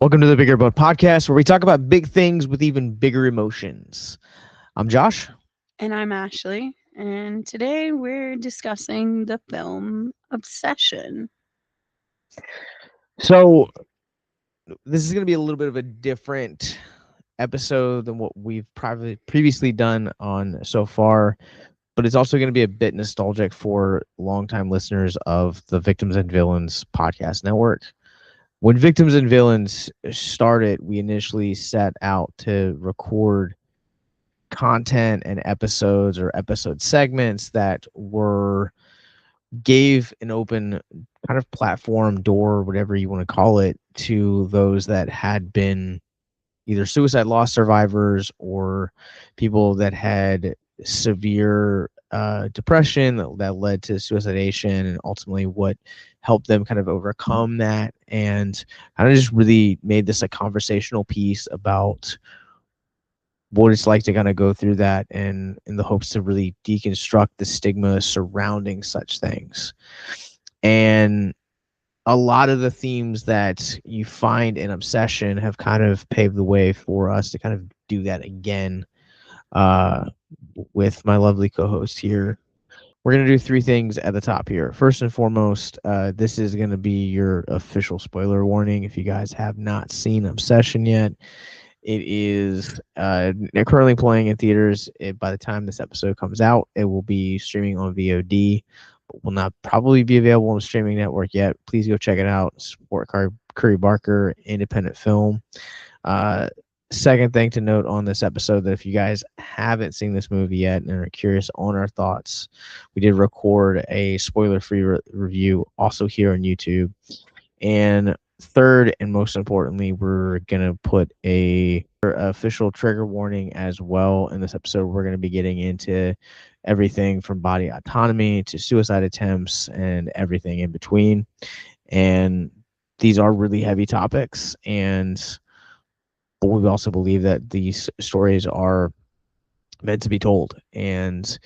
Welcome to the Bigger Boat Podcast, where we talk about big things with even bigger emotions. I'm Josh. And I'm Ashley, and today we're discussing the film Obsession. So, this is going to be a little bit of a different episode than what we've previously done on so far, but it's also going to be a bit nostalgic for longtime listeners of the Victims and Villains podcast network. When Victims and Villains started, we initially set out to record content and episodes or episode segments that were gave an open kind of platform, door, whatever you want to call it, to those that had been either suicide loss survivors or people that had severe depression that led to suicidation, and ultimately what helped them kind of overcome that, and kind of just really made this a conversational piece about what it's like to kind of go through that, and in the hopes to really deconstruct the stigma surrounding such things. And a lot of the themes that you find in Obsession have kind of paved the way for us to kind of do that again, uh, with my lovely co-host here. We're going to do three things at the top here. First and foremost, this is going to be your official spoiler warning. If you guys have not seen Obsession yet, it is currently playing in theaters. By the time this episode comes out, it will be streaming on VOD, but will not probably be available on the streaming network yet. Please go check it out. Support Curry Barker, independent film. Uh, Second thing to note on this episode, that if you guys haven't seen this movie yet and are curious on our thoughts, we did record a spoiler-free review also here on YouTube. And third, and most importantly, we're gonna put a official trigger warning as well. In this episode, we're gonna be getting into everything from body autonomy to suicide attempts and everything in between. And these are really heavy topics, and but we also believe that these stories are meant to be told, and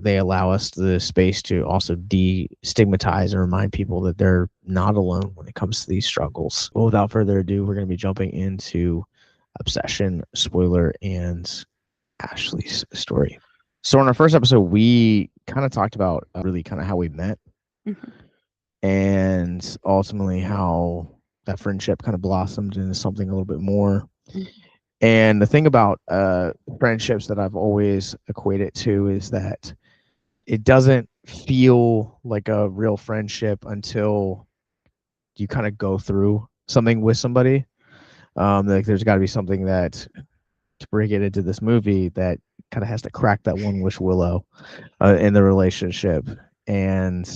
they allow us the space to also destigmatize and remind people that they're not alone when it comes to these struggles. Well, without further ado, we're going to be jumping into Obsession, spoiler, and Ashley's story. So in our first episode, we kind of talked about really kind of how we met, Mhm. and ultimately how that friendship kind of blossomed into something a little bit more. And the thing about friendships that I've always equated to is that it doesn't feel like a real friendship until you kind of go through something with somebody. Like there's got to be something that, to bring it into this movie, that kind of has to crack that one wish willow in the relationship. And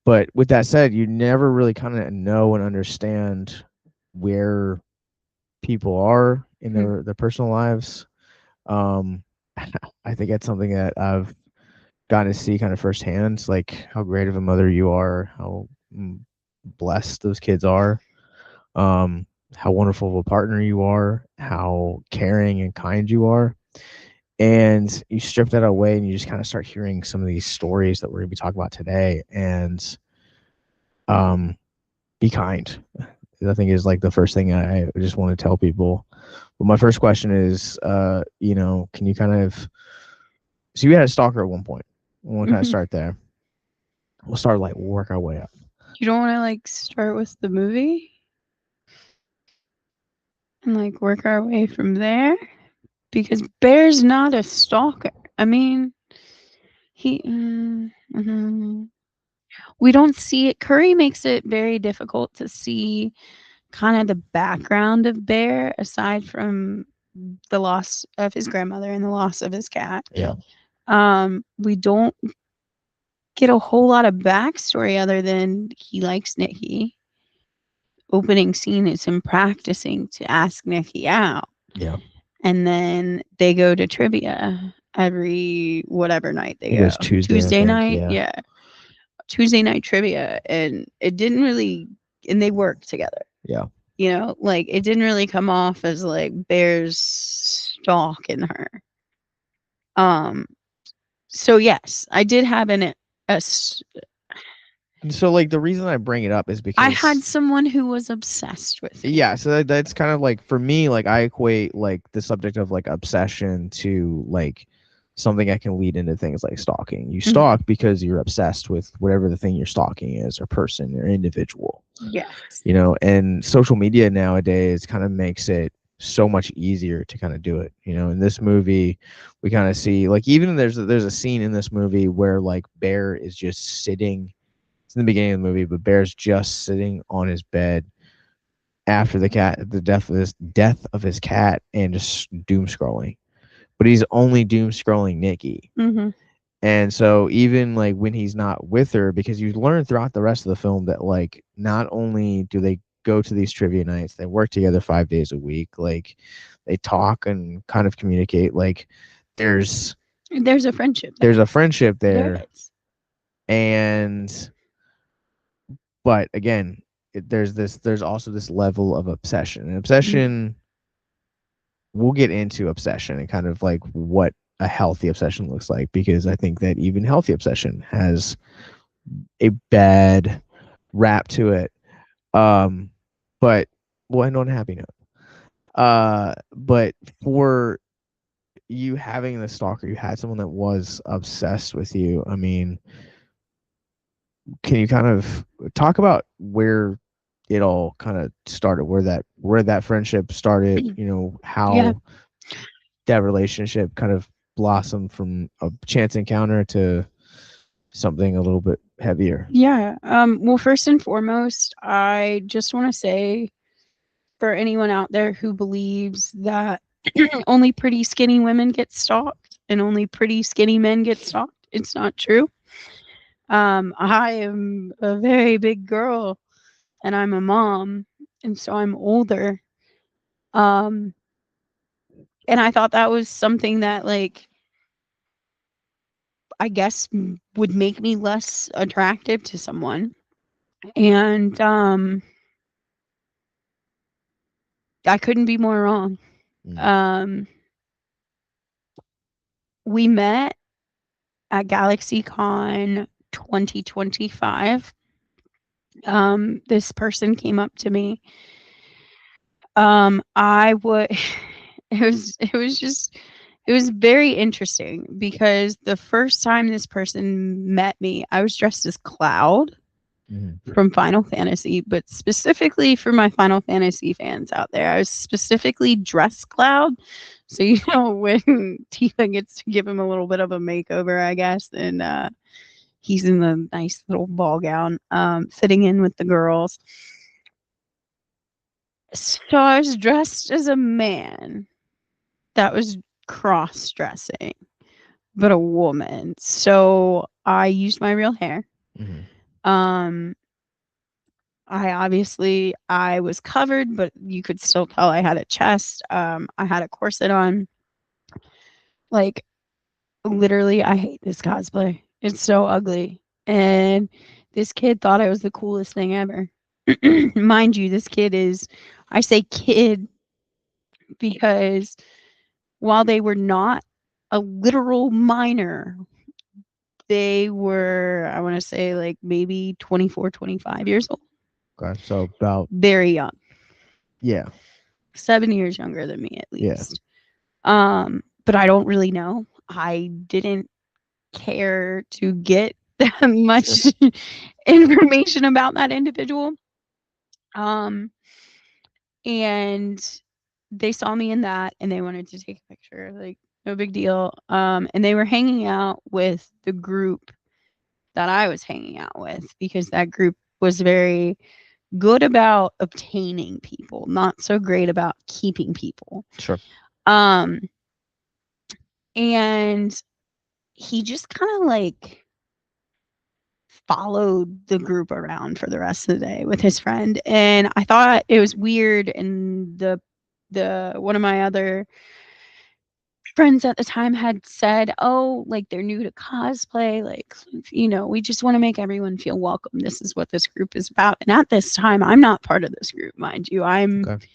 but with that said, you never really kind of know and understand where people are in their personal lives. Um, I think that's something that I've gotten to see kind of firsthand, like how great of a mother you are, how blessed those kids are, how wonderful of a partner you are, how caring and kind you are. And you strip that away and you just kind of start hearing some of these stories that we're going to be talking about today. And um, be kind. I think is like the first thing I just want to tell people. But my first question is, can you kind of, so you had a stalker at one point. We'll kind of Mhm. start there. We'll start like work our way up. You don't want to start with the movie and work our way from there, because Bear's not a stalker. I mean, he. Mhm. We don't see it. Curry makes it very difficult to see kind of the background of Bear aside from the loss of his grandmother and the loss of his cat. Yeah. We don't get a whole lot of backstory other than he likes Nikki. Opening scene is him practicing to ask Nikki out. Yeah. And then they go to trivia every whatever night I they think it go. was Tuesday, I Tuesday think. night, Yeah. yeah. Tuesday night trivia. And it didn't really, and they work together. Yeah. It didn't really come off as Bear's stalking her. Um, so yes, I did have So like the reason I bring it up is I had because someone who was obsessed with me. yeah, so that's kind of like for me, like I equate like the subject of like obsession to like something that can lead into things like stalking. You Mhm. stalk because you're obsessed with whatever the thing you're stalking is, or person or individual. Yes. You know, and social media nowadays kind of makes it so much easier to kind of do it. You know, in this movie, we kind of see like even there's a scene in this movie where like Bear is just sitting. It's in the beginning of the movie, but Bear's just sitting on his bed after the death of his cat and just doom scrolling. But he's only doom scrolling Nikki. Mhm. And so even like when he's not with her, because you learn throughout the rest of the film that like not only do they go to these trivia nights, they work together 5 days a week, like they talk and kind of communicate. Like there's There's a friendship there's there. a friendship There there, is. and but again, there's also this level of obsession. And Mhm. obsession, we'll get into obsession and kind of like what a healthy obsession looks like, because I think that even healthy obsession has a bad rap to it. Um, but we'll end on a happy note. But for you having the stalker, you had someone that was obsessed with you. I mean, can you kind of talk about where it all kind of started, where that friendship started? You know Yeah. how that relationship kind of blossomed from a chance encounter to something a little bit heavier. Yeah. Well, first and foremost, I just want to say for anyone out there who believes that only pretty skinny women get stalked and only pretty skinny men get stalked, it's not true. I am a very big girl and I'm a mom, and so I'm older. Um, and I thought that was something that, like, I guess would make me less attractive to someone. And I couldn't be more wrong. Mm. Um, we met at GalaxyCon 2025. This person came up to me. I would. It was very interesting because the first time this person met me, I was dressed as Cloud Mm-hmm. from Final Fantasy, but specifically for my Final Fantasy fans out there, I was specifically dress Cloud. So you know when Tifa gets to give him a little bit of a makeover, I guess, and he's in the nice little ball gown, sitting in with the girls. So I was dressed as a man that was cross dressing, but a woman. So I used my real hair. Mm-hmm. Um, I was covered, but you could still tell I had a chest. I had a corset on. Like literally, I hate this cosplay. It's so ugly. And this kid thought I was the coolest thing ever. Mind you, this kid is, I say kid because while they were not a literal minor, they were, I want to say, like maybe 24, 25 years old. Okay, so about Very young, yeah, 7 years younger than me at yeah, least. But I don't really know. I didn't care to get that sure. much information about that individual. Um, and they saw me in that and they wanted to take a picture. Like, no big deal. And they were hanging out with the group that I was hanging out with because that group was very good about obtaining people, not so great about keeping people. Sure. Um, and he just kind of like followed the group around for the rest of the day with his friend, and I thought it was weird. And the one of my other friends at the time had said, "Oh, like they're new to cosplay, like we just want to make everyone feel welcome. This is what this group is about." And at this time, I'm not part of this group, mind you. I'm Okay.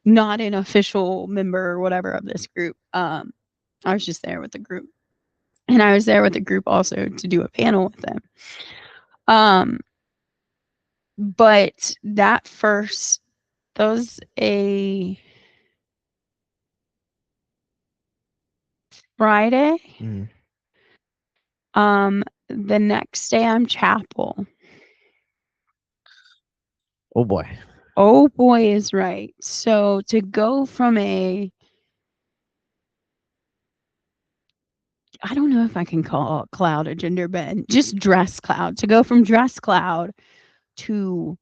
not an official member or whatever of this group. I was just there with the group, and I was there with the group also to do a panel with them. But that was a Friday. Mm. The next day I'm chapel. Oh boy. Oh boy is right. So to go from I don't know if I can call cloud a gender bend, just dress cloud. To go from dress cloud to,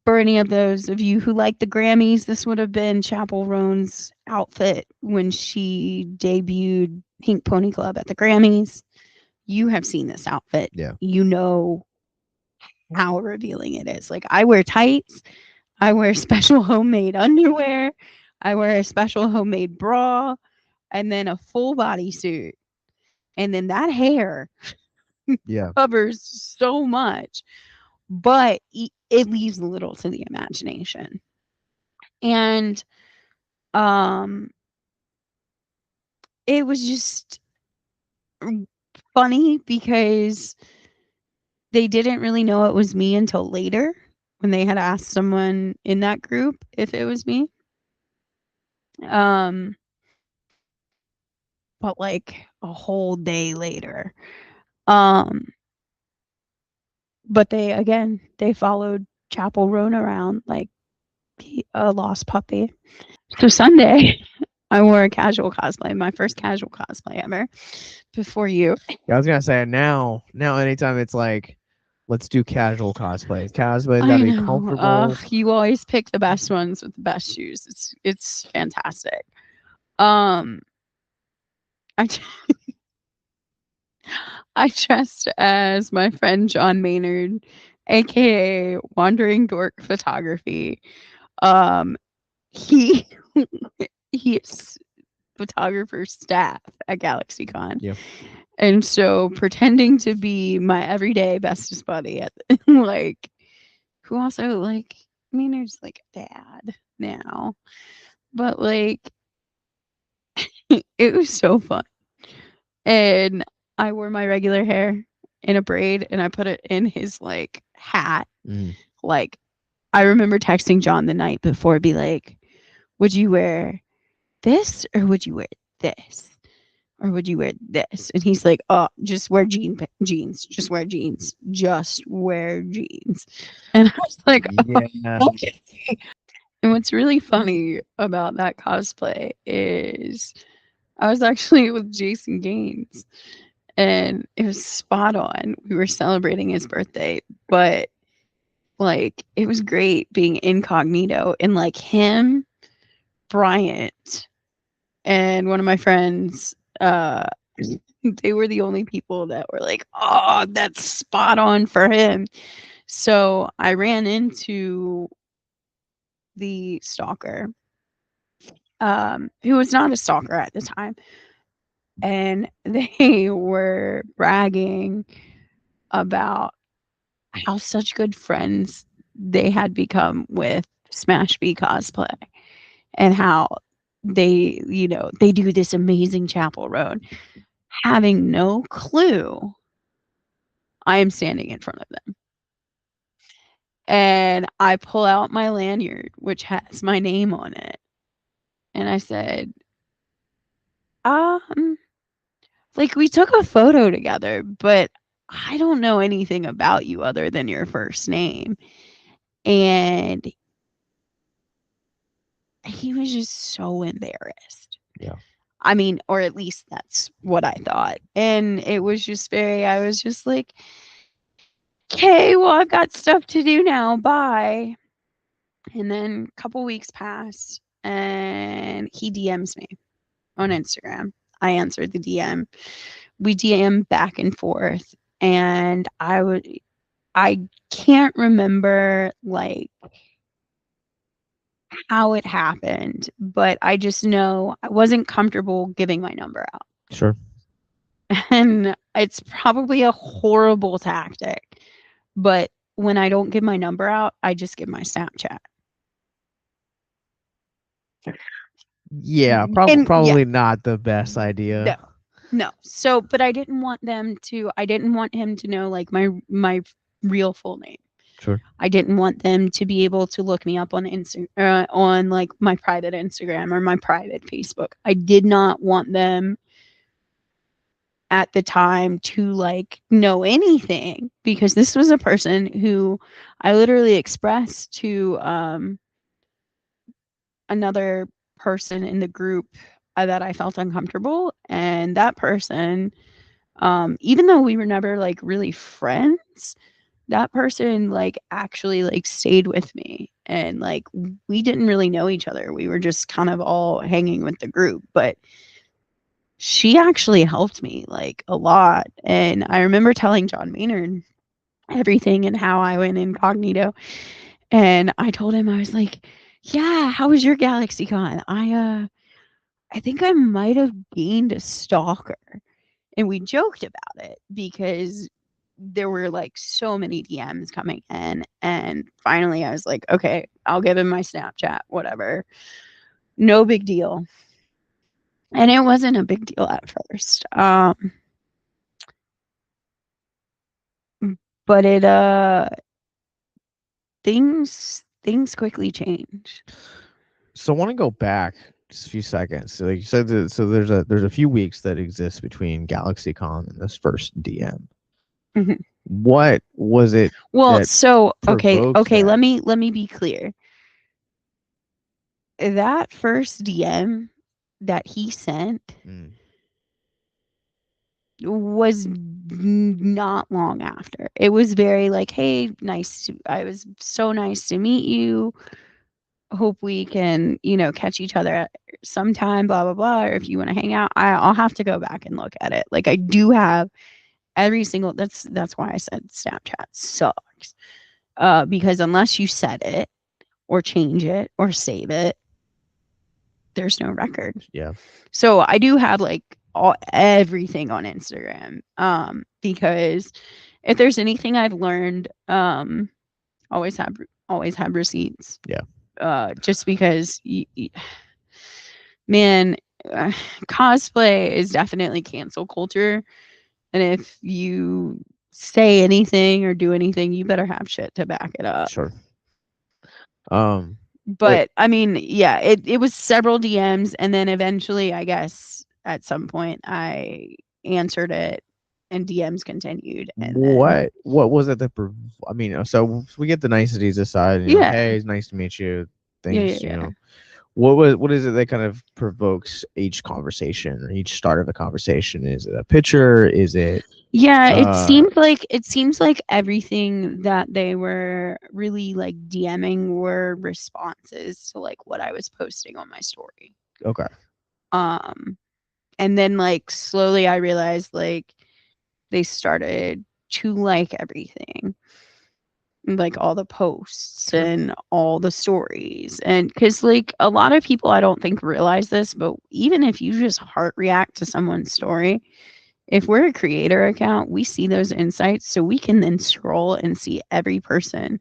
for any of those of you who like the Grammys, this would have been Chapel Roan's outfit when she debuted Pink Pony Club at the Grammys. You have seen this outfit. Yeah. You know how revealing it is. Like, I wear tights, I wear special homemade underwear, I wear a special homemade bra, and then a full bodysuit. And then that hair Yeah. covers so much, but it leaves little to the imagination. And um it was just funny because they didn't really know it was me until later when they had asked someone in that group if it was me. Um but like a whole day later. Um but they followed Chapel Roan around like a lost puppy. So Sunday, I wore a casual cosplay, my first casual cosplay ever before you. Yeah, I was gonna say now anytime it's like let's do casual cosplays. Cosplay's I gotta be know. comfortable. You always pick the best ones with the best shoes. It's fantastic. Um, I I dressed as my friend John Maynard, aka Wandering Dork Photography. Um, he he is photographer staff at GalaxyCon. Yeah. And so pretending to be my everyday bestest buddy at like who also like Maynard's like a dad now. But like it was so fun. And I wore my regular hair in a braid and I put it in his like hat. Mm. Like I remember texting John the night before, be like, would you wear this or would you wear this? Or would you wear this? And he's like, oh, just wear jeans. Just wear jeans. Just wear jeans. And I was like, Yeah. oh, okay. And what's really funny about that cosplay is I was actually with Jason Gaines and it was spot on. We were celebrating his birthday, but like it was great being incognito and like him, Bryant, and one of my friends, they were the only people that were like, "Oh, that's spot on for him." So I ran into the stalker, who was not a stalker at the time, and they were bragging about how such good friends they had become with Smash B cosplay, and how they do this amazing Chapel Road, having no clue I am standing in front of them. And I pull out my lanyard, which has my name on it. And I said, um, like we took a photo together, but I don't know anything about you other than your first name. And he was just so embarrassed. Yeah. I mean, or at least that's what I thought. And it was just I was just like, okay, well, I've got stuff to do now. Bye. And then a couple weeks pass and he DMs me on Instagram. I answered the DM. We DM back and forth. And I can't remember like how it happened, but I just know I wasn't comfortable giving my number out. Sure. And it's probably a horrible tactic, but when I don't give my number out, I just give my Snapchat. Yeah, And yeah, probably not the best no, idea. no. So, but I didn't want him to know like my real full name. Sure. I didn't want them to be able to look me up on on like my private Instagram or my private Facebook. I did not want them at the time to like know anything, because this was a person who I literally expressed to another person in the group that I felt uncomfortable, and that person, even though we were never like really friends, that person like actually like stayed with me, and like we didn't really know each other. We were just kind of all hanging with the group, but she actually helped me like a lot. And I remember telling John Maynard everything and how I went incognito. And I told him, I was like, yeah, how was your GalaxyCon? I think I might have gained a stalker. And we joked about it because there were like so many DMs coming in. And finally I was like, okay, I'll give him my Snapchat, whatever. No big deal. And it wasn't a big deal at first. But it things quickly change. So I want to go back just a few seconds. So like you said, so there's a few weeks that exist between GalaxyCon and this first DM. Mhm. What was it Well, that so provoked okay, that? let me be clear. That first DM that he sent Mm, was not long after. It was very like, "Hey, I was so nice to meet you. Hope we can, catch each other at sometime, blah blah blah, or if you want to hang out." I'll have to go back and look at it. Like I do have every single that's why I said Snapchat sucks. Because unless you set it or change it or save it, there's no record. yeah, So I do have like everything on Instagram. Because if there's anything I've learned, always have always have receipts. yeah, Just because, man, uh, cosplay is definitely cancel culture, and if you say anything or do anything, you better have shit to back it up. sure. Um, but But I mean, yeah, it was several DMs, and then eventually, I guess at some point, I answered it, and DMs continued, and then what was it that I mean, so we get the niceties aside, yeah, hey, it's nice to meet you. yeah, yeah, Things, yeah. what is it that kind of provokes each conversation or each start of a conversation? Is it a picture? Is it Yeah, uh it seems like everything that they were really like DMing were responses to like what I was posting on my story. okay, Um and then like slowly I realized like they started to like everything, like all the posts sure. and all the stories. And cuz like a lot of people I don't think realize this, but even if you just heart react to someone's story, if we're a creator account, we see those insights, so we can then scroll and see every person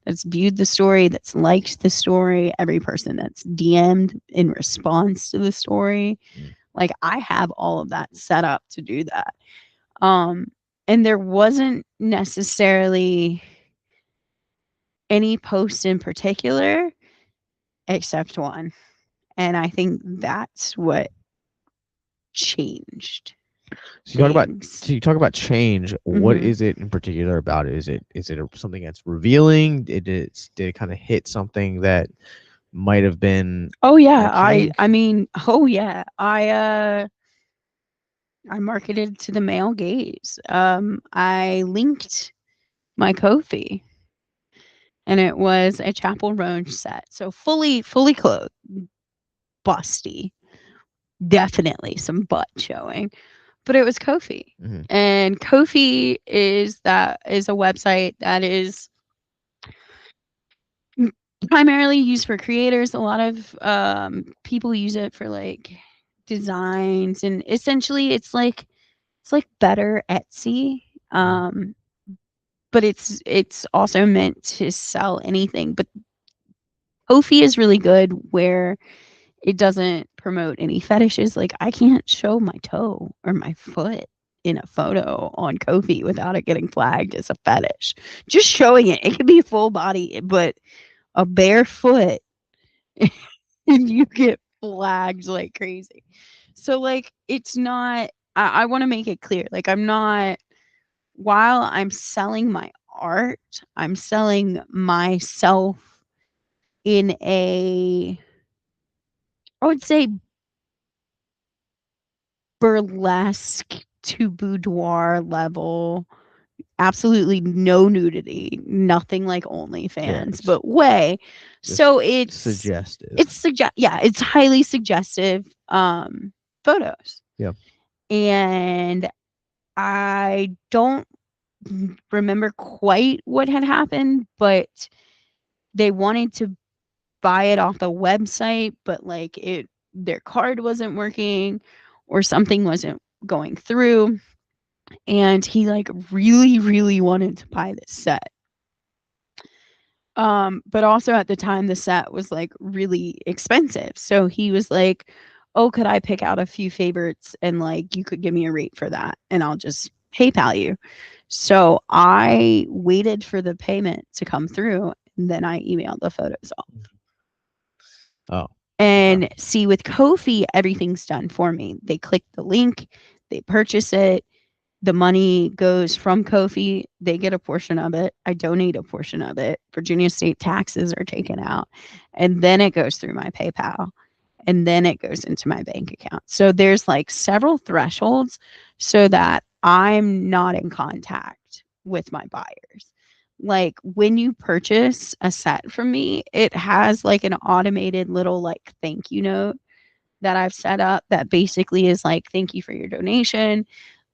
that's viewed the story, that's liked the story, every person that's DM'd in response to the story. Mm. Like I have all of that set up to do that. Um and there wasn't necessarily any post in particular except one. And I think that's what changed So things. you talk about change. What Mhm. is it in particular about it? Is it something that's revealing? Did it kind of hit something that might have been Oh a yeah, kink? I mean, oh yeah. I marketed to the male gaze. I linked my Ko-fi, and it was a Chapel Roan set. So fully clothed, busty. Definitely some butt showing. But it was Ko-fi. Hmm. And Ko-fi is a website that is primarily used for creators. A lot of people use it for like designs, and essentially it's like better Etsy. Hmm. But it's also meant to sell anything. But Kofi is really good where it doesn't promote any fetishes. Like I can't show my toe or my foot. in a photo on Kofi without it getting flagged as a fetish. Just showing it. It could be full body, but a bare foot and you get flagged like crazy. So like it's not I want to make it clear. Like I'm not while I'm selling my art, I'm selling myself in a I would say burlesque to boudoir level. Absolutely no nudity, nothing like Yeah, OnlyFans, it's but way. just So suggestive. yeah, it's highly suggestive photos. Yeah. And I don't remember quite what had happened, but they wanted to buy it off the website, but like it their card wasn't working or something wasn't going through and he like really really wanted to buy this set. But also at the time the set was like really expensive. So he was like, "Oh, could I pick out a few favorites and like you could give me a rate for that and I'll just PayPal you." So I waited for the payment to come through and then I emailed the photos off. Oh, okay. And see, with Kofi, everything's done for me. They click the link, they purchase it, the money goes from Kofi. They get a portion of it. I donate a portion of it. Virginia state taxes are taken out. And then it goes through my PayPal. And then it goes into my bank account. So there's like several thresholds so that I'm not in contact with my buyers. Like when you purchase a set from me, it has like an automated little like thank you note that I've set up that basically is like, thank you for your donation,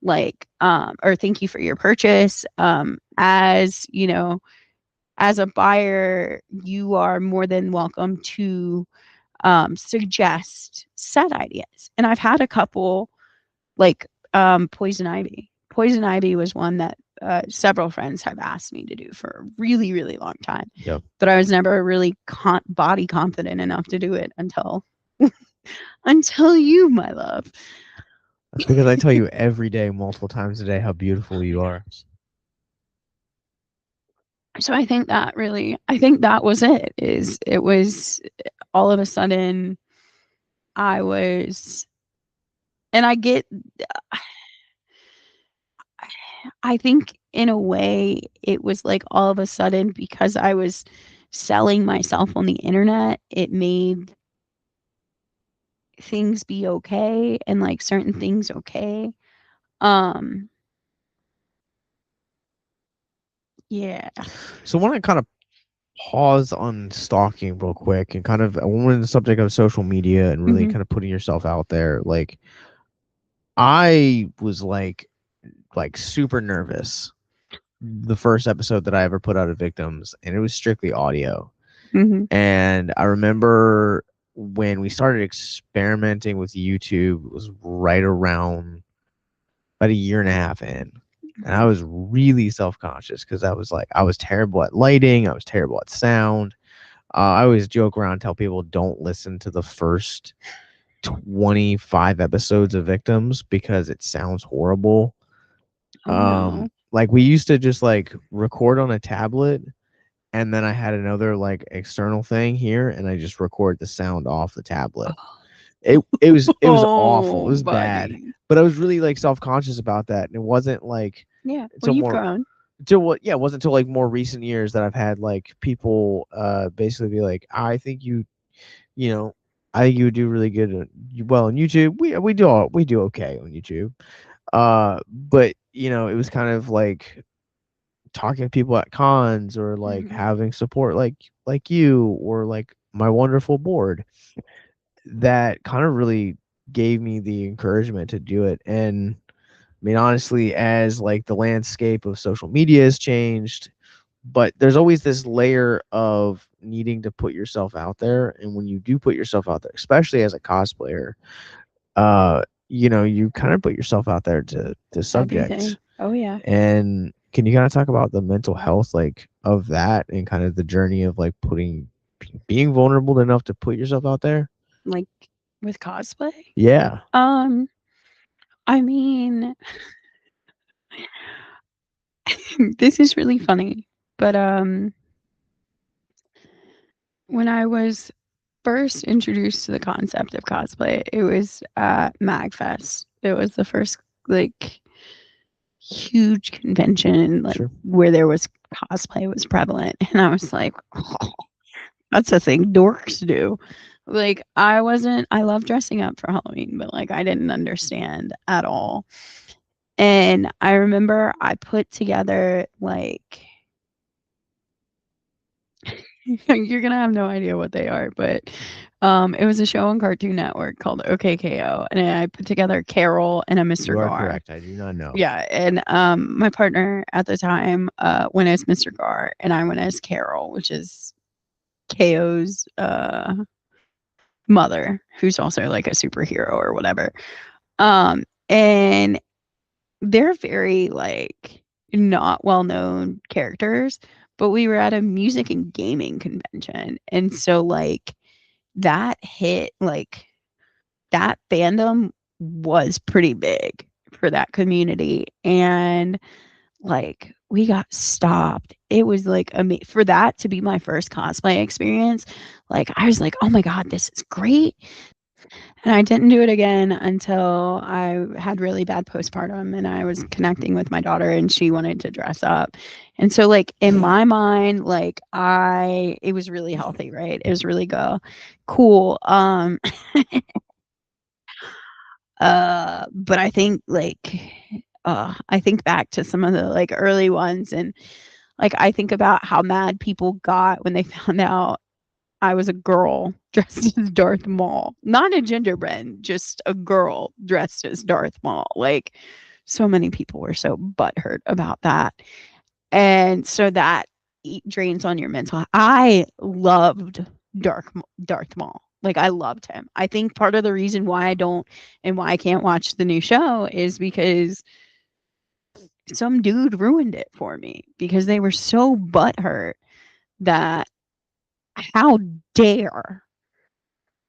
like, or thank you for your purchase. As you know, as a buyer, you are more than welcome to suggest set ideas. And I've had a couple like poison ivy. Poison ivy was one that several friends have asked me to do for a really, really long time. Yep. But I was never really body confident enough to do it until you, my love. That's because I tell you every day, multiple times a day, how beautiful you are. So I think that was it. Is it was all of a sudden I was, and I think in a way it was like all of a sudden because I was selling myself on the internet, it made things be okay and like certain things okay. Um, yeah. So, I want to kind of pause on stalking real quick and kind of when in the subject of social media and really Mhm. kind of putting yourself out there. Like, I was like super nervous the first episode that I ever put out of Victims, and it was strictly audio. Mhm. And I remember when we started experimenting with YouTube, it was right around about a year and a half in. And I was really self conscious because I was like, I was terrible at lighting, I was terrible at sound. I always joke around, tell people don't listen to the first 25 episodes of Victims because it sounds horrible. Oh no. Like we used to just like record on a tablet, and then I had another like external thing here, and I just record the sound off the tablet. It was awful. It Oh, was bad. buddy. But I was really like self-conscious about that, and it wasn't like Yeah. Well, until you've more grown. until what yeah, it wasn't until like more recent years that I've had like people basically be like, I think you know, I think you would do really good well on YouTube. We do okay on YouTube. But it was kind of like talking to people at cons or like Mhm. having support like you or like my wonderful board that kind of really gave me the encouragement to do it. And I mean, honestly, as like the landscape of social media has changed, but there's always this layer of needing to put yourself out there. And when you do put yourself out there, especially as a cosplayer, you kind of put yourself out there to subjects. Everything. Oh yeah. And can you kind of talk about the mental health like of that and kind of the journey of like being vulnerable enough to put yourself out there? Like with cosplay. Yeah. Um, I mean, This is really funny, but when I was first introduced to the concept of cosplay, it was at MagFest. It was the first like huge convention like Sure. where there was cosplay was prevalent, and I was like, oh, that's a thing dorks do. Like I wasn't. I love dressing up for Halloween, but like I didn't understand at all. And I remember I put together like you're gonna have no idea what they are, but it was a show on Cartoon Network called OKKO, and I put together Carol and a Mr. You are Gar. correct. I do not know. Yeah, and my partner at the time went as Mr. Gar, and I went as Carol, which is KO's mother, who's also like a superhero or whatever. And they're very like not well known characters, but we were at a music and gaming convention. And so like that hit like that fandom was pretty big for that community. And like we got stopped. It was like for that to be my first cosplay experience. Like I was like, oh my God, this is great. And I didn't do it again until I had really bad postpartum and I was connecting with my daughter and she wanted to dress up. And so like in my mind, like it was really healthy, right? It was really cool. But I think like I think back to some of the like early ones and like I think about how mad people got when they found out I was a girl dressed as Darth Maul. Not a gender bend, just a girl dressed as Darth Maul. Like, so many people were so butthurt about that. And so that drains on your mental. I loved Darth Maul. Like I loved him. I think part of the reason why I don't and why I can't watch the new show is because some dude ruined it for me because they were so butthurt that how dare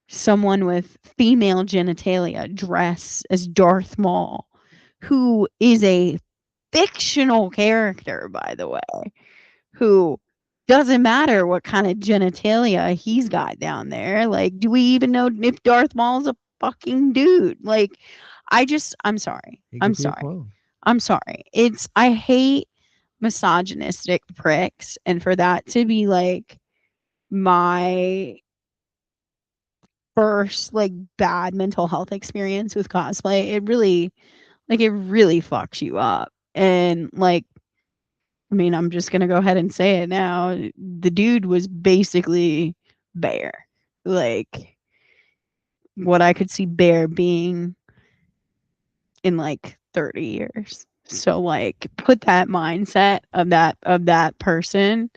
someone with female genitalia dress as Darth Maul, who is a fictional character, by the way, who doesn't matter what kind of genitalia he's got down there. Like, do we even know if Darth Maul's a fucking dude? Like, I'm sorry. He I'm could be a sorry. clone. I'm sorry. I hate misogynistic pricks, and for that to be like my first like bad mental health experience with cosplay, it really fucks you up. And like, I mean, I'm just gonna go ahead and say it now. The dude was basically Bear. Like what I could see Bear being in like 30 years. So like put that mindset of that person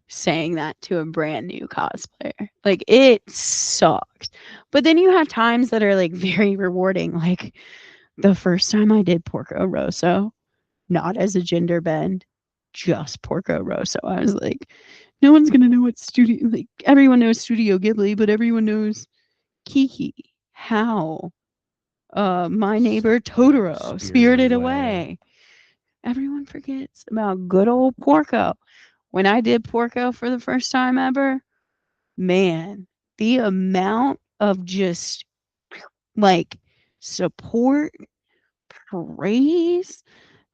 saying that to a brand new cosplayer. Like it sucks. But then you have times that are like very rewarding. Like the first time I did Porco Rosso, not as a gender bend, just Porco Rosso. I was like, no one's gonna know what studio like everyone knows Studio Ghibli, but everyone knows Kiki. How? My neighbor Totoro, Spirited Spirited Away. Away. Everyone forgets about good old Porco. When I did Porco for the first time ever, man, the amount of just like support, praise,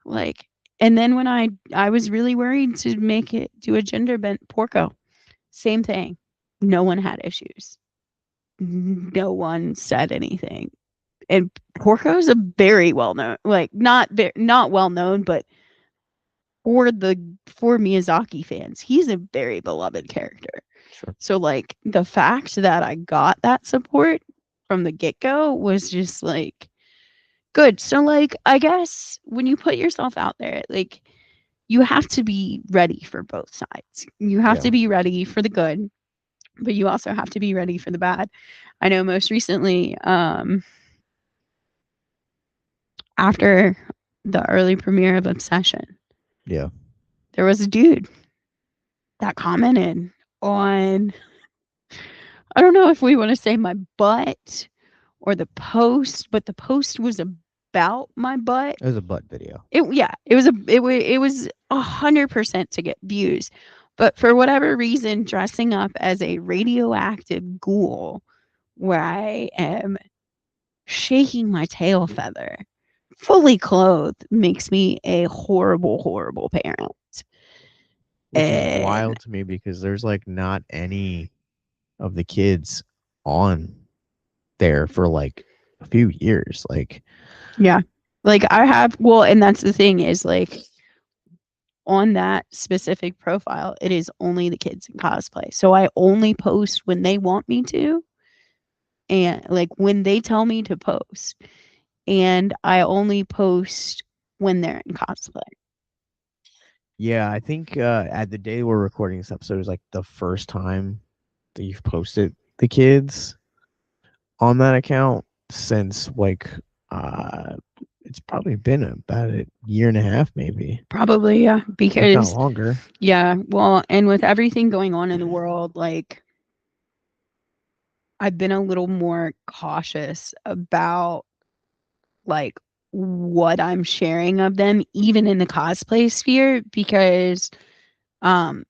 like, and then when I was really worried to make it do a gender bent Porco, same thing. No one had issues. No one said anything. And Porco's a very well known, like not well known, but for Miyazaki fans, he's a very beloved character. Sure. So like the fact that I got that support from the get-go was just like good. So like I guess when you put yourself out there, like you have to be ready for both sides. You have Yeah. to be ready for the good, but you also have to be ready for the bad. I know most recently, after the early premiere of Obsession, Yeah. there was a dude that commented on, I don't know if we want to say my butt or the post, but the post was a about my butt. It was a butt video. It was 100% to get views. But for whatever reason, dressing up as a radioactive ghoul where I am shaking my tail feather, fully clothed, makes me a horrible, horrible parent. Which is And wild to me because there's like not any of the kids on there for like a few years. Like, yeah, like I have, well, and that's the thing is like on that specific profile, it is only the kids in cosplay. So I only post when they want me to and like when they tell me to post. And I only post when they're in cosplay. yeah, I think at the day we're recording this episode is like the first time that you've posted the kids on that account since like uh it's probably been about a year and a half, maybe, Probably, yeah. if not Because, longer. yeah, well, and with everything going on in the world, like, I've been a little more cautious about, like, what I'm sharing of them, even in the cosplay sphere, because, um,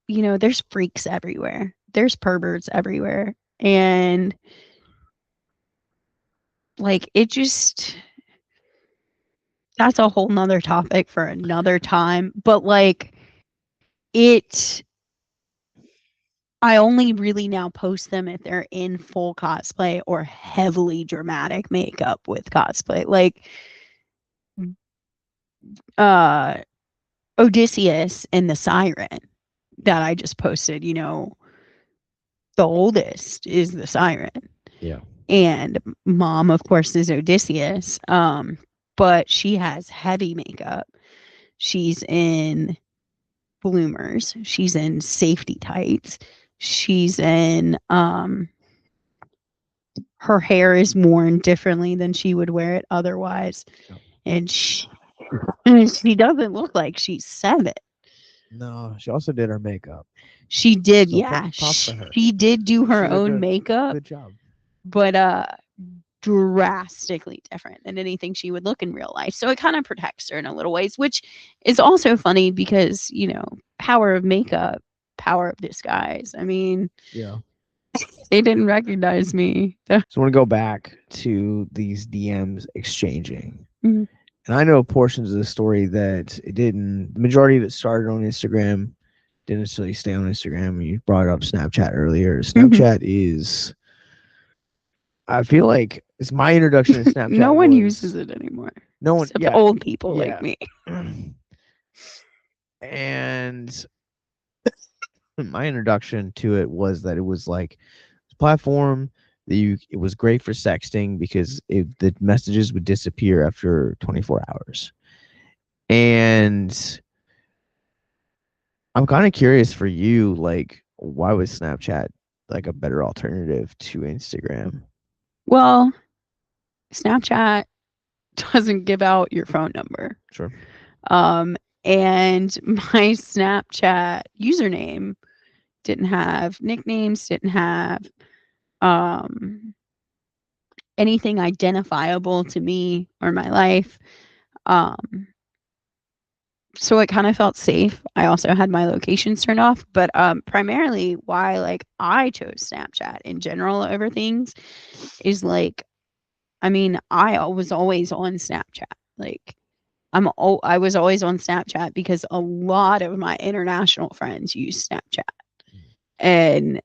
there's freaks everywhere. There's perverts everywhere. And, like, it just, that's a whole nother topic for another time. But, like, it I only really now post them if they're in full cosplay or heavily dramatic makeup with cosplay. Like uh Odysseus and the Siren that I just posted, the oldest is the Siren. Yeah. And mom, of course, is Odysseus. But she has heavy makeup. She's in bloomers. She's in safety tights. She's in her hair is worn differently than she would wear it otherwise. Yeah. And she doesn't look like she's 7. No, she also did her makeup. She did, So yeah. props to her. She did do her She did a own makeup, good job. but drastically different than anything she would look in real life. So it kind of protects her in a little ways, which is also funny because, power of makeup, power of disguise. I mean, Yeah. they didn't recognize me. So I want to go back to these DMs exchanging. Mhm. And I know portions of the story that it didn't, the majority of it started on Instagram, didn't necessarily stay on Instagram. You brought up Snapchat earlier. Snapchat is, I feel like it's my introduction to Snapchat. No one uses it anymore. No one, Except yeah. old people like Yeah. me. And my introduction to it was that it was like a platform that it was great for sexting because the messages would disappear after 24 hours. And I'm kind of curious for you, like, why was Snapchat like a better alternative to Instagram? Well, Snapchat doesn't give out your phone number. Sure. And my Snapchat username didn't have nicknames, didn't have um anything identifiable to me or my life. Um so it kind of felt safe. I also had my locations turned off, but primarily why like I chose Snapchat in general over things is like I mean, I was always on Snapchat. Like I was always on Snapchat because a lot of my international friends use Snapchat. And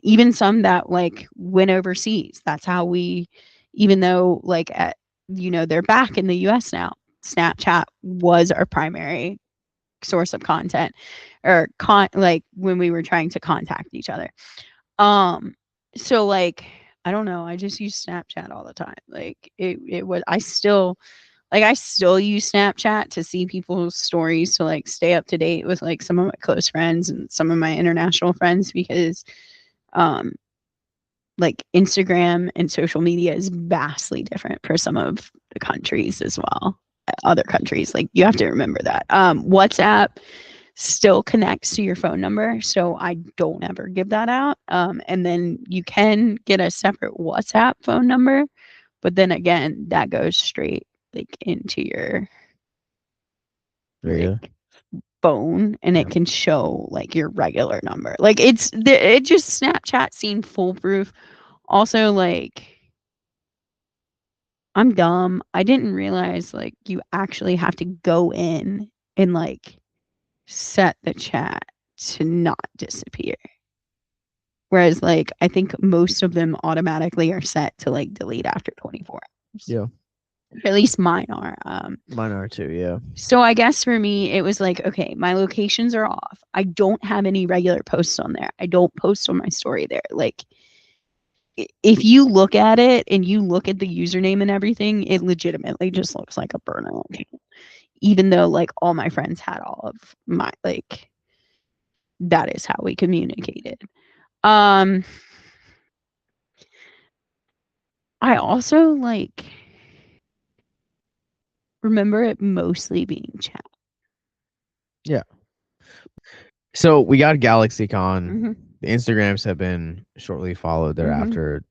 even some that like went overseas. That's how we even though like they're back in the US now. Snapchat was our primary source of content or like when we were trying to contact each other. So like I don't know, I just use Snapchat all the time. Like it was I still use Snapchat to see people's stories to like stay up to date with like some of my close friends and some of my international friends because um like Instagram and social media is vastly different for some of the countries as well. Other countries, like you have to remember that. WhatsApp still connects to your phone number, so I don't ever give that out. And then you can get a separate WhatsApp phone number, But then again, that goes straight like into your Regular. like phone, and Yeah. it can show like your regular number. Like it just Snapchat seemed foolproof. Also, like I'm dumb. I didn't realize like you actually have to go in and like set the chat to not disappear. Whereas like I think most of them automatically are set to like delete after 24 hours. Yeah. Or at least mine are. Mine are too. Yeah. So I guess for me it was like, okay, my locations are off. I don't have any regular posts on there. I don't post on my story there. Like if you look at it and you look at the username and everything, it legitimately just looks like a burner account. Even though like all my friends had all of my like that is how we communicated. Um I also like remember it mostly being chat. Yeah. So we got GalaxyCon. Mm-hmm. The Instagrams have been shortly followed Mm-hmm. thereafter.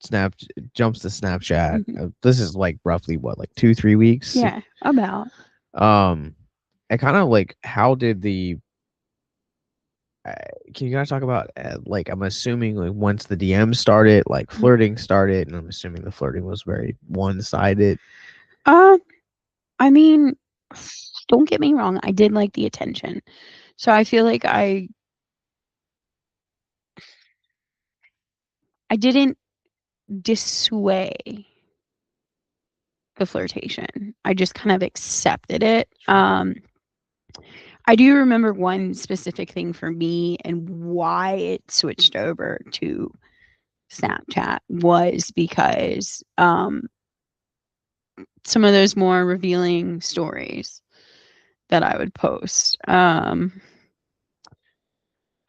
Snap jumps to Snapchat. Mm-hmm. This is like roughly what, like 2-3 weeks. Yeah, about. Um, and kind of like how did the uh, can you guys talk about like I'm assuming like once the DM started, like flirting started, and I'm assuming the flirting was very one sided. Uh, I mean, don't get me wrong. I did like the attention, so I feel like I didn't dissuade the flirtation. I just kind of accepted it. I do remember one specific thing for me and why it switched over to Snapchat was because some of those more revealing stories that I would post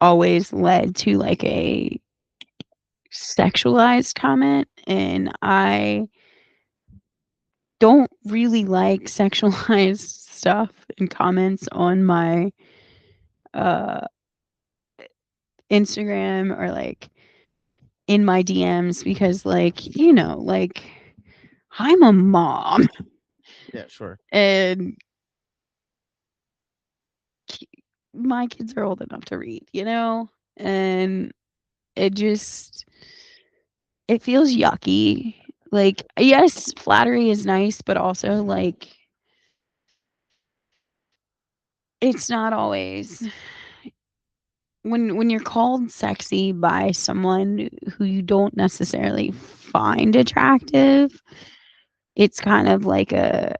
always led to like a sexualized comment, and I don't really like sexualized stuff and comments on my uh Instagram or like in my DMs because like, like I'm a mom Yeah, sure. and my kids are old enough to read, and it just it feels yucky. Like yes, flattery is nice, but also like it's not always when you're called sexy by someone who you don't necessarily find attractive, it's kind of like a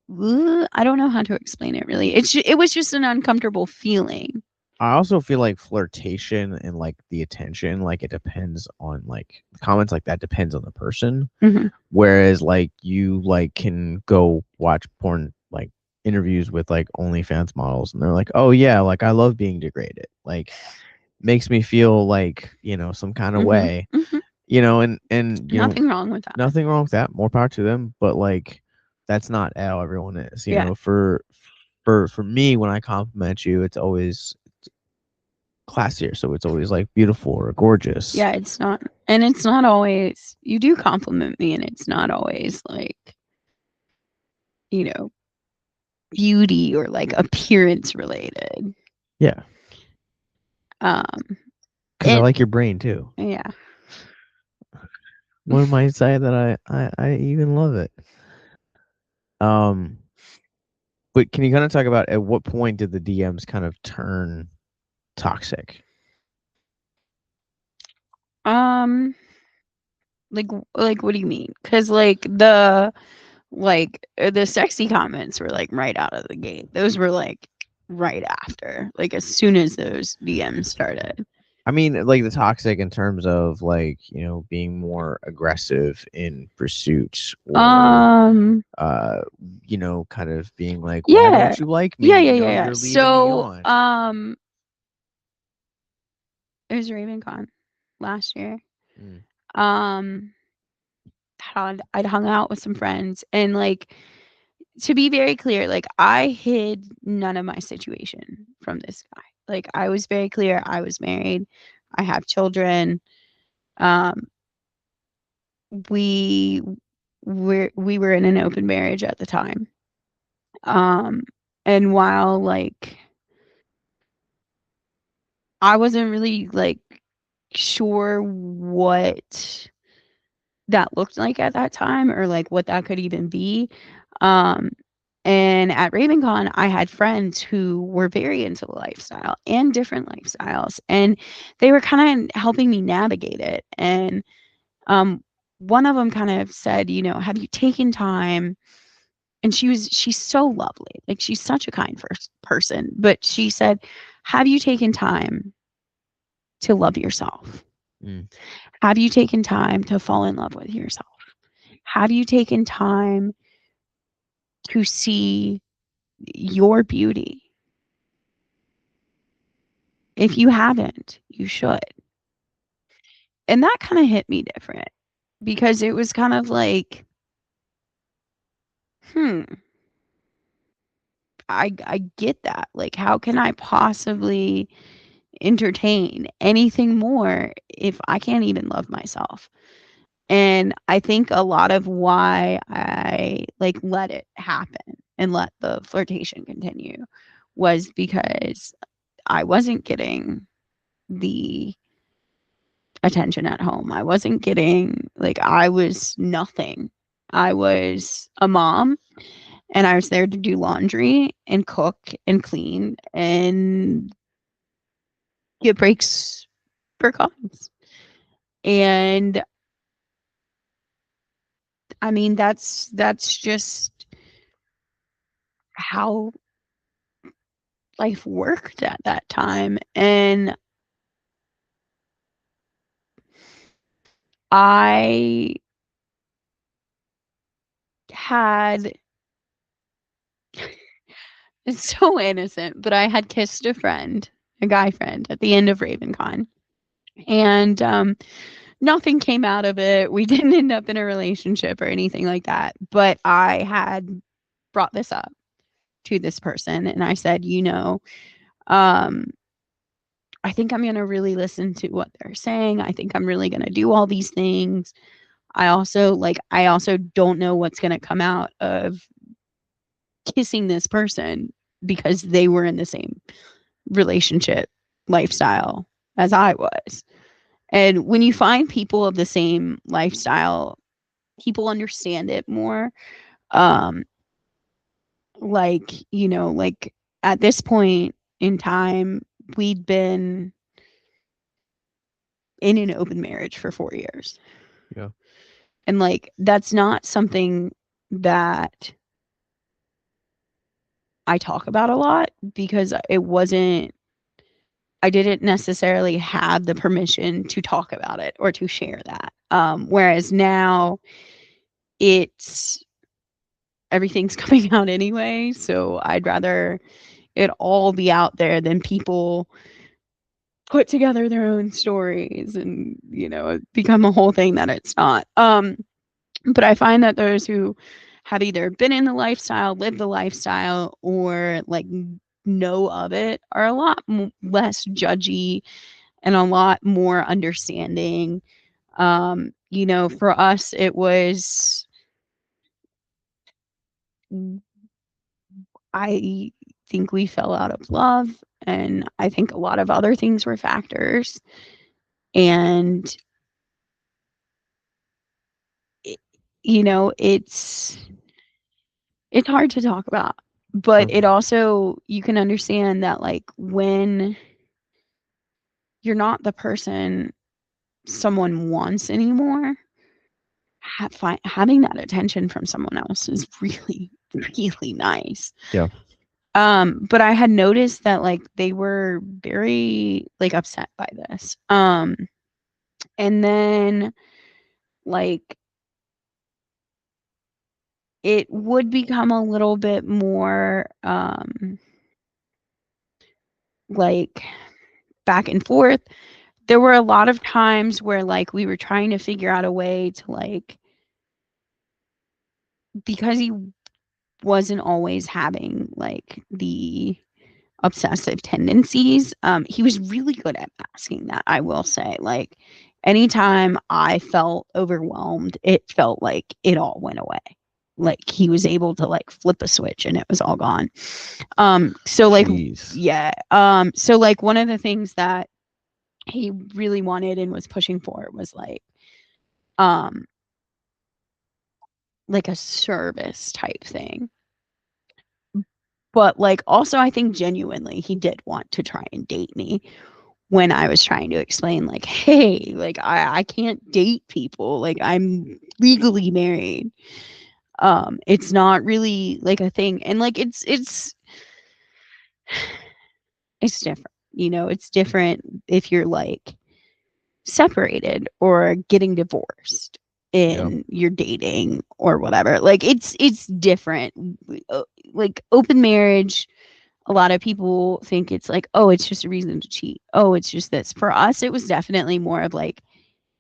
I don't know how to explain it really. It was just an uncomfortable feeling. I also feel like flirtation and like the attention, like it depends on like comments like that depends on the person. Mhm. Whereas like you like can go watch porn like interviews with like OnlyFans models and they're like, oh yeah, like I love being degraded. Like makes me feel like, some kind of Mhm. way. Mhm. And Nothing wrong with that. nothing wrong with that. More power to them. But like that's not how everyone is. Yeah. For me when I compliment you, it's always classier. So it's always like beautiful or gorgeous. Yeah, it's not, and it's not always, you do compliment me, and it's not always like, you know, beauty or like appearance related. Yeah. Um, Because I and like your brain too. yeah. One might say that I even love it. Um, but can you kind of talk about at what point did the DMs kind of turn toxic? Um, like what do you mean? Because the sexy comments were like right out of the gate. Those were like right after, like as soon as those DMs started. I mean, like the toxic in terms of like, being more aggressive in pursuits or Um, uh, kind of being like, why yeah, don't you like me? yeah, yeah, yeah, yeah. You're leading me So, on. it was RavenCon last year. Mm. Um, I'd hung out with some friends, and like to be very clear, like I hid none of my situation from this guy. Like I was very clear. I was married. I have children. Um, we we were in an open marriage at the time. Um, and while like I wasn't really like sure what that looked like at that time or like what that could even be. Um, and at RavenCon, I had friends who were very into the lifestyle and different lifestyles, and they were kind of helping me navigate it. And um, one of them kind of said, you know, have you taken time? And she's so lovely, like she's such a kind first person, but she said, have you taken time to love yourself? Mm. Have you taken time to fall in love with yourself? Have you taken time to see your beauty? If you haven't, you should. And that kind of hit me different because it was kind of like, hmm, I get that. Like, how can I possibly entertain anything more if I can't even love myself? And I think a lot of why I like let it happen and let the flirtation continue was because I wasn't getting the attention at home. I wasn't getting like I was nothing. I was a mom and I was there to do laundry and cook and clean and get breaks for cons. And I mean that's just how life worked at that time. And I had it's so innocent, but I had kissed a friend, a guy friend, at the end of RavenCon. And nothing came out of it. We didn't end up in a relationship or anything like that. But I had brought this up to this person and I said, you know, um, I think I'm going to really listen to what they're saying. I think I'm really going to do all these things. I also don't know what's going to come out of kissing this person because they were in the same relationship lifestyle as I was. And when you find people of the same lifestyle, people understand it more. Um, like, you know, like at this point in time, we'd been in an open marriage for 4 years. Yeah. And like, that's not something that I talk about a lot because I didn't necessarily have the permission to talk about it or to share that. Whereas now it's everything's coming out anyway. So I'd rather it all be out there than people put together their own stories and, you know, become a whole thing that it's not. But I find that those who have either been in the lifestyle, lived the lifestyle, or like know of it are a lot less judgy and a lot more understanding. You know, for us, it was, I think we fell out of love, and I think a lot of other things were factors. And, it, you know, it's hard to talk about, but Sure. it also, you can understand that like when you're not the person someone wants anymore, having that attention from someone else is really, really nice. Yeah. But I had noticed that like they were very like upset by this. And then like it would become a little bit more like back and forth. There were a lot of times where like we were trying to figure out a way to like, because he wasn't always having like the obsessive tendencies. He was really good at masking that, I will say. Like Anytime I felt overwhelmed, it felt like it all went away. Like he was able to like flip a switch and it was all gone. So like Jeez. yeah. So like one of the things that he really wanted and was pushing for was um like a service type thing. But like also I think genuinely he did want to try and date me when I was trying to explain like, hey, like I can't date people. Like I'm legally married. It's not really like a thing. And like it's different. You know, it's different if you're like separated or getting divorced Yeah. and you're dating or whatever. Like it's different. Like open marriage, a lot of people think it's like, oh, it's just a reason to cheat. Oh, it's just this. For us, it was definitely more of like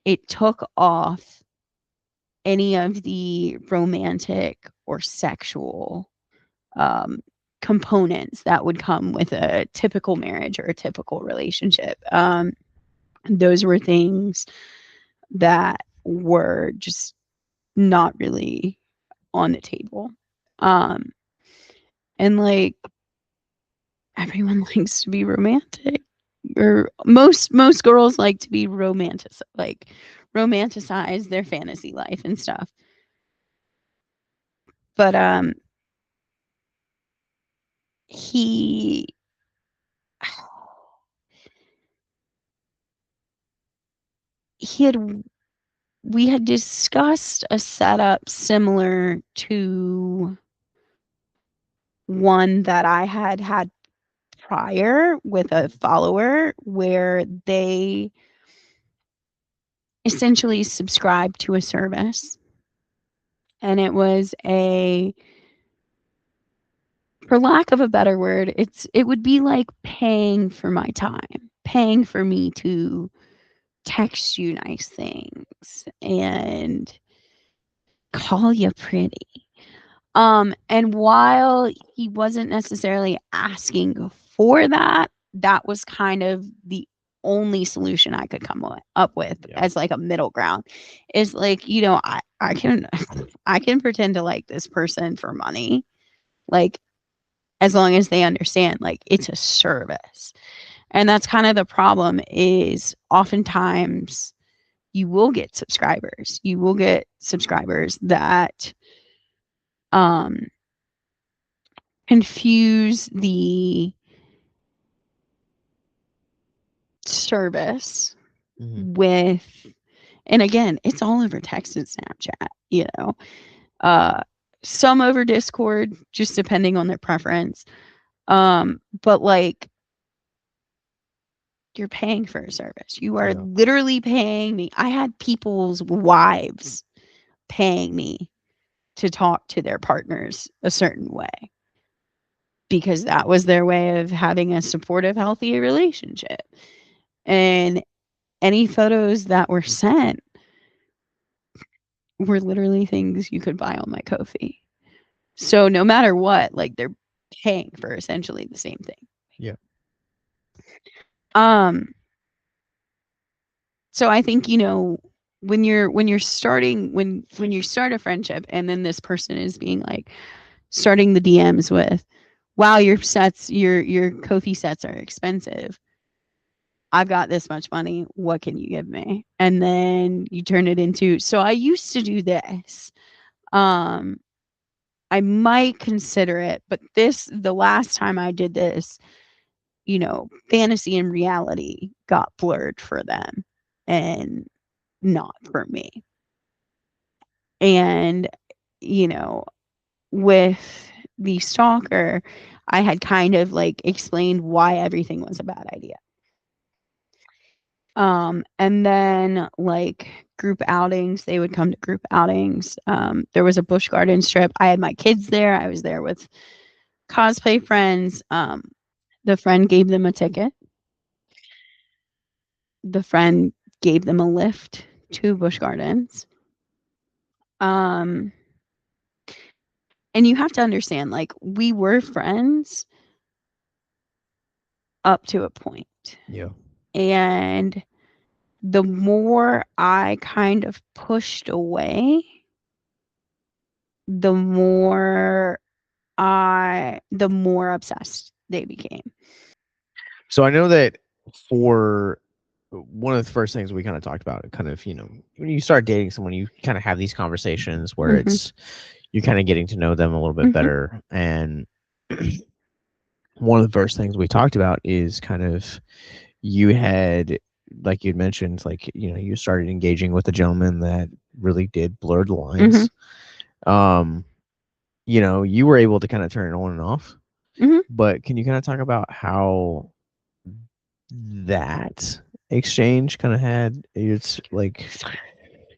it took off any of the romantic or sexual um, components that would come with a typical marriage or a typical relationship. Those were things that were just not really on the table. Um, and like everyone likes to be romantic, or most girls like to be romantic, like romanticize their fantasy life and stuff. But he he had we had discussed a setup similar to one that I had prior with a follower where they essentially subscribed to a service, and it was a, for lack of a better word, it would be like paying for my time, paying for me to text you nice things and call you pretty. And while he wasn't necessarily asking for that, that was kind of the only solution I could come up with Yeah. as like a middle ground. Is like, you know, I can I can pretend to like this person for money, like as long as they understand like it's a service. And that's kind of the problem is oftentimes you will get subscribers. You will get subscribers that um confuse the service Hmm. with, and again, it's all over text and Snapchat, you know. Uh some over Discord, just depending on their preference. But like you're paying for a service. You are Yeah. literally paying me. I had people's wives paying me to talk to their partners a certain way because that was their way of having a supportive, healthy relationship. And any photos that were sent were literally things you could buy on my Ko-fi. So no matter what, like they're paying for essentially the same thing. Yeah. Um, so I think, you know, when you're starting when you start a friendship and then this person is being like starting the DMs with, wow, your Ko-fi sets are expensive. I've got this much money. What can you give me? And then you turn it into, so I used to do this. Um, I might consider it, but the last time I did this, you know, fantasy and reality got blurred for them and not for me. And, you know, with the stalker, I had kind of like explained why everything was a bad idea. And then like group outings, they would come to group outings. There was a Busch Gardens trip. I had my kids there. I was there with cosplay friends. The friend gave them a ticket. The friend gave them a lift to Busch Gardens. Um, and you have to understand, like, we were friends up to a point. Yeah. And the more I kind of pushed away, the more the more obsessed they became. So I know that for one of the first things we kind of talked about, kind of, when you start dating someone, you kind of have these conversations where Mhm. it's you're kind of getting to know them a little bit Mhm. better. And one of the first things we talked about is kind of you had, like you'd mentioned, like, you started engaging with a gentleman that really did blur the Mhm. lines. Um, you were able to kind of turn it on and off. Mhm. But can you kind of talk about how that exchange kind of had its like its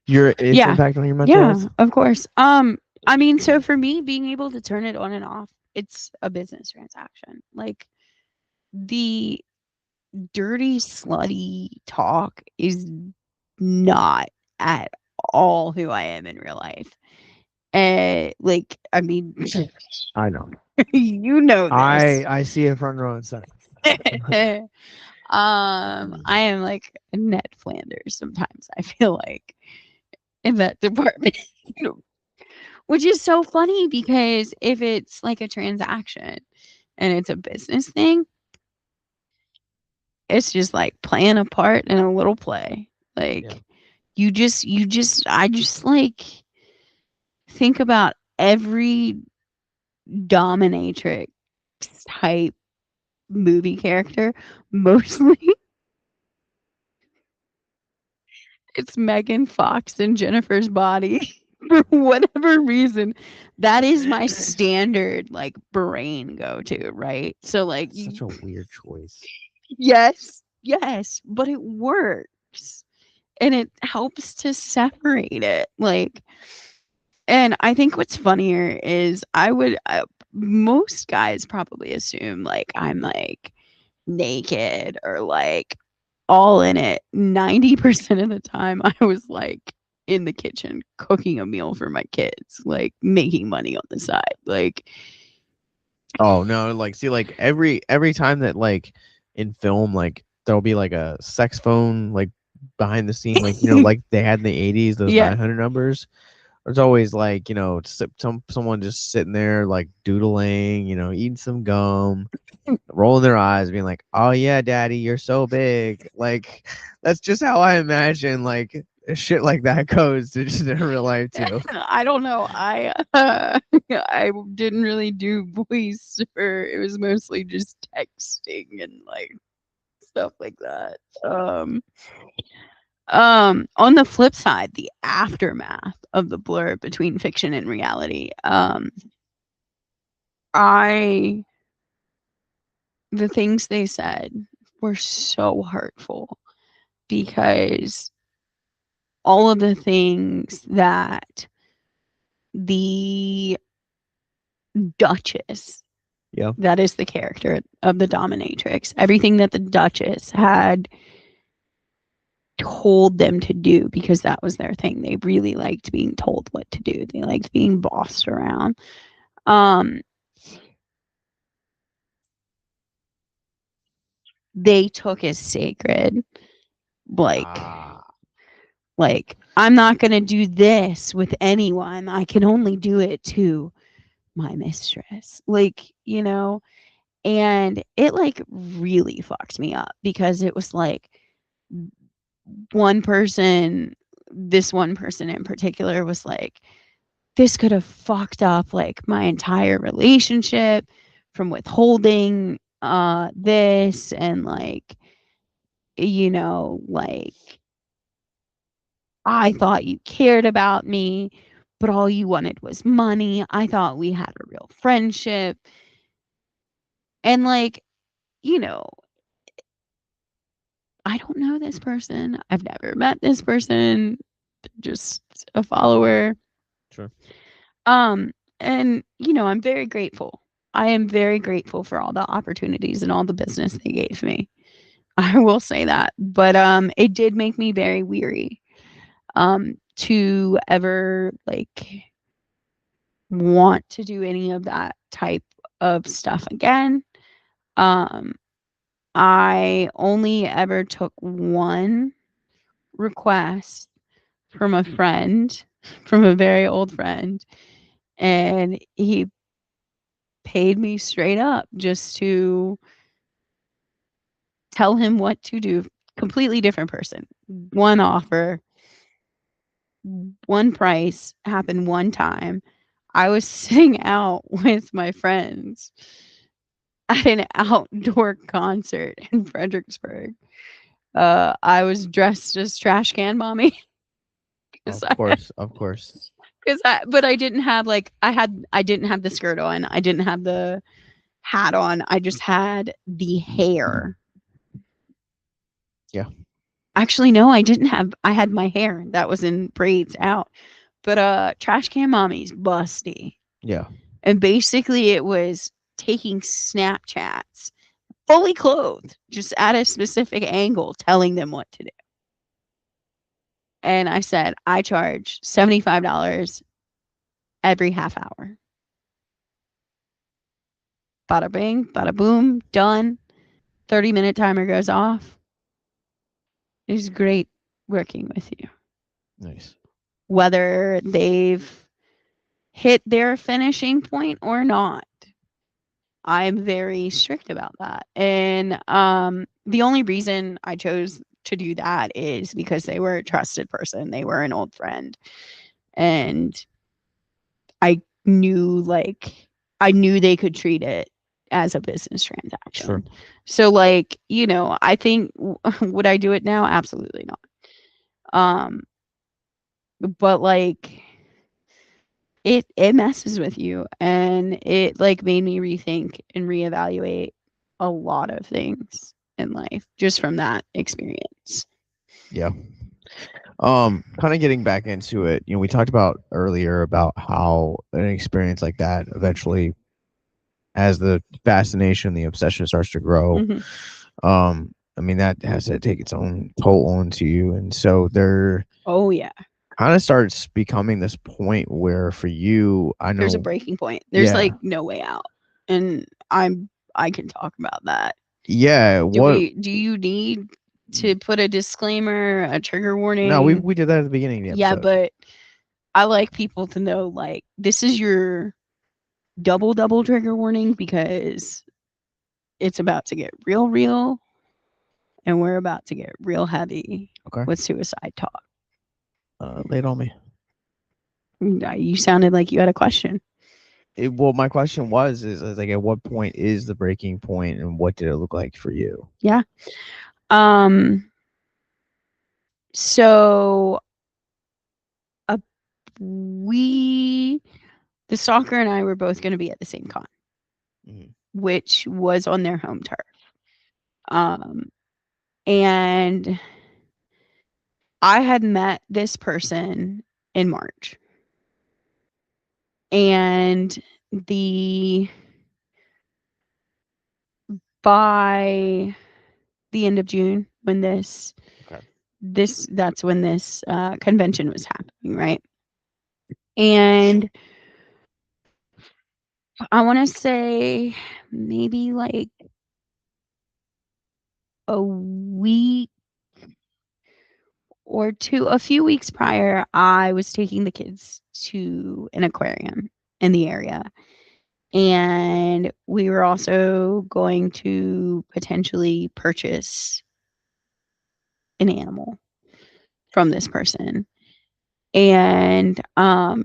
Yeah. impact on your mental Yeah, health? of course. I mean, so for me, being able to turn it on and off, it's a business transaction. Like the dirty, slutty talk is not at all who I am in real life. Like, I mean, I know. you know this. I see it front row and center. I am like Ned Flanders sometimes. I feel like in that department, which is so funny because if it's like a transaction and it's a business thing, it's just like playing a part in a little play. Yeah. Like I just like think about every dominatrix type movie character. Mostly it's Megan Fox and Jennifer's Body. For whatever reason, that is my standard like brain go to, right? So like That's such a weird choice. yes, yes, but it works. And it helps to separate it. Like, and I think what's funnier is most guys probably assume like I'm like naked or like all in it. 90% of the time, I was like in the kitchen cooking a meal for my kids, like making money on the side. Like, Oh no, like see, like every time that, like, in film, like there'll be like a sex phone, like behind the scene, like, like they had in the 80s, those yeah. 900 numbers. There's always like, someone just sitting there like doodling, eating some gum, rolling their eyes, being like, "Oh yeah, daddy, you're so big." Like that's just how I imagine like shit like that goes to just in real life too. I don't know. I didn't really do voice, or it was mostly just texting and like stuff like that. On the flip side, the aftermath of the blur between fiction and reality. I The things they said were so hurtful because all of the things that the Duchess, Yeah. that is the character of the dominatrix, everything that the Duchess had told them to do because that was their thing. They really liked being told what to do. They liked being bossed around. Um, they took as sacred, like Ah. I'm not going to do this with anyone. I can only do it to my mistress. And it like really fucked me up because it was like one person this one person in particular was like, this could have fucked up like my entire relationship from withholding this, and like, like, I thought you cared about me, but all you wanted was money. I thought we had a real friendship. And like, you know, I don't know this person. I've never met this person, just a follower. Sure. Um, and I'm very grateful. I am very grateful for all the opportunities and all the business they gave me. I will say that. But it did make me very weary to ever like want to do any of that type of stuff again. Um I only ever took one request from a friend, from a very old friend, and he paid me straight up just to tell him what to do. Completely different person. One offer, one price, happened one time. I was sitting out with my friends at an outdoor concert in Fredericksburg. I was dressed as trash can mommy because Of course, of course. but I didn't have like I didn't have the skirt on. I didn't have the hat on. I just had the hair. Yeah. Actually, no, I didn't have. I had my hair that was in braids out. But trash can mommy's busty. Yeah. And basically it was taking Snapchats fully clothed, just at a specific angle, telling them what to do. And I said, I charge $75 every half hour. Bada bing, bada boom, done. 30-minute timer goes off. It's great working with you. Nice. Whether they've hit their finishing point or not, I'm very strict about that. And the only reason I chose to do that is because they were a trusted person. They were an old friend. And I knew I knew they could treat it as a business transaction. Sure. So I think would I do it now? Absolutely not. Um but it messes with you, and it made me rethink and reevaluate a lot of things in life just from that experience. Yeah. Kind of getting back into it, we talked about earlier about how an experience like that eventually, as the fascination, the obsession starts to grow, I mean, that has to take its own toll onto you. And so there Oh yeah. kind of starts becoming this point where for you, I There's a know, breaking point. There's yeah, no way out. And I can talk about that. yeah, what, Do you need to put a disclaimer, a trigger no, we, warning? we did that at the beginning of the Yeah, episode. but I like people to know this is your double trigger warning, because it's about to get real, and we're about to get real heavy Okay. with suicide talk. Lay it on me. You sounded like you had a question. Well, my question is like, at what point is the breaking point, and what did it look like for you? Yeah. So uh, we, the stalker and I were both going to be at the same con, Mhm. which was on their home turf. And I had met this person in March, and the by the end of June, when Okay. that's when this convention was happening, right? And I want to say maybe a week or two, a few weeks prior, I was taking the kids to an aquarium in the area. And we were also going to potentially purchase an animal from this person. And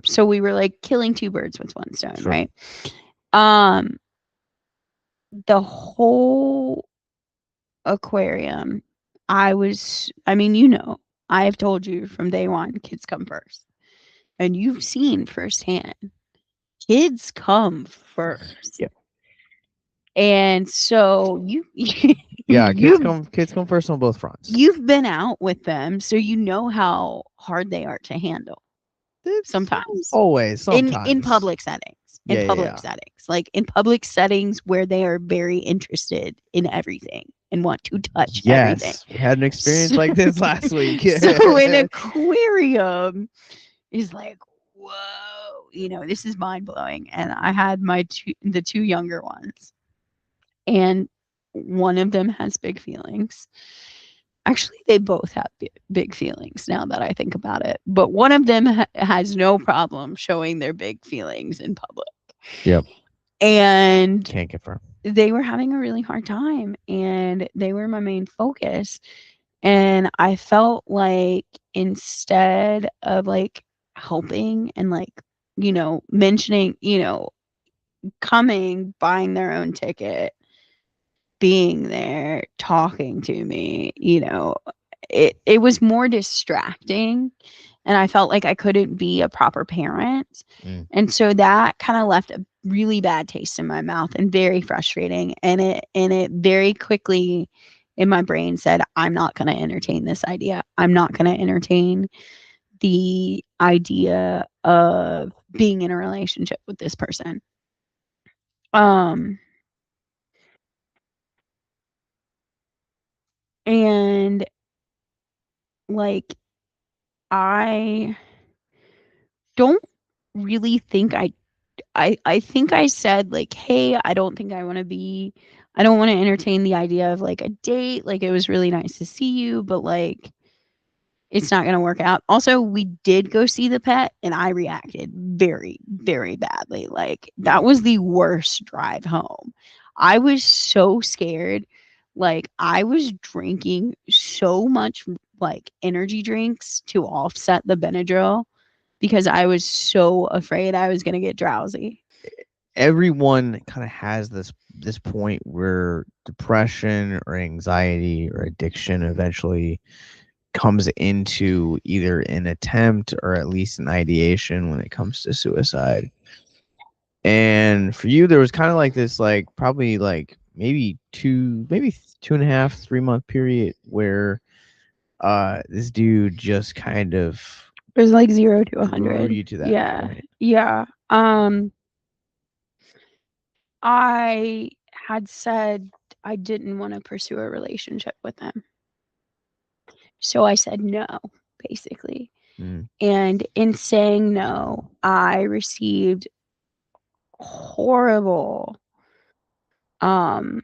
so we were killing two birds with one stone, Sure. right? Um the whole aquarium, I mean, I have told you from day one, kids come first. And you've seen firsthand, kids come first. Yeah. And so Yeah. Kids you've come. Kids come first on both fronts. you've been out with them, so you know how hard they are to handle sometimes. Always. In Sometimes. public settings. In Yeah. Yeah. public Yeah. settings. In public settings where they are very interested in everything and want to touch everything. Yes. We had an experience So, like this last week. so an aquarium is whoa, this is mind blowing. And I had the two younger ones, and one of them has big feelings, Actually, they both have big feelings now that I think about it. But one of them has no problem showing their big feelings in public. Yep. And Can't confirm. they were having a really hard time and they were my main focus. And I felt like instead of like helping and like, mentioning, coming, buying their own ticket, being there, talking to me, it was more distracting and I felt like I couldn't be a proper parent. Mm. And so that kind of left a really bad taste in my mouth and very frustrating. And it very quickly in my brain said, I'm not going to entertain this idea. I'm not going to entertain the idea of being in a relationship with this person. Um and like I don't really think I think I said like, "Hey, I don't think I don't wanna entertain the idea of, like, a date, like, it was really nice to see you, but, like, it's not gonna work out." Also, we did go see the pet, and I reacted very, very badly, like, that was the worst drive home. I was so scared, like, I was drinking so much, like, energy drinks to offset the Benadryl because I was so afraid I was gonna get drowsy. Everyone kind of has this point where depression or anxiety or addiction eventually comes into either an attempt or at least an ideation when it comes to suicide. And for you, there was kind of like this, like probably like maybe 2.5, 3 month period where this dude just kind of It was like 0 to drew 100. you to that Yeah. point. Yeah. I had said I didn't wanna pursue a relationship with him. So I said no, basically. Mm. And in saying no, I received horrible, um,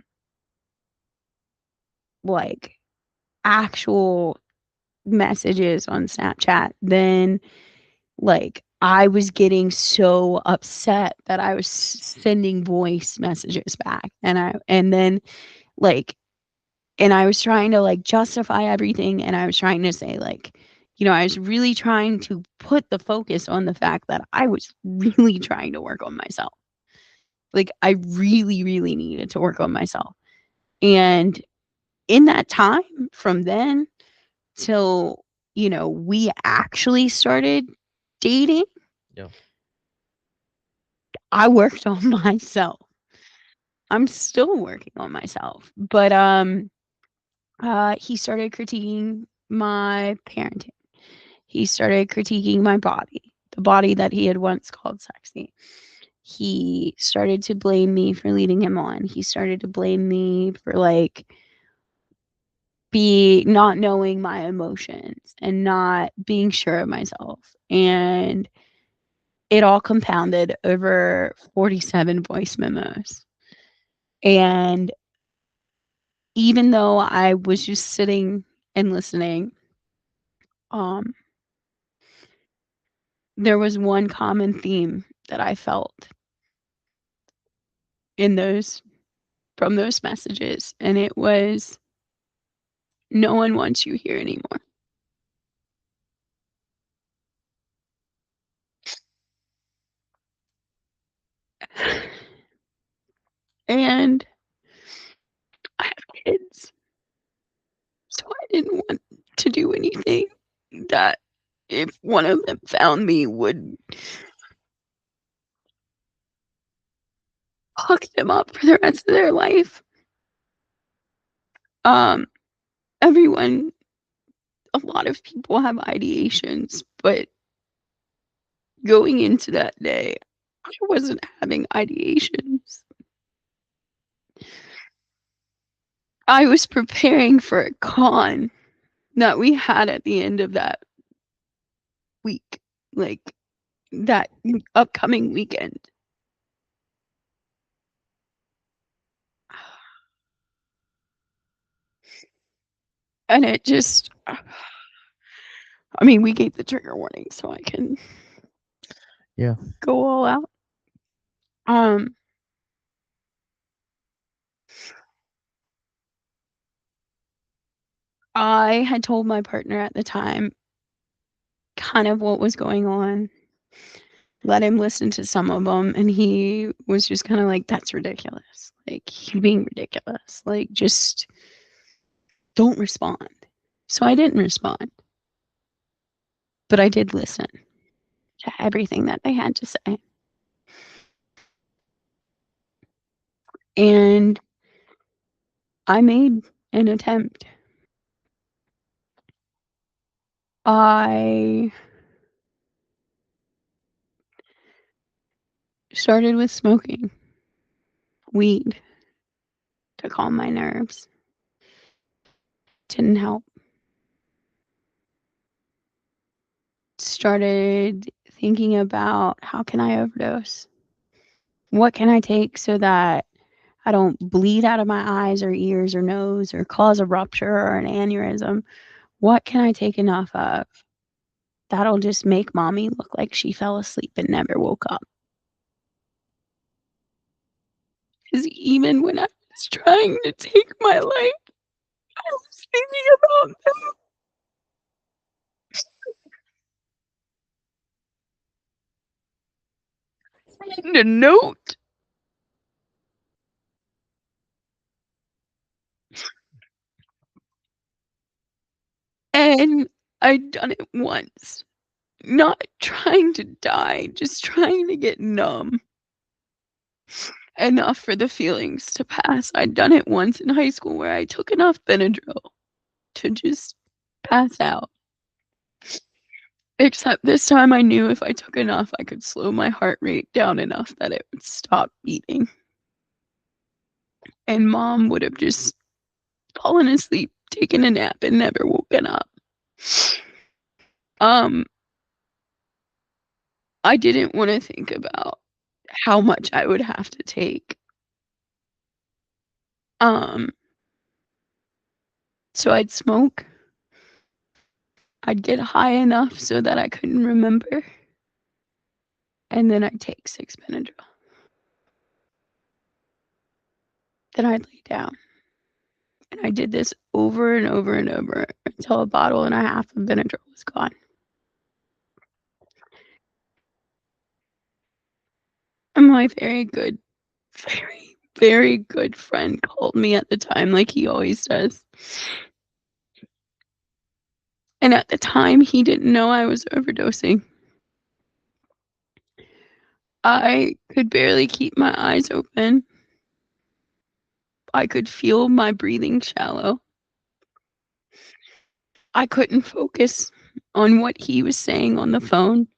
like, actual messages on Snapchat. Then, like, I was getting so upset that I was sending voice messages back, and then, like, and I was trying to, like, justify everything, and I was trying to say, like, I was really trying to put the focus on the fact that I was really trying to work on myself. Like, I really, really needed to work on myself. And in that time from then till, we actually started dating, Yeah. I worked on myself. I'm still working on myself. But he started critiquing my parenting. He started critiquing my body, the body that he had once called sexy. He started to blame me for leading him on. He started to blame me for like be not knowing my emotions and not being sure of myself. And it all compounded over 47 voice memos. And even though I was just sitting and listening, um, there was one common theme that I felt in those from those messages, and it was no one wants you here anymore. And I have kids, so I didn't want to do anything that if one of them found me would hook them up for the rest of their life. Um, everyone, a lot of people have ideations, but going into that day, I wasn't having ideations. I was preparing for a con that we had at the end of that week, like that upcoming weekend. And it just, I mean, we gave the trigger warning, so I can Yeah. go all out. Um, I had told my partner at the time kind of what was going on, let him listen to some of them, and he was just kind of like, that's ridiculous. Like, you being ridiculous. Like, just don't respond. So I didn't respond, but I did listen to everything that they had to say. And I made an attempt. I started with smoking weed to calm my nerves. Didn't help. Started thinking about how can I overdose? What can I take so that I don't bleed out of my eyes or ears or nose or cause a rupture or an aneurysm? What can I take enough of that'll just make mommy look like she fell asleep and never woke up? Because even when I was trying to take my life, I was thinking about them. And a note. And I'd done it once. Not trying to die, just trying to get numb enough for the feelings to pass. I'd done it once in high school where I took enough Benadryl to just pass out. Except this time I knew if I took enough, I could slow my heart rate down enough that it would stop beating. And mom would have just fallen asleep, taken a nap, and never woken up. Um, I didn't want to think about how much I would have to take. Um, so I'd smoke. I'd get high enough so that I couldn't remember. And then I'd take 6 Benadryl. Then I'd lay down. And I did this over and over and over until a bottle and a half of Benadryl was gone. And my very, very good friend called me at the time, like he always does. And at the time, he didn't know I was overdosing. I could barely keep my eyes open. I could feel my breathing shallow. I couldn't focus on what he was saying on the phone.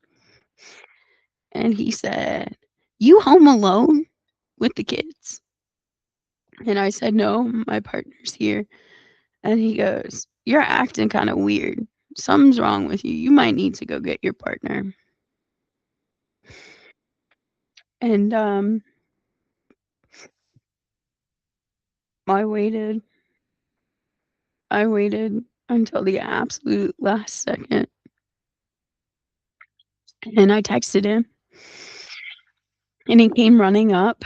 And he said, "You home alone with the kids?" And I said, "No, my partner's here." And he goes, "You're acting kind of weird. Something's wrong with you. You might need to go get your partner." And I waited. I waited until the absolute last second. And I texted him. And he came running up.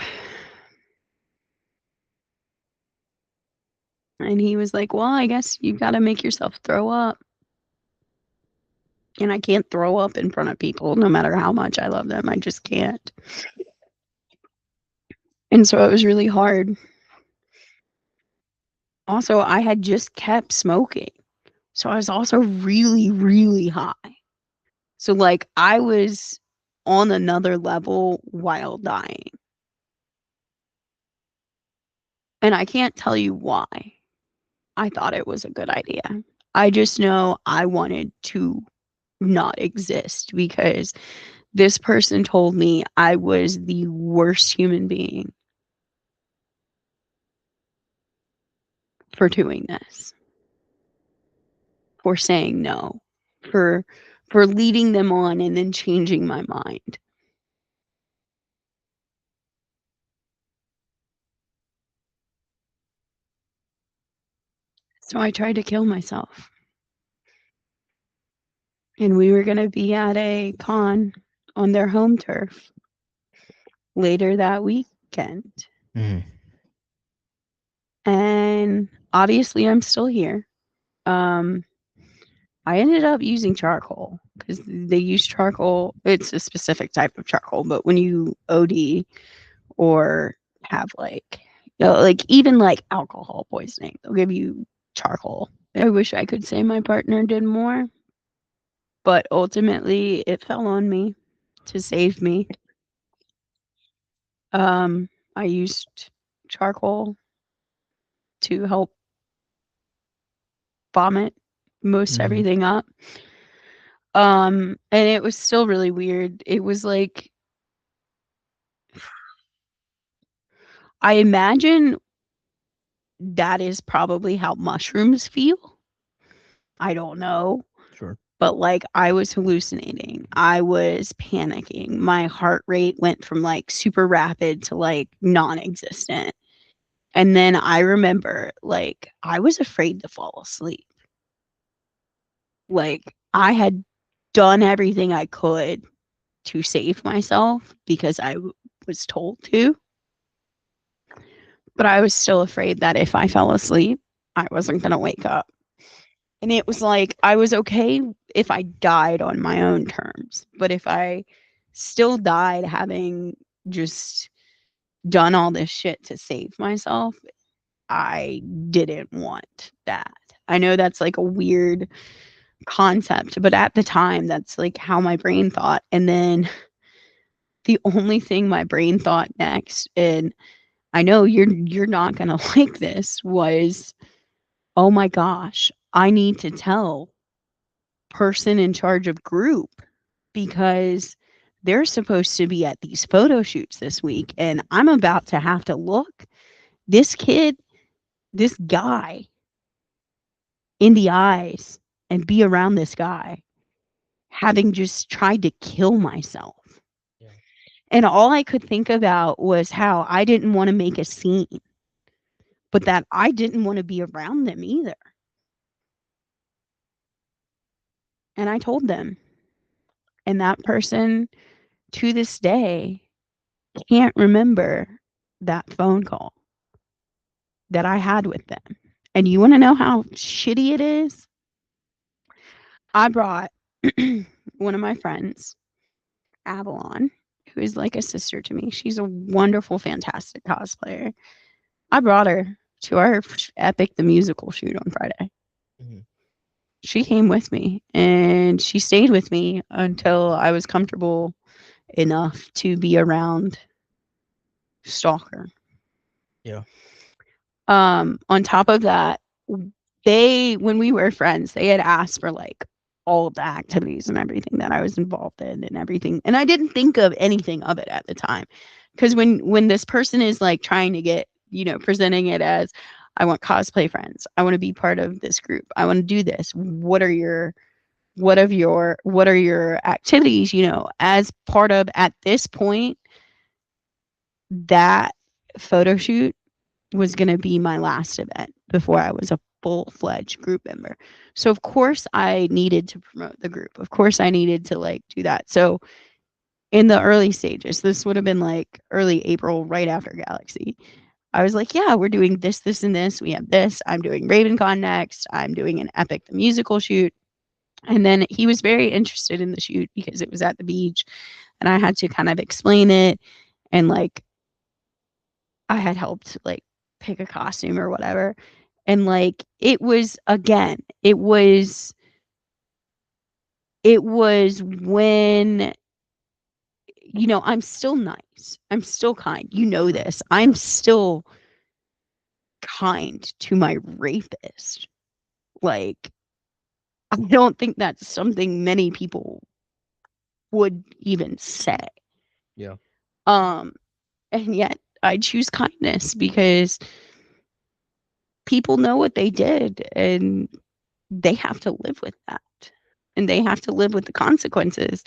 And he was like, "Well, I guess you got to make yourself throw up." And I can't throw up in front of people no matter how much I love them. I just can't. And so it was really hard. Also, I had just kept smoking. So I was also really, really high. So, like, I was on another level while dying. And I can't tell you why I thought it was a good idea. I just know I wanted to not exist because this person told me I was the worst human being for doing this, for saying no, for for leading them on and then changing my mind. So I tried to kill myself. And we were going to be at a con on their home turf later that weekend. Mhm. And obviously, I'm still here. Um, I ended up using charcoal because they use charcoal. It's a specific type of charcoal, but when you OD or have like even like alcohol poisoning, they'll give you charcoal. I wish I could say my partner did more, but ultimately it fell on me to save me. Um, I used charcoal to help vomit most Mhm. everything up. And it was still really weird. It was like I imagine that is probably how mushrooms feel. I don't know, Sure. but like I was hallucinating. I was panicking. My heart rate went from like super rapid to like non-existent. And then I remember like I was afraid to fall asleep. Like I had done everything I could to save myself because was told to, but I was still afraid that if I fell asleep, I wasn't going to wake up. And it was like I was okay if I died on my own terms, but if I still died having just done all this shit to save myself, I didn't want that. I know that's like a weird concept, but at the time, that's like how my brain thought. And then the only thing my brain thought next, and I know you're not gonna like this, was, oh my gosh, I need to tell person in charge of group because they're supposed to be at these photo shoots this week and I'm about to have to look this kid, this guy in the eyes and be around this guy having just tried to kill myself. Yeah. And all I could think about was how I didn't want to make a scene, but that I didn't want to be around them either. And I told them. And that person to this day can't remember that phone call that I had with them. And you want to know how shitty it is? I brought one of my friends, Avalon, who is like a sister to me. She's a wonderful, fantastic cosplayer. I brought her to our Epic the Musical shoot on Friday. Mhm. She came with me and she stayed with me until I was comfortable enough to be around Stalker. Yeah. On top of that, they when we were friends, they had asked for like all of the activities and everything that I was involved in and everything. And I didn't think of anything of it at the time. Because when this person is like trying to get, presenting it as I want cosplay friends. I want to be part of this group. I want to do this. What are your activities, as part of at this point that photo shoot was going to be my last event before I was a full-fledged group member. So of course I needed to promote the group. Of course I needed to like do that. So in the early stages, this would have been like early April, right after Galaxy. I was like, yeah, we're doing this, this, and this. We have this. I'm doing RavenCon next. I'm doing an Epic the Musical shoot. And then he was very interested in the shoot because it was at the beach and I had to kind of explain it and like I had helped like pick a costume or whatever. And like it was again, it was when I'm still nice. I'm still kind. You know this. I'm still kind to my rapist. Like I don't think that's something many people would even say. Yeah. Um and yet I choose kindness because people know what they did and they have to live with that. And they have to live with the consequences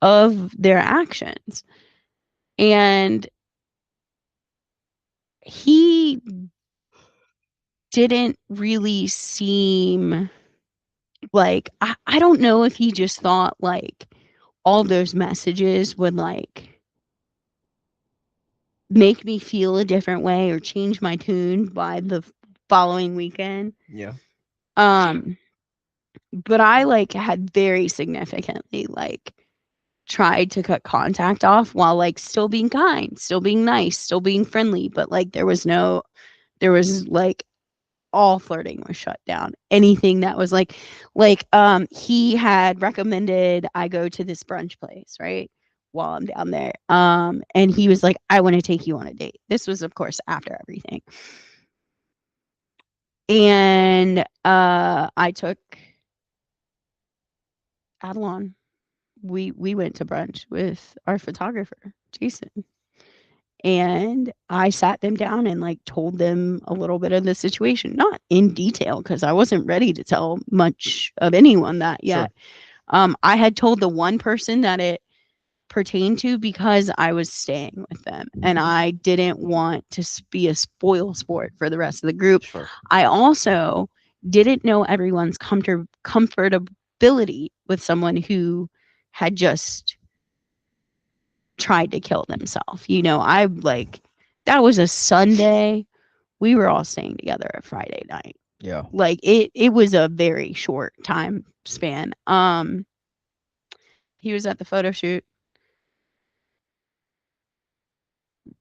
of their actions. And he didn't really seem like I don't know if he just thought like all those messages would like make me feel a different way or change my tune by the following weekend. Yeah. Um, but I like had very significantly like tried to cut contact off while like still being kind, still being nice, still being friendly, but like there was like all flirting was shut down. Anything that was he had recommended I go to this brunch place, right? While I'm down there. And he was like, I want to take you on a date. This was of course after everything. And I took Adeline. We went to brunch with our photographer, Jason. And I sat them down and like told them a little bit of the situation, not in detail because I wasn't ready to tell much of anyone that yet. Sure. I had told the one person that it pertained to because I was staying with them and I didn't want to be a spoil sport for the rest of the group. Sure. I also didn't know everyone's comfortability with someone who had just tried to kill themselves. You know, I like that was a Sunday. We were all staying together a Friday night. Yeah. Like it was a very short time span. He was at the photo shoot.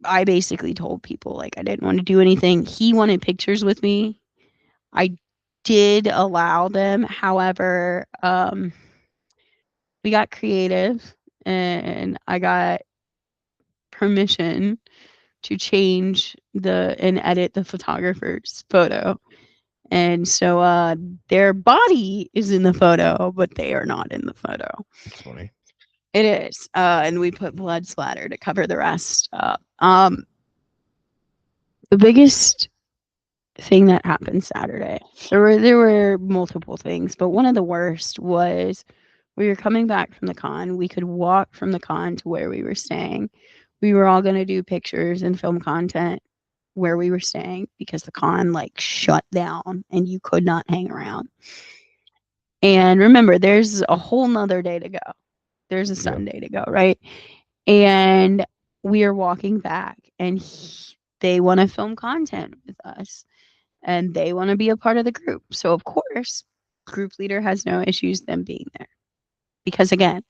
I basically told people like I didn't want to do anything. He wanted pictures with me. I did allow them. However, we got creative and I got permission to change and edit the photographer's photo. And so their body is in the photo, but they are not in the photo. It's funny. It is. And we put blood splatter to cover the rest up. The biggest thing that happened Saturday, there were multiple things, but one of the worst was we were coming back from the con. We could walk from the con to where we were staying. We were all going to do pictures and film content where we were staying because the con like shut down and you could not hang around. And remember, there's a whole nother day to go. There's a Sunday to go, right? And we are walking back and they want to film content with us and they want to be a part of the group. So of course, group leader has no issues them being there. Because again,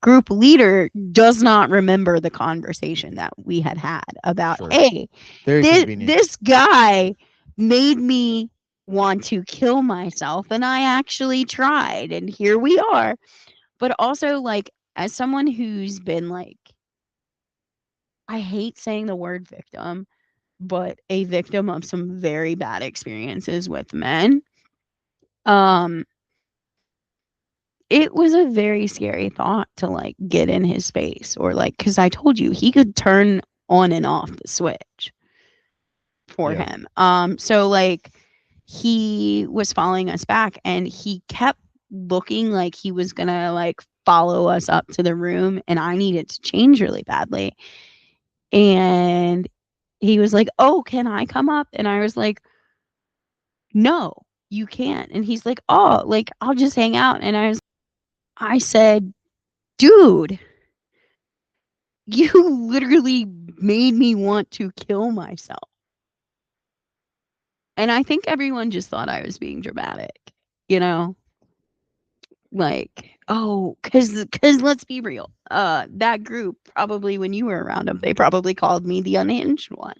group leader does not remember the conversation that we had about, sure. Hey, this guy made me want to kill myself and I actually tried and here we are. But also like as someone who's been like, I hate saying the word victim, but a victim of some very bad experiences with men. It was a very scary thought to like get in his space or like because I told you he could turn on and off the switch for him. So like he was following us back and he kept looking like he was gonna like follow us up to the room and I needed to change really badly. And he was like, "Oh, can I come up?" And I was like, "No, you can't." And he's like, "Oh, like I'll just hang out." And I said, "Dude, you literally made me want to kill myself." And I think everyone just thought I was being dramatic, you know? Like, oh, cause let's be real. That group probably when you were around them, they probably called me the unhinged one.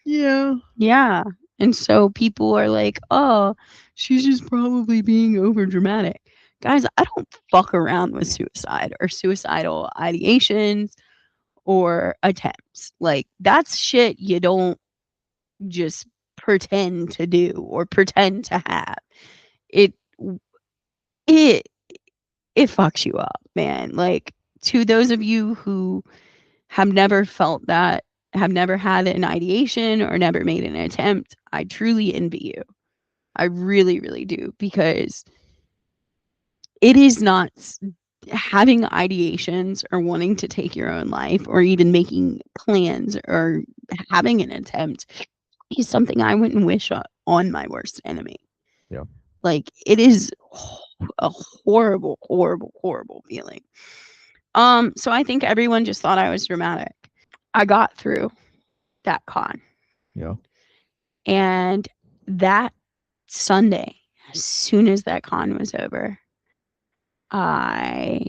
Yeah. Yeah. And so people are like, oh, she's just probably being over dramatic. Guys, I don't fuck around with suicide or suicidal ideations or attempts. Like, that's shit you don't just pretend to do or pretend to have. It it it fucks you up, man. Like, to those of you who have never felt that, have never had an ideation or never made an attempt, I truly envy you. I really, really do, because it is not having ideations or wanting to take your own life or even making plans or having an attempt He's something I wouldn't wish on my worst enemy. Yeah. Like, it is a horrible, horrible, horrible feeling. So I think everyone just thought I was dramatic. I got through that con. Yeah. And that Sunday, as soon as that con was over, I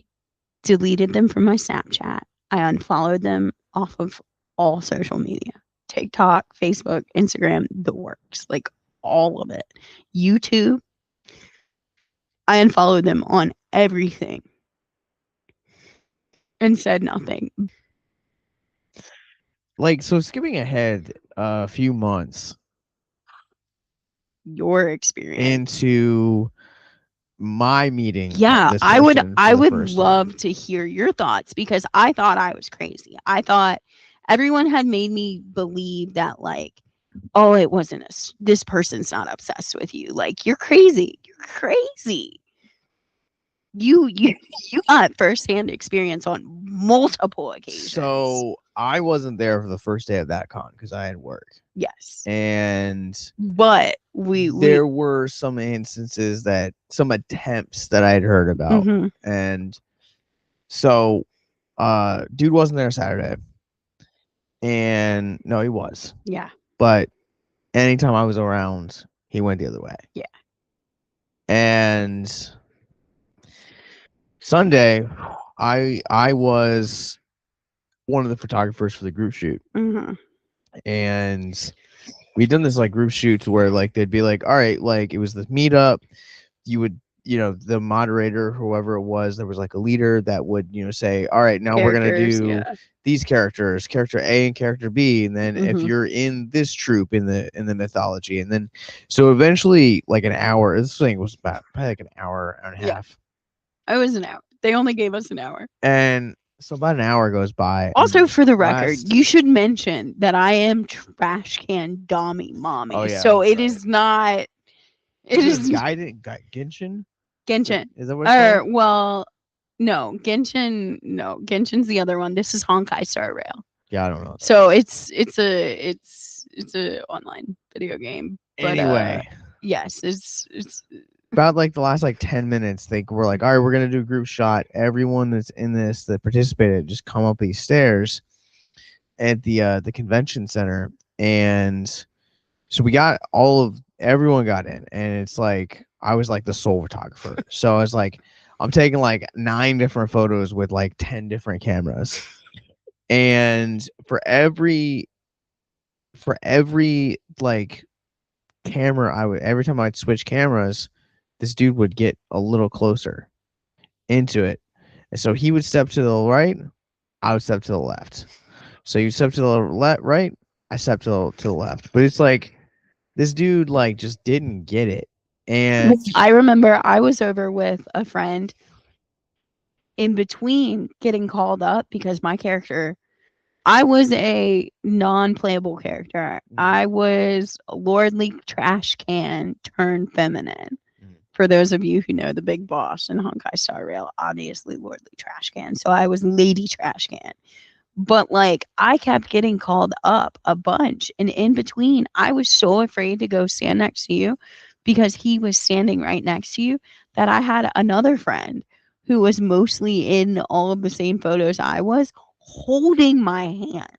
deleted them from my Snapchat. I unfollowed them off of all social media, TikTok, Facebook, Instagram, the works, like all of it. YouTube, I unfollowed them on everything and said nothing. Like, so skipping ahead a few months Your experience. into my meeting Yeah, this person I for the would first time. love to hear your thoughts because I thought I was crazy. I thought everyone had made me believe that, like, oh, it wasn't this person's not obsessed with you. Like, you're crazy. You're crazy. You you got firsthand experience on multiple occasions. So I wasn't there for the first day of that con because I had work. Yes. And But we there were some instances that some attempts that I'd heard about. Mhm. And so dude wasn't there Saturday. And no, he was. Yeah. But anytime I was around, he went the other way. Yeah. And Sunday, I was one of the photographers for the group shoot. Mhm. And we'd done this like group shoots where like they'd be like, all right, like it was this meetup. You would, the moderator, whoever it was, there was like a leader that would, say, all right, now we're gonna Characters, do yeah. these characters, character A and character B, and then if Mhm. you're in this troop in the mythology, and then so eventually like an hour. This thing was about probably like an hour, hour and a Yeah. half, It was an hour. They only gave us an hour. and so about an hour goes by. Also, And for the record, last, you should mention that I am trash can Dommy mommy. oh yeah, So that's it right. is not. It Is is it Genshin? Genshin. Is that what it's called? Well, no, Genshin. No, Genshin's the other one. This is Honkai Star Rail. Yeah, I don't know. So it's a online video game. But Anyway, yes, it's about like the last like 10 minutes, they were like, all right, we're gonna do a group shot. Everyone that's in this that participated just come up these stairs at the convention center. And so we got everyone got in, and it's like I was like the sole photographer. So I was like, I'm taking like 9 different photos with like 10 different cameras. And for every like camera, every time I'd switch cameras, this dude would get a little closer into it. And so he would step to the right, I would step to the left. So you step to the right, I step to the left. But it's like this dude like just didn't get it. And I remember I was over with a friend in between getting called up because my character, I was a non-playable character. I was lordly trash can turned feminine. For those of you who know the big boss in Honkai Star Rail, obviously lordly trash can. So I was lady trash can. But like I kept getting called up a bunch. And in between, I was so afraid to go stand next to you because he was standing right next to you that I had another friend who was mostly in all of the same photos I was holding my hand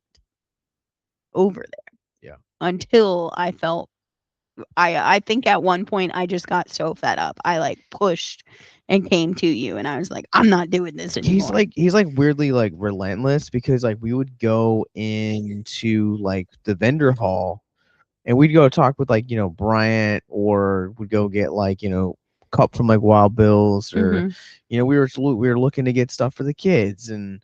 over there yeah, until I felt I think at one point I just got so fed up. I like pushed and came to you and I was like, I'm not doing this anymore. he's like weirdly like relentless because like we would go into like the vendor hall and we'd go talk with like Bryant, or we'd go get like cup from like Wild Bills, or Mhm. we were looking to get stuff for the kids, and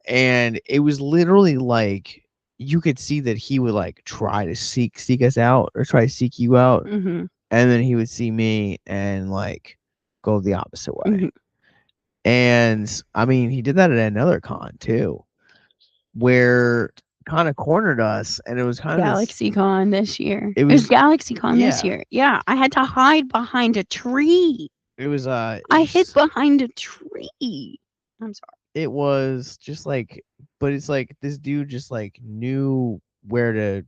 it was literally like you could see that he would like try to seek us out or try to seek you out, Mhm. and then he would see me and like go the opposite way. Mhm. And I mean, he did that at another con too, where kind of cornered us, and it was kind of this. GalaxyCon this year. It It was was GalaxyCon this yeah. year. Yeah, I had to hide behind a tree. It was I hid behind a tree. I'm sorry. it was just like, but it's like this dude just like knew where to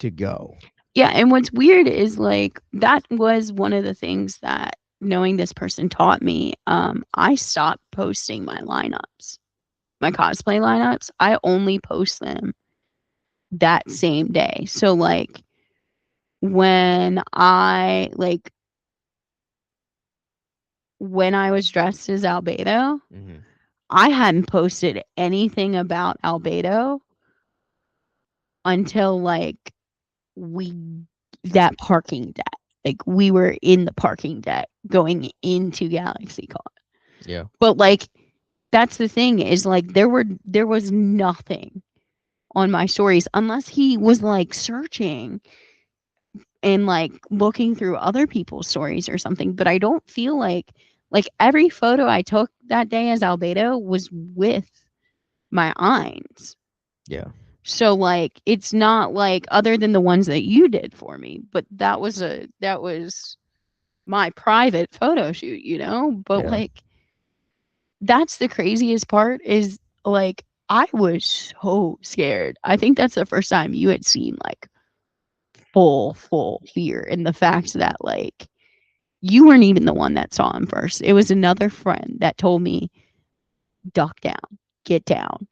to go. Yeah, and what's weird is, like, that was one of the things that knowing this person taught me. I stopped posting my lineups, my cosplay lineups. I only post them that same day. So, like, when I like when I was dressed as Albedo, Hmm. I hadn't posted anything about Albedo until, like, we that parking deck. Like, we were in the parking deck going into GalaxyCon. Yeah. But, like, that's the thing is, like, there was nothing on my stories unless he was, like, searching and, like, looking through other people's stories or something. But I don't feel like every photo I took that day as Albedo was with my eyes. Yeah. So, like, it's not like, other than the ones that you did for me, but that was my private photo shoot, you know? But, Yeah. like, that's the craziest part is, like, I was so scared. I think that's the first time you had seen, like, full fear, and the fact that, like, you weren't even the one that saw him first. It was another friend that told me, "Duck down, get down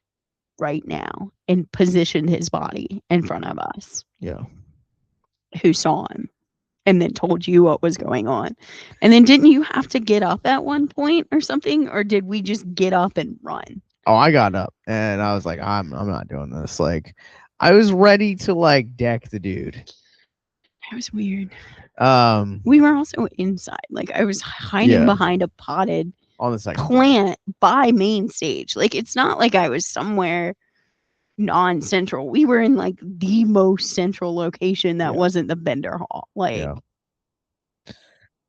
right now," and positioned his body in front of us, Yeah. who saw him, and then told you what was going on. And then didn't you have to get up at one point or something, or did we just get up and run? Oh, I got up and I was like, I'm not doing this. Like, I was ready to like deck the dude. That was weird. Um, We were also inside. Like, I was hiding yeah, behind a potted on the second floor. plant by main stage. Like, it's not like I was somewhere non-central. We were in, like, the most central location that Yeah, wasn't the vendor hall. Like, yeah.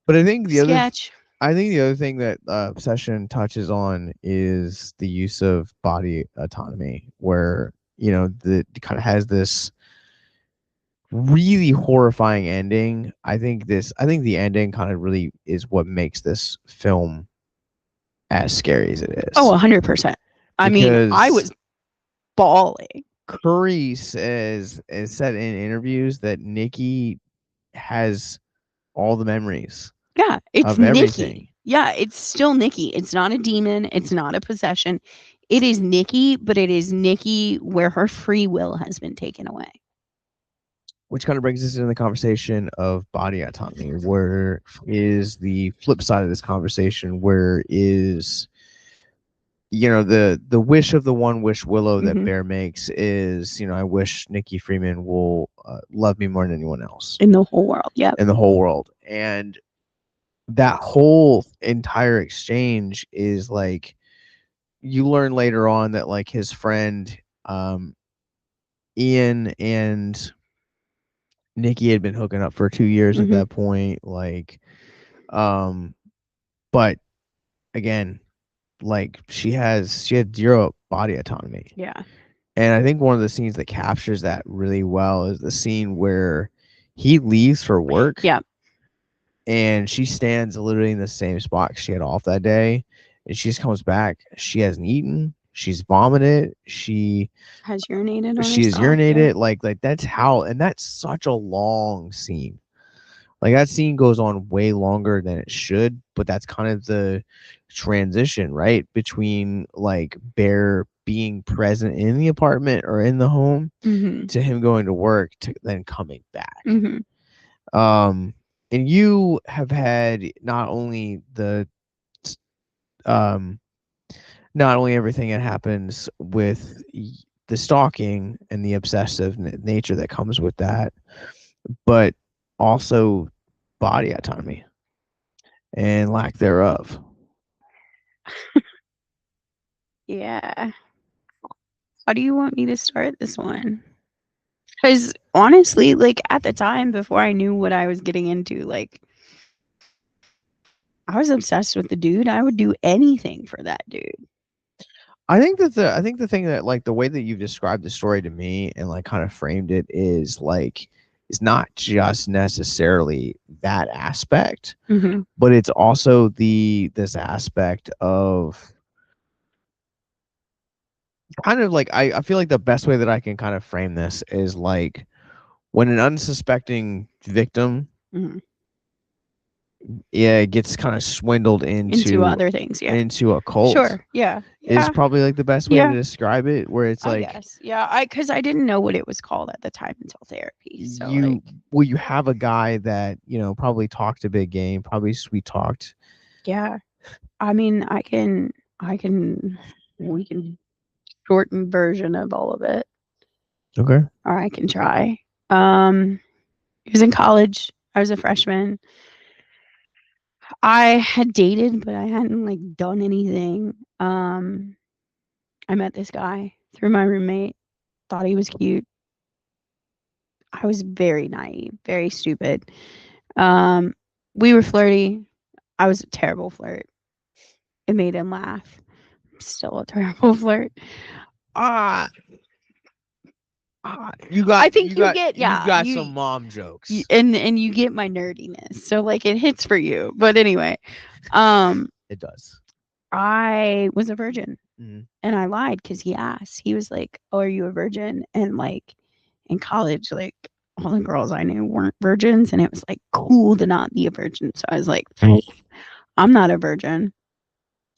But sketch. I think the other thing that Obsession touches on is the use of body autonomy, where the kind of has this really horrifying ending. I think the ending kind of really is what makes this film as scary as it Oh, is, 100%. I mean, I because was bawling. Curry says is said in interviews that Nikki has all the memories Yeah, it's of everything, Nikki. Yeah, it's still Nikki. It's not a demon. It's not a possession. It is Nikki, but it is Nikki where her free will has been taken away. which kind of brings us into the conversation of body autonomy. Where is the flip side of this conversation? Where is the wish of the one wish Willow that Mhm. Bear makes is, I wish Nikki Freeman will love me more than anyone else In the whole world. Yep. in the whole world. And that whole entire exchange is like, you learn later on that like his friend Ian and Nikki had been hooking up for 2 years at Mhm. that point. Like, um, but again, like she had zero body autonomy. Yeah. And I think one of the scenes that captures that really well is the scene where he leaves for work Yeah. and she stands literally in the same spot she had off that day. And she just comes back. She hasn't eaten. She's vomited. Has urinated on She has herself. Yeah. urinated. Like that's how, and that's such a long scene. Like that scene goes on way longer than it should, but that's kind of the transition, right? Between like Bear being present in the apartment or in the home Mhm. to him going to work to then coming back. Mhm. Um, and you have had um not only everything that happens with the stalking and the obsessive nature that comes with that, but also body autonomy and lack thereof. Yeah. How do you want me to start this one? Because honestly, like, at the time before I knew what I was getting into, like, I was obsessed with the dude. I would do anything for that dude. I think the thing that like the way that you've described the story to me and like kind of framed it is like it's not just necessarily that aspect, Hmm. but it's also this aspect of kind of like I feel like the best way that I can kind of frame this is like when an unsuspecting victim, Mhm. yeah, gets kind of swindled Into other things, yeah. into a cult Sure, yeah, is yeah, probably like the best way to yeah, describe it, where it's I like guess. Yeah, because I didn't know what it was called at the time until therapy, so, you you have a guy that, probably talked a big game, probably sweet talked. yeah. I mean, I can we can shorten version of all of it, Okay. or I can try. Um, he was in college. I was a freshman. I had dated, but I hadn't, like, done anything. I met this guy through my roommate, thought he was cute. I was very naive, very stupid. Um, we were flirty. I was a terrible flirt. It made him laugh. Still a terrible flirt. Ah, I think you get, You've yeah, got some you mom y jokes. and you get my nerdiness, so, like, it hits for you, but anyway, um, It does. I was a virgin, Mhm. and I lied because he asked. He was like, "Oh, are you a virgin?" And, like, in college, like, all the girls I knew weren't virgins, and it was, like, cool to not be a virgin, so I was like, "I'm not a virgin."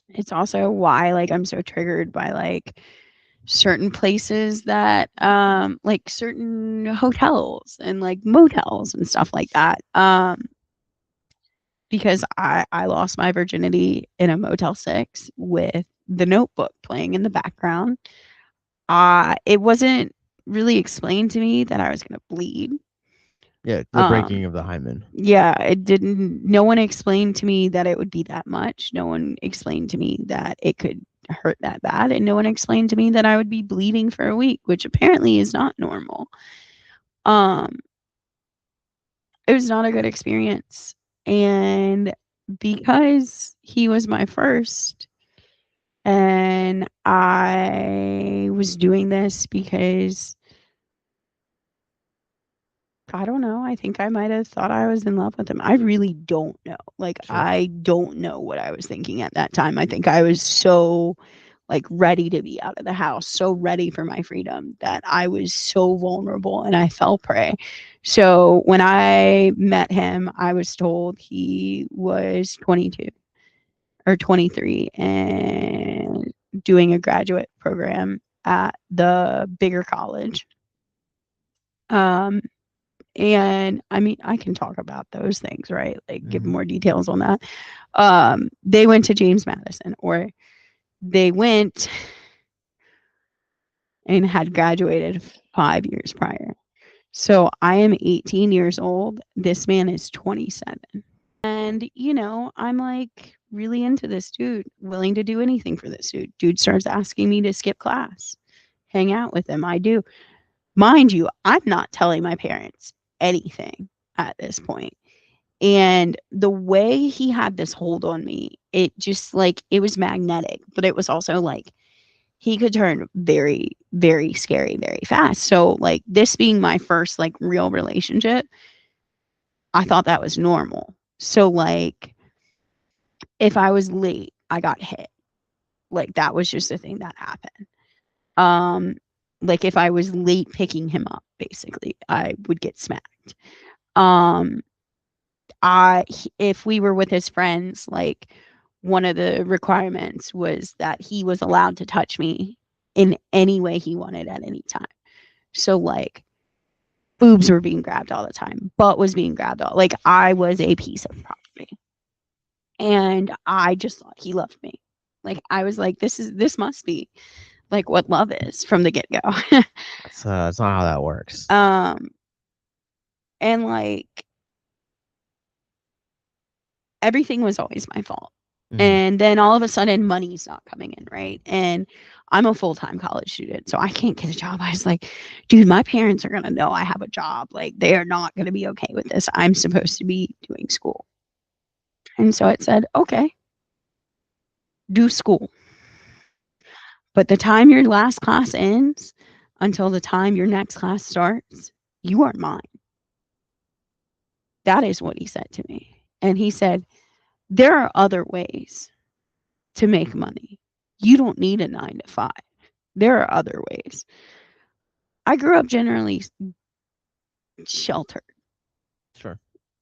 It's also why, like, I'm so triggered by, like, certain places that, like, certain hotels and, like, motels and stuff like that, because I lost my virginity in a Motel 6 with The Notebook playing in the background. It wasn't really explained to me that I was gonna bleed. Yeah, the Um, breaking of the hymen. yeah, it didn't no one explained to me that it would be that much. No one explained to me that it could hurt that bad, and no one explained to me that I would be bleeding for a week, which apparently is not normal. Um, it was not a good experience, and because he was my first, and I was doing this because I don't know, I think I might have thought I was in love with him. I really don't know. Like, Sure. I don't know what I was thinking at that time. I think I was so, like, ready to be out of the house, so ready for my freedom that I was so vulnerable and I fell prey. So when I met him, I was told he was 22 or 23 and doing a graduate program at the bigger college. Um, and I mean, I can talk about those things, right? Like, give Mhm. more details on that. They went to James Madison, or they went and had graduated 5 years prior. So I am 18 years old. This man is 27. And, I'm like really into this dude, willing to do anything for this dude. Dude starts asking me to skip class, hang out with him. I do. Mind you, I'm not telling my parents anything at this point. And the way he had this hold on me, it just, like, it was magnetic, but it was also like he could turn very, very scary very fast. So, like, this being my first, like, real relationship, I thought that was normal. So, like, if I was late, I got hit. Like, that was just a thing that happened. Um, like, if I was late picking him up, basically, I would get smacked. Um, if we were with his friends, like, one of the requirements was that he was allowed to touch me in any way he wanted at any time. So, like, boobs were being grabbed all the time, butt was being grabbed all, like, I was a piece of property. And I just thought he loved me. Like, I was like, this must be like what love is from the get go. That's not how that works. um, and, like, everything was always my fault. Mhm. And then all of a sudden, money's not coming in, right? And I'm a full time college student, so I can't get a job. I was like, dude, my parents are going to know I have a job. Like, they are not going to be okay with this. I'm supposed to be doing school. And so it said, okay, do school. But the time your last class ends until the time your next class starts, you are mine. That is what he said to me. And he said, there are other ways to make money. You don't need a 9 to 5. There are other ways. I grew up generally sheltered. Sure.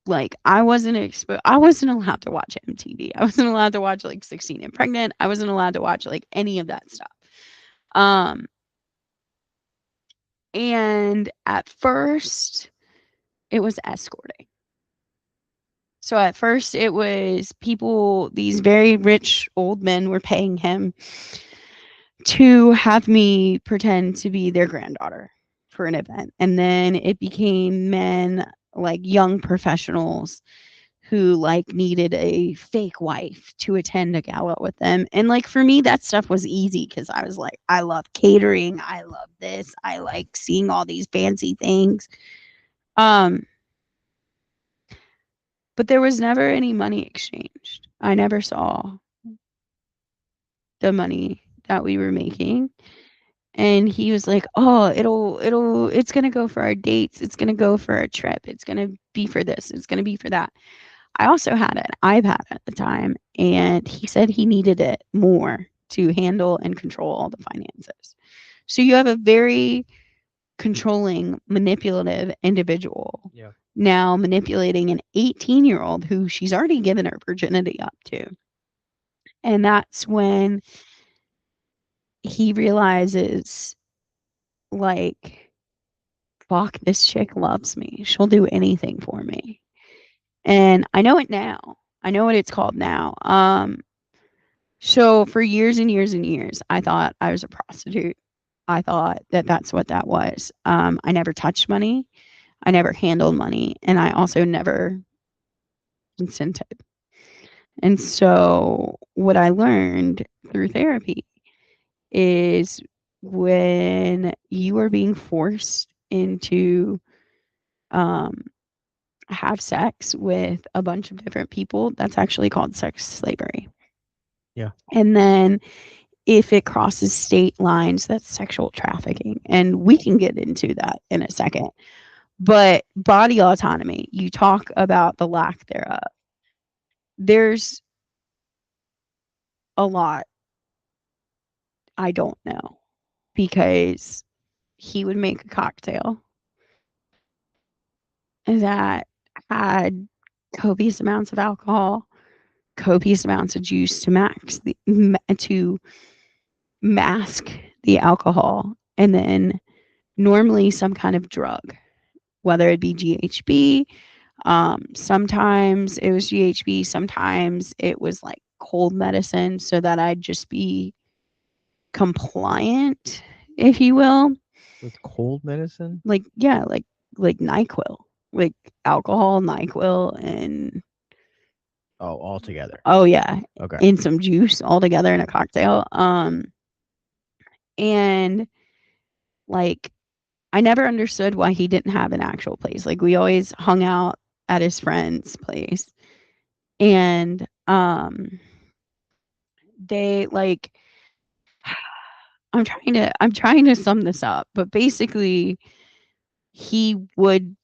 Like I wasn't allowed to watch MTV. I wasn't allowed to watch like 16 and Pregnant. I wasn't allowed to watch like any of that stuff. Um and at first it was escorting. So at first it was people, these very rich old men were paying him to have me pretend to be their granddaughter for an event. And then it became men, like young professionals who like needed a fake wife to attend a gala with them. And like for me that stuff was easy cuz I was like I love catering, I love this, I like seeing all these fancy things. Um but there was never any money exchanged. I never saw the money that we were making. And he was like, "Oh, it's gonna go for our dates. It's gonna go for our trip. It's gonna be for this. It's gonna be for that." I also had an iPad at the time, and he said he needed it more to handle and control all the finances. So you have a very controlling, manipulative individual Yeah. now manipulating an 18-year-old who she's already given her virginity up to. And that's when he realizes, like, fuck, this chick loves me. She'll do anything for me. And I know it now. I know what it's called now. So for years and years and years, I thought I was a prostitute. I thought that that's what that was. I never touched money. I never handled money, and I also never consented. And so what I learned through therapy is when you are being forced into um, have sex with a bunch of different people, that's actually called sex slavery. Yeah. And then if it crosses state lines, that's sexual trafficking. And we can get into that in a second. But body autonomy, you talk about the lack thereof. There's a lot I don't know because he would make a cocktail that had copious amounts of alcohol, copious amounts of juice to mask the alcohol, and then normally some kind of drug, whether it be GHB. Sometimes it was GHB, sometimes it was like cold medicine so that I'd just be compliant, if you will. With cold medicine? Like, yeah, like NyQuil, like alcohol, NyQuil, and Oh, all together. oh yeah, Okay. in some juice all together in a cocktail. And like I never understood why he didn't have an actual place. Like we always hung out at his friend's place. And they like I'm trying to sum this up, but basically he would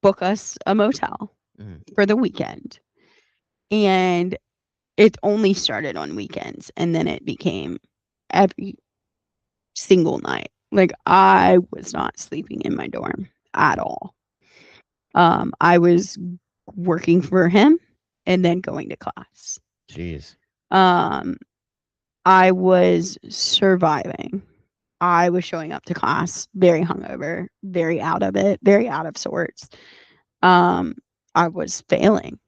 book us a motel Mhm. for the weekend. And it only started on weekends and then it became every single night. Like I was not sleeping in my dorm at all. I was working for him and then going to class. Jeez. Um, I was surviving. I was showing up to class very hungover, very out of it, very out of sorts. Um, I was failing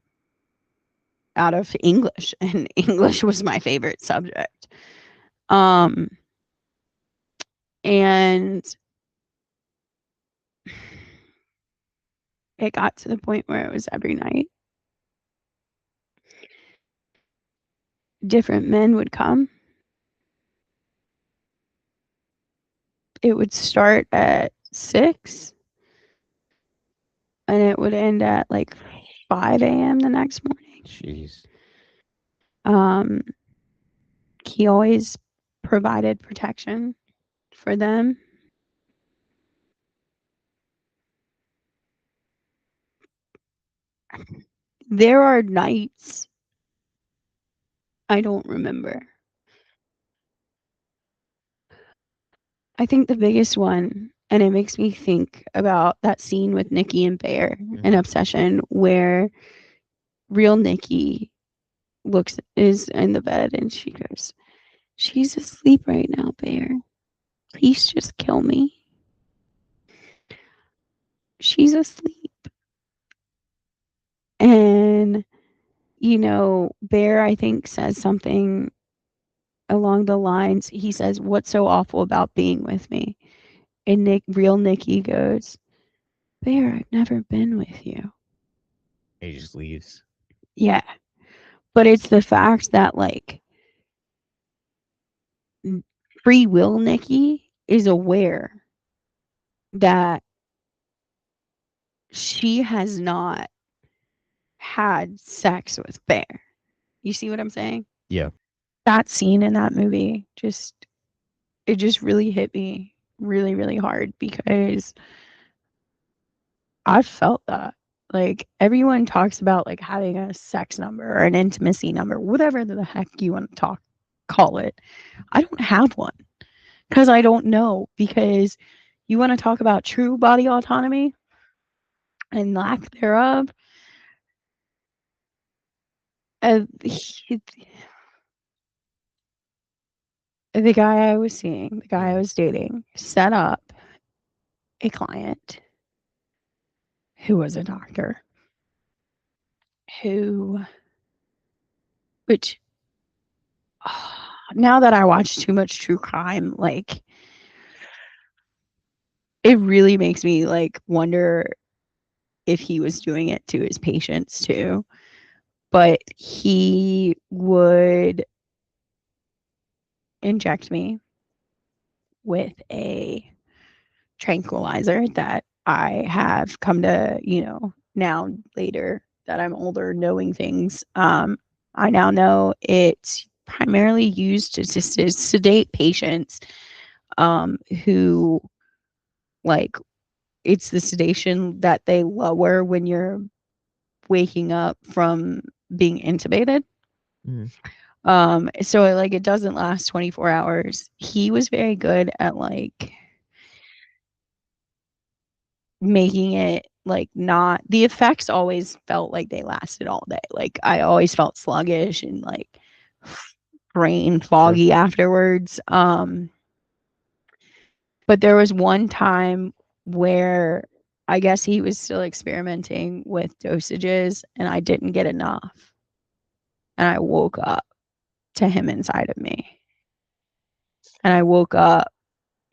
out of English, and English was my favorite subject. Um, and it got to the point where it was every night. Different men would come. It would start at 6 and it would end at like 5 a.m. the next morning. Jeez. Um, he always provided protection for them. There are nights I don't remember. I think the biggest one And it makes me think about that scene with Nikki and Bear in Hmm. Obsession where real Nikki is in the bed and she goes, "She's asleep right now, Bear. Please just kill me. She's asleep." And, Bear, I think, says something along the lines, he says, "What's so awful about being with me?" And real Nikki goes, "Bear, I've never been with you." He just leaves. Yeah. But it's the fact that, like, free will Nikki is aware that she has not had sex with Bear. You see what I'm saying? Yeah. That scene in that movie it just really hit me really, really hard because I felt that. Like everyone talks about like having a sex number or an intimacy number, whatever the heck you want to call it. I don't have one because I don't know. Because you want to talk about true body autonomy and lack thereof. He, the guy I was seeing, the guy I Mm. was dating, set up a client who was a doctor who, which now that I watch too much true crime, like it really makes me like wonder if he was doing it to his patients too. But he would inject me with a tranquilizer that I have come to, now later that I'm older, knowing things. I now know it's primarily used to sedate patients who like it's the sedation that they lower when you're waking up from being intubated. Mm. So like it doesn't last 24 hours. He was very good at like making it like not the effects always felt like they lasted all day. Like I always felt sluggish and like brain Sure. foggy afterwards. But there was one time where I guess he was still experimenting with dosages and I didn't get enough. And I woke up to him inside of me. And I woke up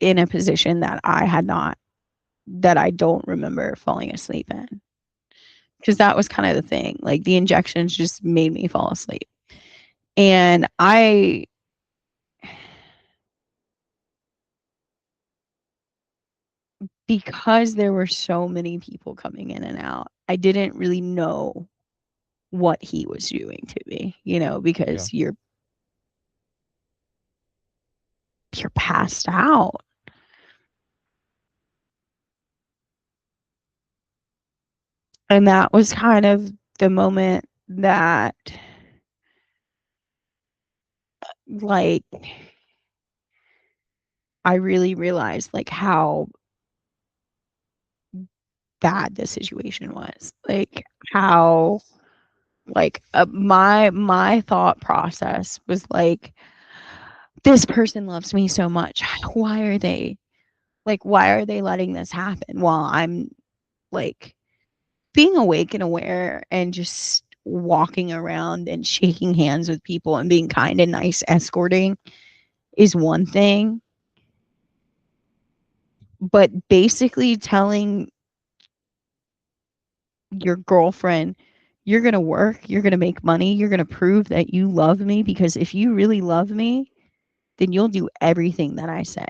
in a position that I don't remember falling asleep in. Because that was kind of the thing. Like the injections just made me fall asleep. And because there were so many people coming in and out, I didn't really know what he was doing to me, Yeah. because you're passed out. And that was kind of the moment that like I really realized like how bad the situation was. Like how like my thought process was like this person loves me so much. Why are they letting this happen while I'm like being awake and aware and just walking around and shaking hands with people and being kind and nice escorting is one thing, but basically telling your girlfriend you're going to work, you're going to make money, you're going to prove that you love me, because if you really love me, then you'll do everything that I say.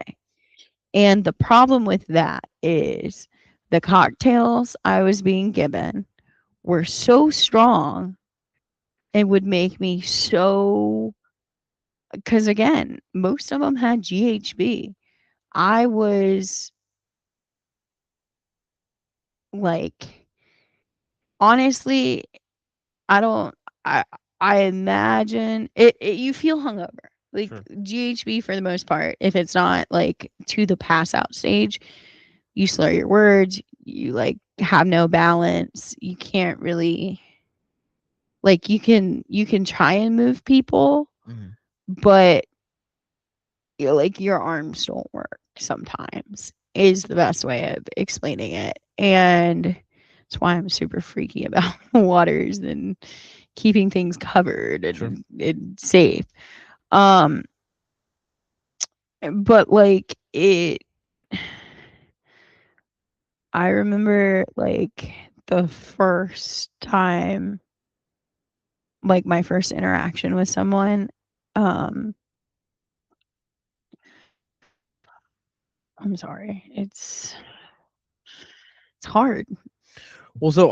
And the problem with that is the cocktails I was being given were so strong and would make me so, because again, most of them had GHB. I was like, honestly, I don't, I, I imagine you feel hungover. Like Sure. GHB for the most part, if it's not like to the pass out stage, you slur your words, you like have no balance. You can't really like you can try and move people, Mhm. but like your arms don't work sometimes is the best way of explaining it. And that's why I'm super freaky about waters and keeping things covered Sure. and safe. Um, but like it, I remember like the first time, like my first interaction with someone. Um, I'm sorry, it's hard. Well, so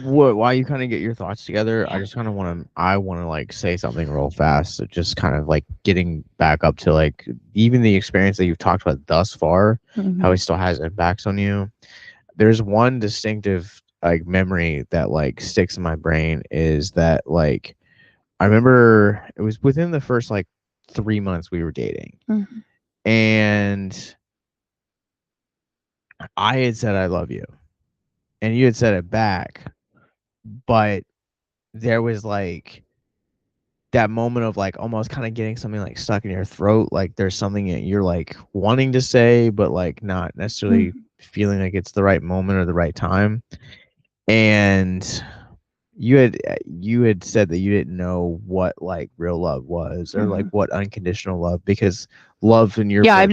while you kind of get your thoughts together, I Yeah. just kind of I want to like say something real fast. So just kind of like getting back up to like even the experience that you've talked about thus far, how Mm-hmm. it still has impacts on you. There's one distinctive like memory that like sticks in my brain is that like I remember it was within the first like 3 months we were dating, Mm-hmm. and I had said I love you, and you had said it back, but there was like that moment of like almost kind of getting something like stuck in your throat, like there's something that you're like wanting to say but like not necessarily Mm-hmm. feeling like it's the right moment or the right time. And you had said that you didn't know what like real love was or like Mm-hmm. what unconditional love, because love in your Yeah, book I've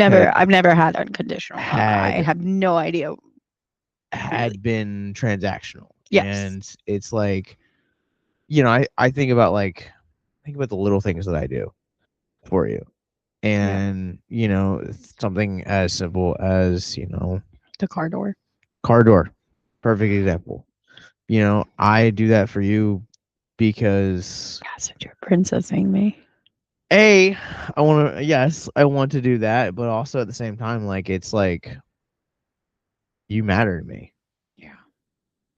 never had unconditional love. I had have no idea really. had been transactional. Yes. And it's like, I think about the little things that I do for you. Yeah. And, something as simple as, The car door. car door. Perfect example. I do that for you because Passenger princessing me. A, I want to, yes, I want to do that, but also at the same time, like, it's like you matter to me. Yeah.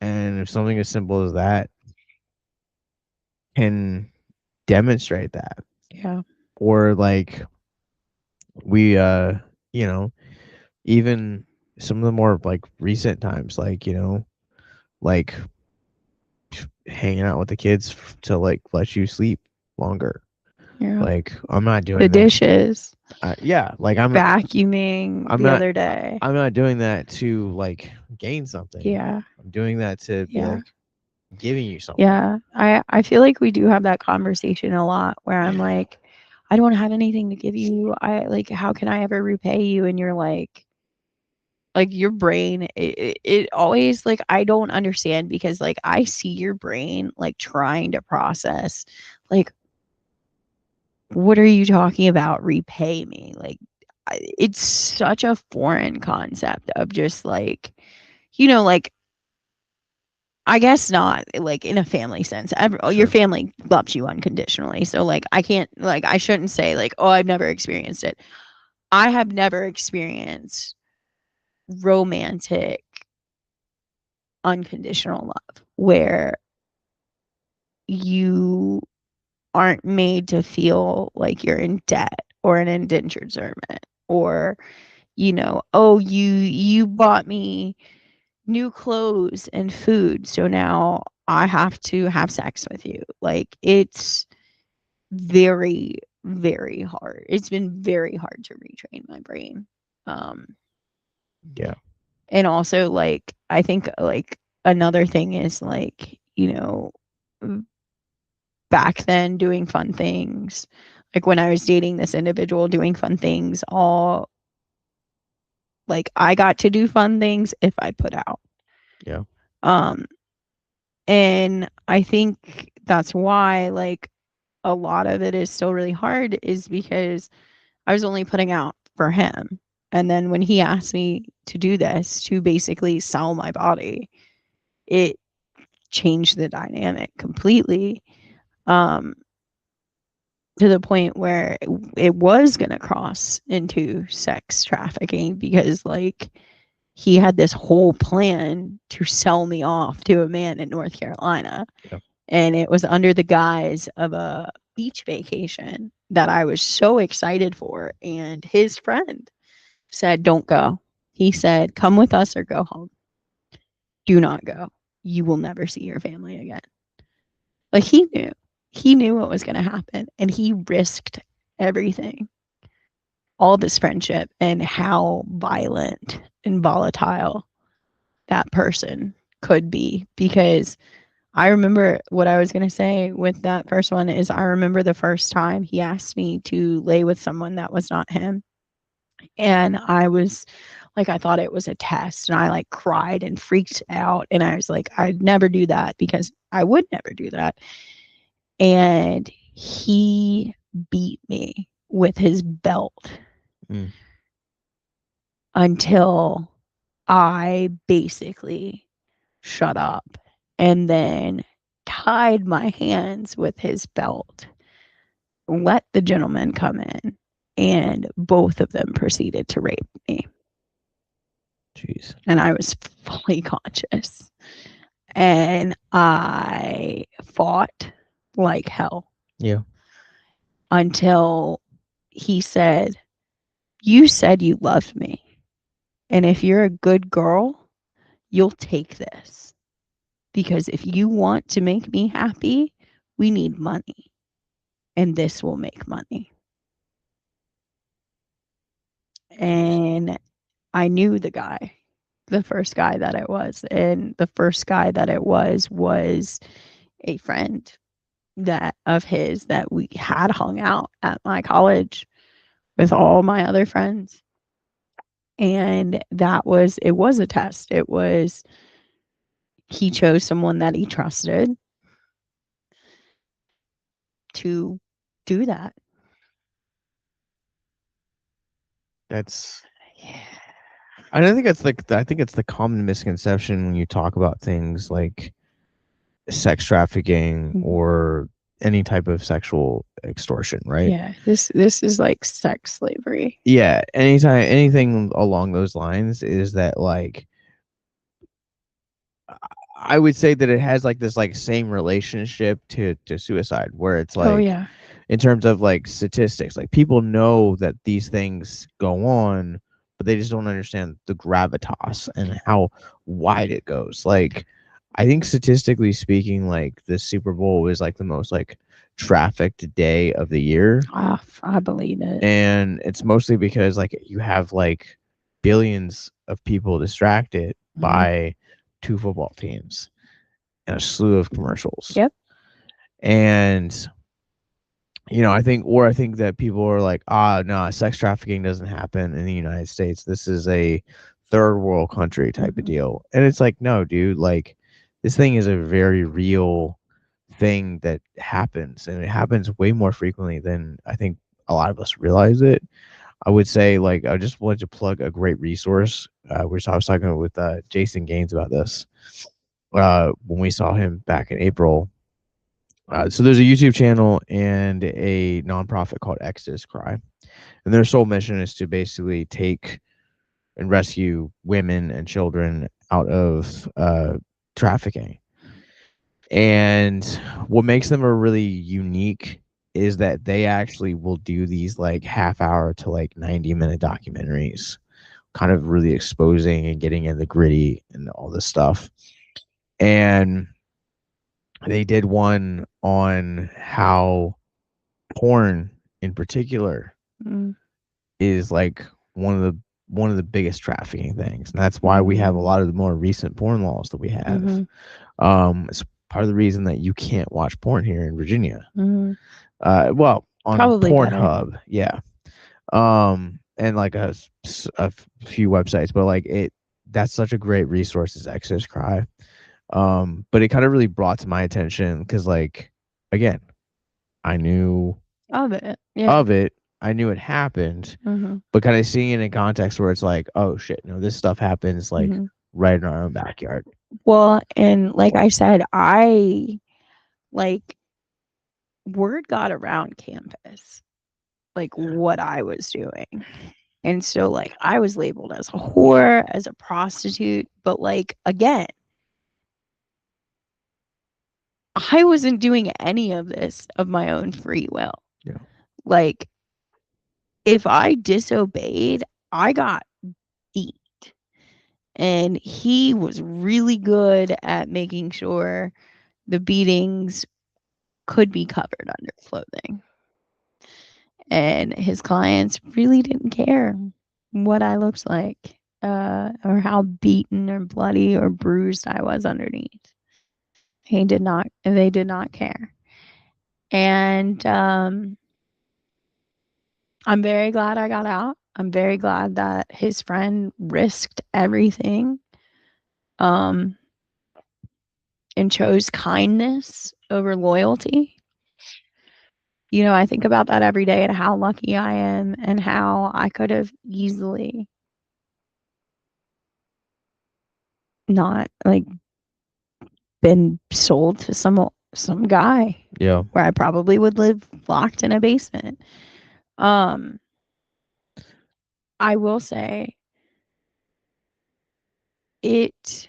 And if something as simple as that can demonstrate that, Yeah. or like we, you know, even some of the more like recent times, like, like hanging out with the kids to like let you sleep longer. Yeah. Like I'm not The doing that. dishes. Yeah, like Vacuuming I'm the not other day. I'm not doing that to like gain something. Yeah. I'm doing that to be Yeah. like giving you something. Yeah. I feel like we do have that conversation a lot where I'm like, I don't have anything to give you. I like, how can I ever repay you? And you're like your brain, it always like I don't understand because like I see your brain like trying to process like what are you talking about? Repay me. Like it's such a foreign concept of just like like I guess not like in a family sense. Your Sure. family loves you unconditionally. So like I can't like I shouldn't say like oh I've never experienced it. I have never experienced romantic unconditional love where you aren't made to feel like you're in debt or an indentured servant or oh you bought me new clothes and food so now I have to have sex with you. Like it's very very hard. It's been very hard to retrain my brain. Um Yeah. and also like I think like another thing is like back then doing fun things like when I was dating this individual doing fun things all like I got to do fun things if I put out. Yeah. um and I think that's why like a lot of it is still really hard is because I was only putting out for him, and then when he asked me to do this to basically sell my body, it changed the dynamic completely. um to the point where it was going to cross into sex trafficking because like he had this whole plan to sell me off to a man in North Carolina, Yeah. and it was under the guise of a beach vacation that I was so excited for, and his friend said don't go. He said, "Come with us or go home. Do not go. You will never see your family again." Like he knew what was going to happen, and he risked everything, all this friendship, and how violent and volatile that person could be. Because I remember what I was going to say with that first one is I remember the first time he asked me to lay with someone that was not him. And I was like, I thought it was a test, and I like cried and freaked out. And I was like, I'd never do that because I would never do that. And he beat me with his belt Mm. until I basically shut up, and then tied my hands with his belt, let the gentleman come in, and both of them proceeded to rape me. Jeez. And I was fully conscious. And I fought like hell Yeah. until he said, "You said you loved me. And if you're a good girl, you'll take this. Because if you want to make me happy, we need money. And this will make money." And I knew the guy, the first guy that it was. And the first guy that it was a friend that of his that we had hung out at my college with all my other friends. And it was a test. It was, he chose someone that he trusted to do that. That's I don't think that's like I think it's the common misconception when you talk about things like sex trafficking Mhm. or any type of sexual extortion, right? Yeah, this is like sex slavery. Yeah, anytime anything along those lines is that like I would say that it has like this like same relationship to suicide where it's Oh like yeah. in terms of like statistics, like people know that these things go on, but they just don't understand the gravitas and how wide it goes. Like I think statistically speaking, like the Super Bowl is like the most like trafficked day of the year. I believe it. And it's mostly because like you have like billions of people distracted Mhm. by two football teams and a slew of commercials. Yep. And I think that people are like, ah, no, sex trafficking doesn't happen in the United States. This is a third world country type of Mhm. deal. And it's like, no, dude, like this thing is a very real thing that happens, and it happens way more frequently than I think a lot of us realize it. I would say, like, I just wanted to plug a great resource. Which I was talking with Jason Gaines about this when we saw him back in April. So there's a YouTube channel and a nonprofit called Exodus Cry, and their sole mission is to basically take and rescue women and children out of trafficking. And what makes them a really unique is that they actually will do these like half hour to like 90-minute documentaries, kind of really exposing and getting in the gritty and all this stuff. And they did one on how porn in particular Mm. is like one of the one of the biggest trafficking things. And that's why we have a Mm. lot of the more recent porn laws that we have. Mhm. It's part of the reason that you can't watch porn here in Virginia. Mhm. Well, on Probably better. Pornhub, yeah. And like a few websites, but like it that's such a great resource as Exodus Cry. But it kind of really brought to my attention because like again, I knew Of it. Yeah. of it, I knew it happened, Mhm. but kind of seeing it in context where it's like, oh shit, this stuff happens like Mhm. right in our own backyard. Well, and like I said, I like word got around campus like what I was doing. And so like I was labeled as a whore, as a prostitute, but like again, I wasn't doing any of this of my own free will. Yeah. Like if I disobeyed, I got beat. And he was really good at making sure the beatings could be covered under clothing. And his clients really didn't care what I looked like, or how beaten or bloody or bruised I was underneath. He did not, they did not care. And I'm very glad I got out. I'm very glad that his friend risked everything, um, and chose kindness over loyalty. You know, I think about that every day and how lucky I am and how I could have easily not like been sold to some guy Yeah. where I probably would live locked in a basement. Um, I will say it.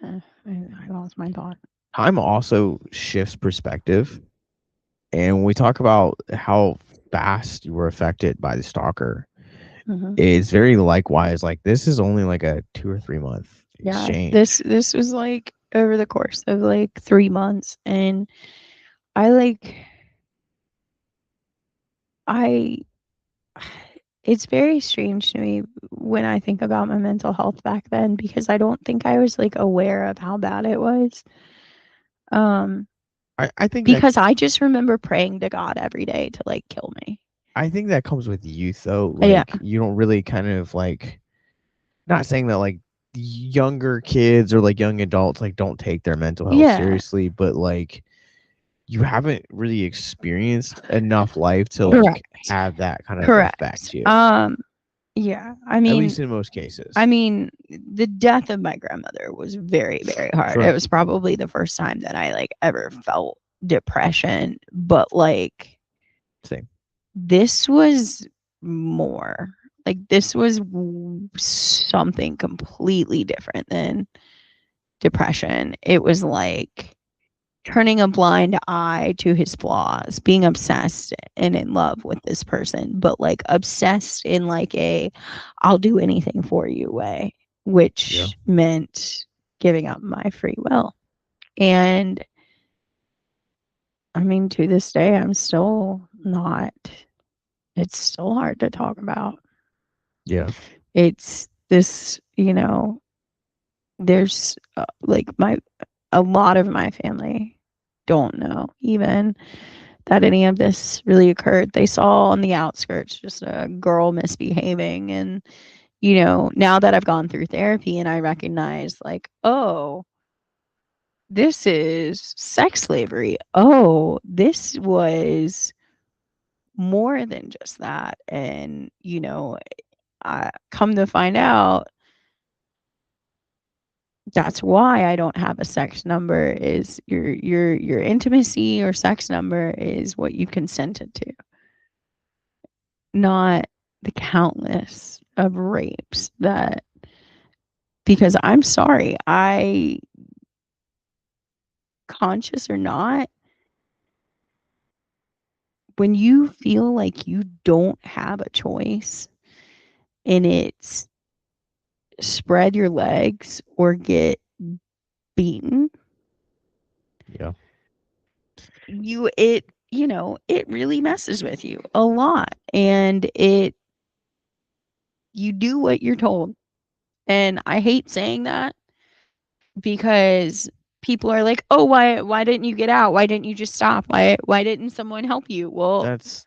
I lost my thought. Time also shifts perspective. And when we talk about how fast you were affected by the stalker, Hmm. it's very likewise like this is only like a 2 or 3 month Yeah, exchange. this was like over the course of like 3 months, and I like I. It's very strange to me when I think about my mental health back then because I don't think I was like aware of how bad it was. Um, I think that because I just remember praying to God every day to like kill me. I think that comes with youth though. Yeah. Like you don't really kind of like not saying that like younger kids or like young adults like don't take their mental health Yeah. seriously, but like you haven't really experienced enough life to like Correct. have that kind of Correct. affect you. Yeah. At least in most cases. I mean, the death of my grandmother was very, very hard. It Sure. was probably the first time that I like ever felt depression, but like Same. this was more. Like this was something completely different than depression. It was like turning a blind eye to his flaws, being obsessed and in love with this person, but like obsessed in like a I'll do anything for you way, Yeah. which meant giving up my free will. And I mean, to this day, I'm still not, it's still hard to talk about. Yeah. It's this, you know, there's like a lot of my family don't know even that any of this really occurred. They saw on the outskirts just a girl misbehaving. And, you know, now that I've gone through therapy and I recognize, like, oh, this is sex slavery. Oh, this was more than just that. And, you know, I come to find out that's why I don't have a sex number is your intimacy or sex number is what you consented to, not the countless of rapes that because I'm sorry, I conscious or not, when you feel like you don't have a choice and it's spread your legs or get beaten, Yeah. you know, it really messes with you a lot and it you do what you're told. And I hate saying that because people are like, "Oh, why didn't you get out? Why didn't you just stop? Why didn't someone help you?" Well, That's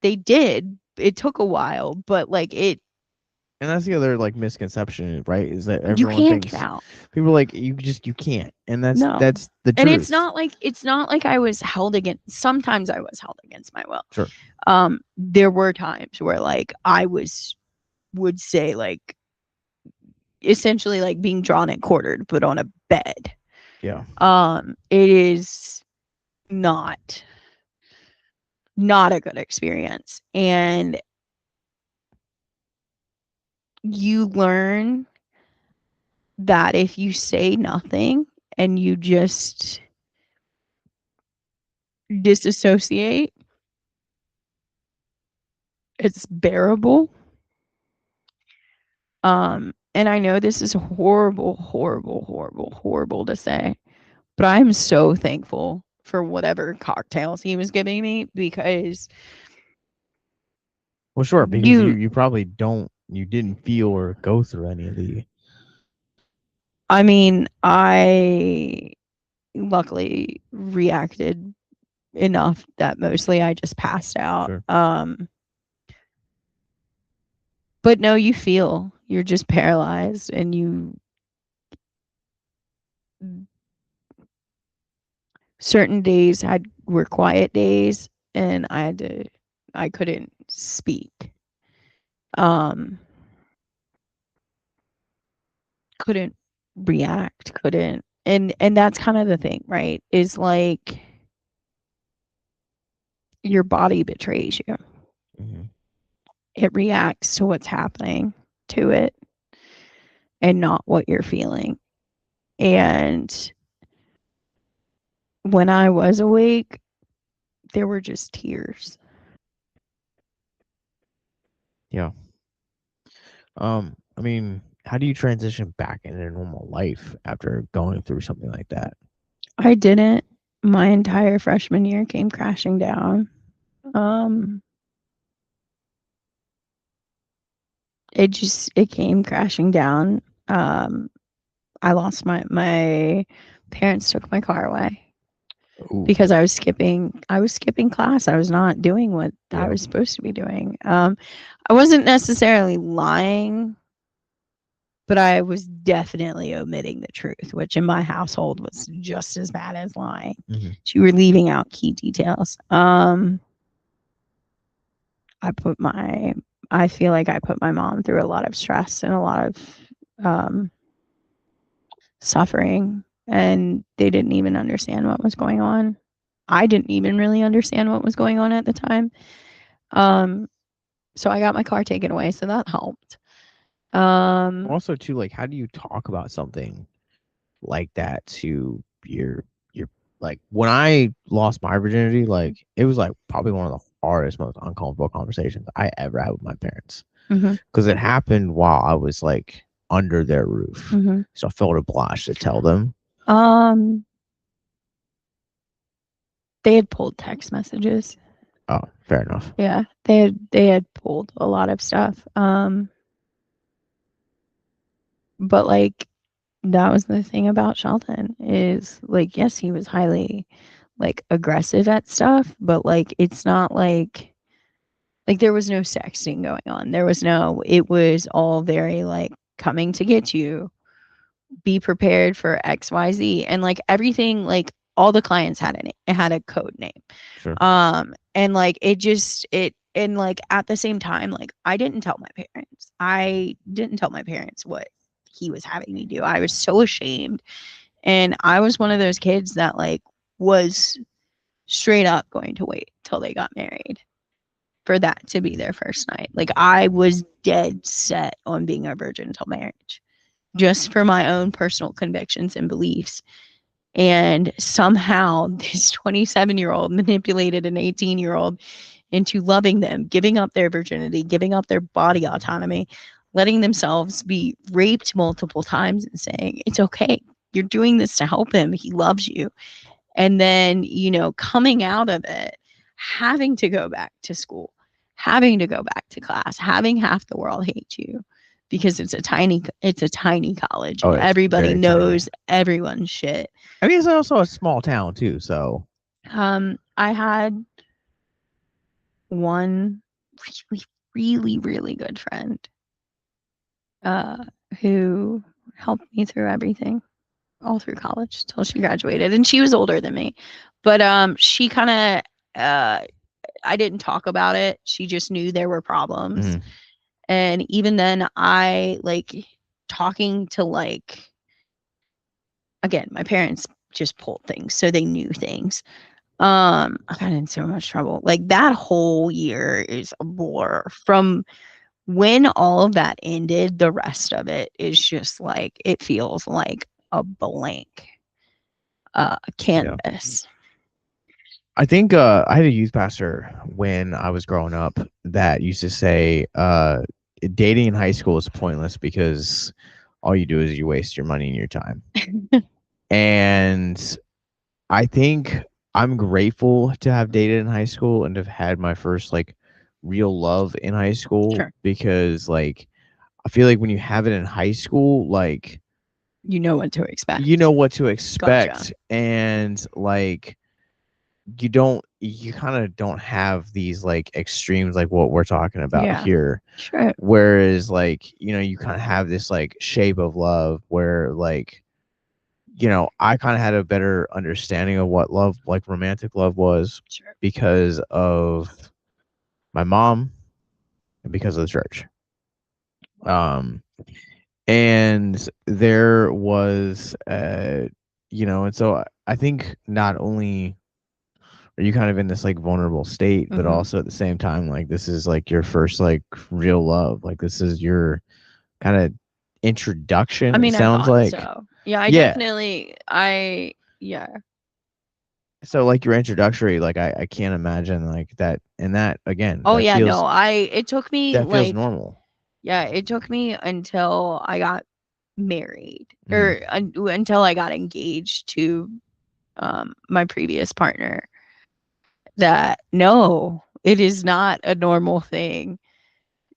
they did. It took a while, but like and that's the other like misconception, right? Is that you everyone can't get thinks out. people are like you can't, and that's No. that's the And truth. it's not like I was held against sometimes I was held against my will. Sure. There were times where like I would say like essentially like being drawn and quartered but on a bed. Yeah. It is not not a good experience. And you learn that if you say nothing and you just disassociate, it's bearable. And I know this is horrible, horrible, horrible, horrible to say, but I'm so thankful for whatever cocktails he was giving me because Well, sure, because you you probably don't you didn't feel or go through any of the I mean, I luckily reacted enough that mostly I just passed out. sure. But no, you feel you're just paralyzed and you certain days had were quiet days and I couldn't speak. Um couldn't react, couldn't and that's kind of the thing, right? Is like your body betrays you. Hmm. It reacts to what's happening to it and not what you're feeling. And when I was awake, there were just tears. Yeah. I mean, how do you transition back into normal life after going through something like that? I didn't. My entire freshman year came crashing down. Um, it came crashing down. Um, I lost my parents took my car away Ooh, because I was skipping class. I was not doing what I yeah. was supposed to be doing. I wasn't necessarily lying, but I was definitely omitting the truth, which in my household was just as bad as lying. Hmm. So you were leaving out key details. I put my I feel like I put my mom through a lot of stress and a lot of um, suffering, and they didn't even understand what was going on. I didn't even really understand what was going on at the time. Um, so I got my car taken away, so that helped. Um, Also, too, like, how do you talk about something like that to your like when I lost my virginity, like it was like probably one of the hardest, most uncomfortable conversations I ever had with my parents mhm, because it happened while I was like under their roof, mhm. so I felt obliged to tell them. Um, they had pulled text messages. Oh, fair enough. Yeah, they had pulled a lot of stuff. But like that was the thing about Shelton is like yes, he was highly like aggressive at stuff, but like it's not like there was no sexting going on. There was no it was all very like coming to get you. Be prepared for XYZ and like everything like all the clients had it had a code name. Sure. And like it just it and like at the same time like I didn't tell my parents. I didn't tell my parents what he was having me do. I was so ashamed. And I was one of those kids that like was straight up going to wait till they got married for that to be their first night. Like I was dead set on being a virgin until marriage, just for my own personal convictions and beliefs. And somehow this 27-year-old manipulated an 18-year-old into loving them, giving up their virginity, giving up their body autonomy, letting themselves be raped multiple times and saying, it's okay. You're doing this to help him. He loves you. And then, you know, coming out of it, having to go back to school, having to go back to class, having half the world hate you because it's a tiny college Oh, and it's everybody very tiny. knows everyone's shit. I mean, it's also a small town too, so I had one really, really, really good friend uh, who helped me through everything all through college till she graduated, and she was older than me, but she kind of I didn't talk about it. She just knew there were problems. mhm. And even then I like talking to like again, my parents just pulled things, so they knew things. I got in so much trouble. Like that whole year is a blur. From when all of that ended, the rest of it is just like it feels like a blank Yeah. canvas. I think I had a youth pastor when I was growing up that used to say, dating in high school is pointless because all you do is you waste your money and your time. And I think I'm grateful to have dated in high school and have had my first like real love in high school Sure. because like I feel like when you have it in high school, like You know what to expect. you know what to Gotcha. expect and like you kind of don't have these like extremes like what we're talking about Yeah. here. Sure. Whereas like, you kind of have this like shape of love where like, I kind of had a better understanding of what love, like romantic love was Sure. because of my mom and because of the church. Um, and there was, and so I think not only are you kind of in this like vulnerable state, but Mhm. also at the same time, like this is like your first like real love. Like this is your kind of I introduction, it mean, I sounds thought like. so. Yeah, I Yeah. definitely I yeah. So like your introductory, like I can't imagine like that and that again, Oh yeah, no. It took me that feels like normal. yeah, it took me until I got married Mm. or until I got engaged to my previous partner that no, it is not a normal thing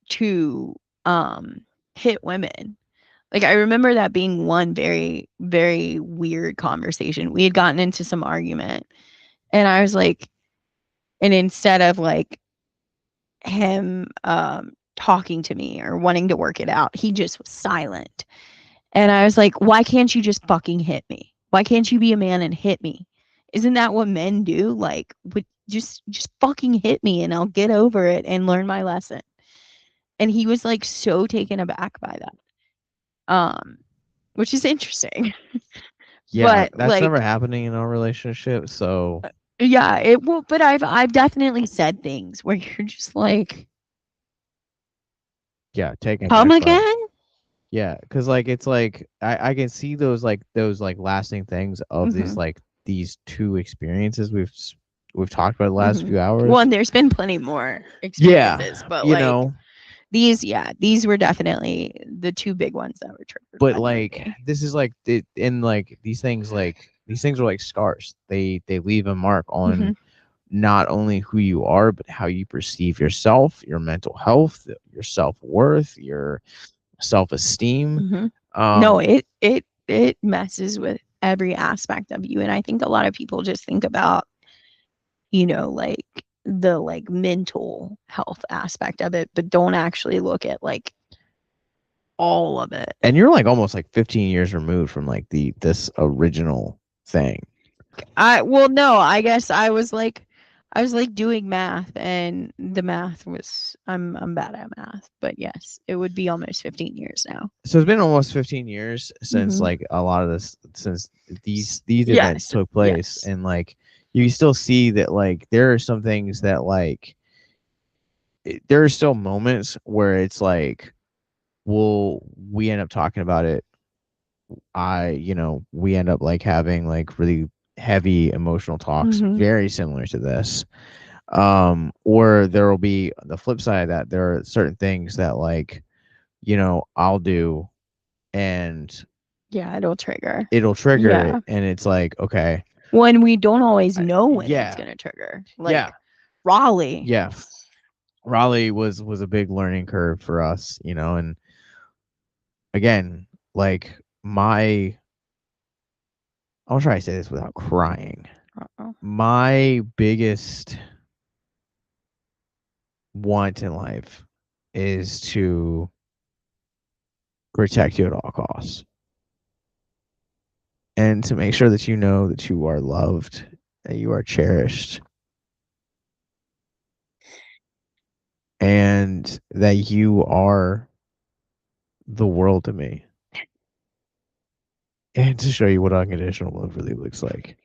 to um hit women. Like I remember that being one very very weird conversation. We had gotten into some argument and I was like and instead of like him talking to me or wanting to work it out, he just was silent. And I was like, "Why can't you just fucking hit me? Why can't you be a man and hit me? Isn't that what men do? Like, would just fucking hit me and I'll get over it and learn my lesson." And he was like so taken aback by that. Which is interesting. Yeah, But that's never like happening in our relationship. So yeah, it will but I've definitely said things where you're just like, yeah, taken "Come back by again?" yeah, because like it's like I can see those like lasting things of these Mhm. like these two experiences we've talked about the last Mhm. few Well, hours. and there's been plenty more experiences, Yeah, but like these were definitely the two big ones that were triggered but by the like movie. this is like and like these things are like scars. They leave a mark on Mhm. not only who you are, but how you perceive yourself, your mental health, your self worth, your self esteem. Mhm. No, Um, it messes with every aspect of you, and I think a lot of people just think about, like the like mental health aspect of it, but don't actually look at like all of it. and you're like almost like 15 years removed from like this original thing. No, I guess I was like doing math and the math was I'm bad at math, but yes, it would be almost 15 years now. So it's been almost 15 years since Mhm. like a lot of this since these events Yes. took place, Yes. and like you still see that like there are some things that like there are still moments where it's like we end up talking about it. We end up like having like really heavy emotional talks Mhm. very similar to this. Or there will be the flip side of that. There are certain things that like, I'll do and Yeah, it'll trigger. it'll trigger it Yeah. and it's like, okay, When we don't always know when it's yeah, gonna trigger. yeah, Like Raleigh. yeah. Raleigh was a big learning curve for us, and again, like I'll try to say this without crying. Uh-oh. My biggest want in life is to protect you at all costs and to make sure that you know that you are loved, that you are cherished, and that you are the world to me, and to show you what unconditional love really looks like.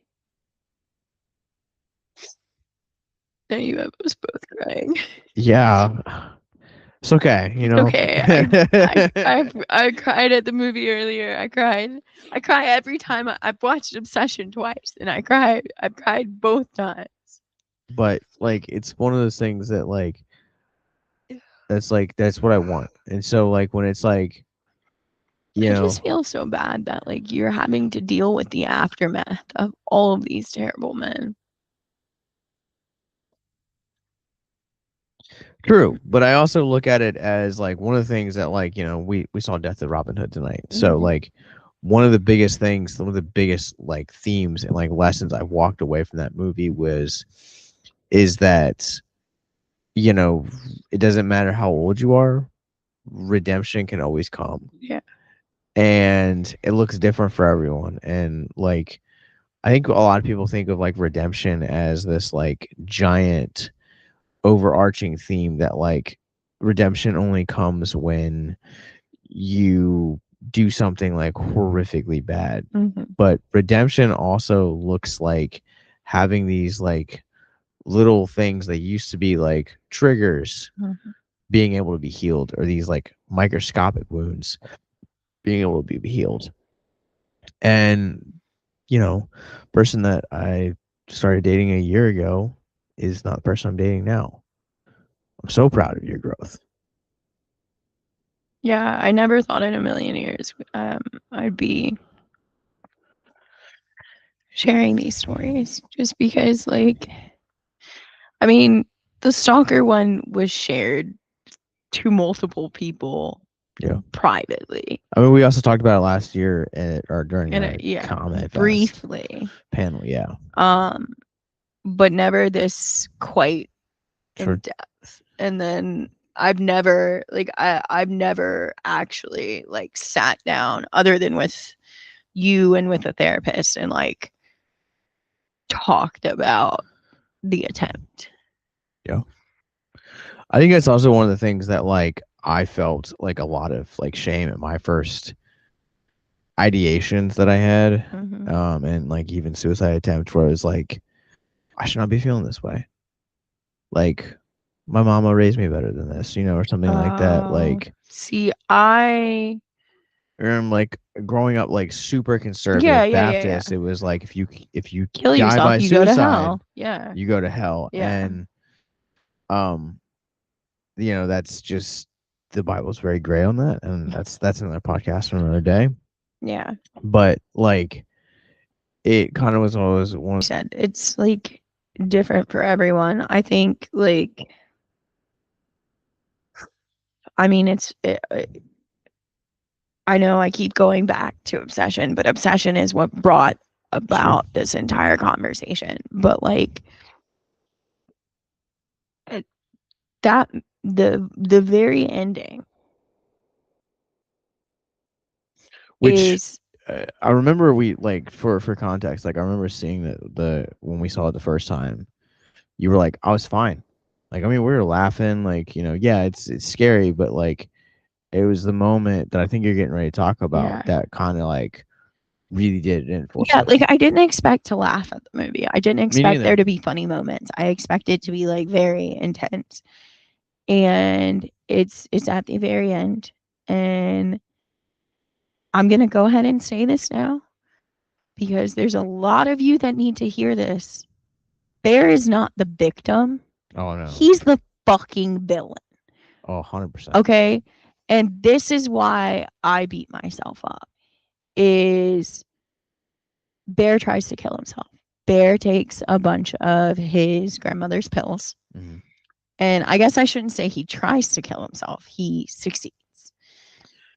Now you have us both crying. Yeah, it's okay, It's okay. I cried at the movie earlier. I cried. I cry every time I've watched Obsession twice, and I cried. I've cried both times. but like it's one of those things that like that's what I want. And so like when it's like, you I know, just feel so bad that like you're having to deal with the aftermath of all of these terrible men. true, but I also look at it as like one of the things that like, we saw Death of Robin Hood tonight. So Mhm. like one of the biggest things, one of the biggest like themes and like lessons I walked away from that movie is that, you know, it doesn't matter how old you are, redemption can always come. Yeah. And it looks different for everyone. And like I think a lot of people think of like redemption as this like giant overarching theme that like redemption only comes when you do something like horrifically bad. Mhm. But redemption also looks like having these like little things that used to be like triggers Mhm. being able to be healed, or these like microscopic wounds being able to be healed. And person that I started dating a year ago is not the person I'm dating now. I'm so proud of your growth. Yeah, I never thought in a million years I'd be sharing these stories just because like I mean, the stalker one was shared to multiple people Yeah. privately. I mean, we also talked about it last year or during And our yeah, comment fest briefly. panel. Yeah. Um but never this quite in Sure. depth. And then I've never actually like sat down other than with you and with a therapist and like talked about the attempt. Yeah. I think that's also one of the things that like I felt like a lot of like shame at my first ideations that I had, Mm-hmm. and like even suicide attempts, where it was like I should not be feeling this way. Like my mama raised me better than this, or something like that. Like, See, I or I'm like growing up like super yeah, conservative yeah, yeah, yeah. Baptist. It was like if you Kill die yourself, by you go to suicide, hell. Yeah, you go to hell. yeah, And um, that's just the Bible's very gray on that, and that's another podcast for another day. yeah. But like it kind of was always one. You said it's like different for everyone. I think like I mean I know I keep going back to obsession, but obsession is what brought Sure. about this entire conversation. But like it- that the very ending Which is I remember we like for context, like I remember seeing the when we saw it the first time, you were like, I was fine. Like I mean, we were laughing, like yeah, it's scary, but like it was the moment that I think you're getting ready to talk about yeah. that kind of like really did reinforce Yeah, it. like I didn't expect to laugh at the movie. I didn't Me expect there neither. to be funny moments. I expected to be like very intense. And it's at the very end. And I'm going to go ahead and say this now because there's a lot of you that need to hear this. Bear is not the victim. Oh no. He's the fucking villain. Oh, 100%. Okay? And this is why I beat myself up. Is Bear tries to kill himself. Bear takes a bunch of his grandmother's pills. Mm-hmm. And I guess I shouldn't say he tries to kill himself. He succeeds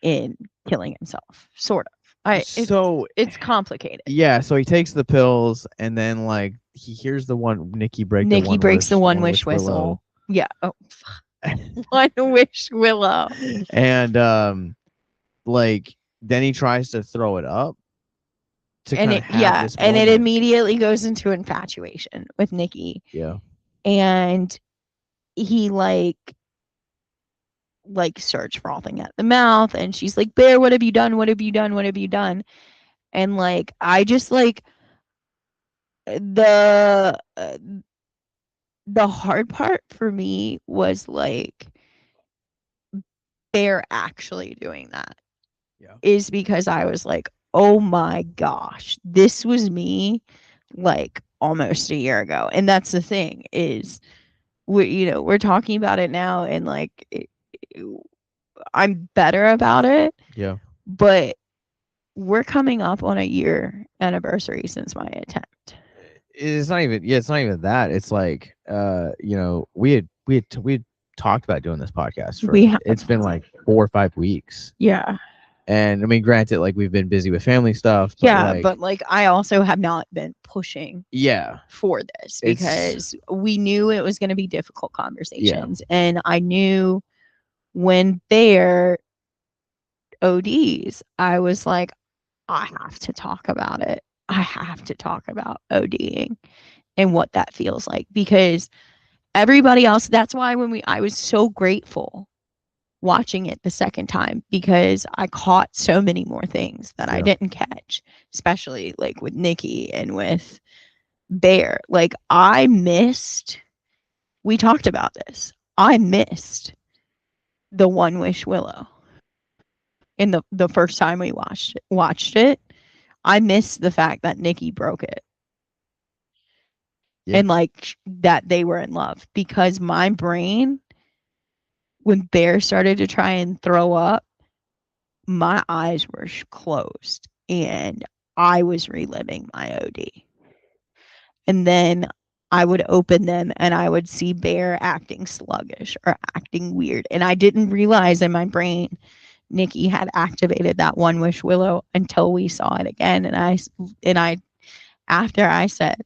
in killing himself, sort of. So It's complicated. yeah, so he takes the pills, and then like he hears the one Nikki break the Nikki breaks the one one wish wish willow. whistle. Yeah. Oh, one wish willow. And like then he tries to throw it up to And kind of it have yeah, this and it moment. immediately goes into infatuation with Nikki. Yeah. And he starts frothing at the mouth and she's like, Bear, what have you done? What have you done? What have you done? And like I just like the the hard part for me was like Bear actually doing that Yeah. is because I was like, oh my gosh, this was me like almost a year ago. And that's the thing is we're talking about it now and like I'm better about it, Yeah. but we're coming up on a year anniversary since my attempt. It's not even, yeah, it's not even that. It's like, we had talked about doing this podcast for, We have, it's been like 4 or 5 weeks. yeah. And I mean, granted, like we've been busy with family stuff, but Yeah, like, but like I also have not been pushing yeah, for this it's, because we knew it was going to be difficult yeah, conversations. And I knew when Bear ODs, I was like, I have to talk about it. I have to talk about ODing and what that feels like because everybody else, that's why I was so grateful watching it the second time because I caught so many more things that I yeah, didn't catch, especially like with Nikki and with Bear. Like we talked about this. I missed the One Wish Willow in the first time we watched it. I missed the fact that Nikki broke it yeah, and like that they were in love because my brain when Bear started to try and throw up, my eyes were closed and I was reliving my OD. And then I would open them and I would see Bear acting sluggish or acting weird. And I didn't realize in my brain Nikki had activated that One Wish Willow until we saw it again. And I after I said,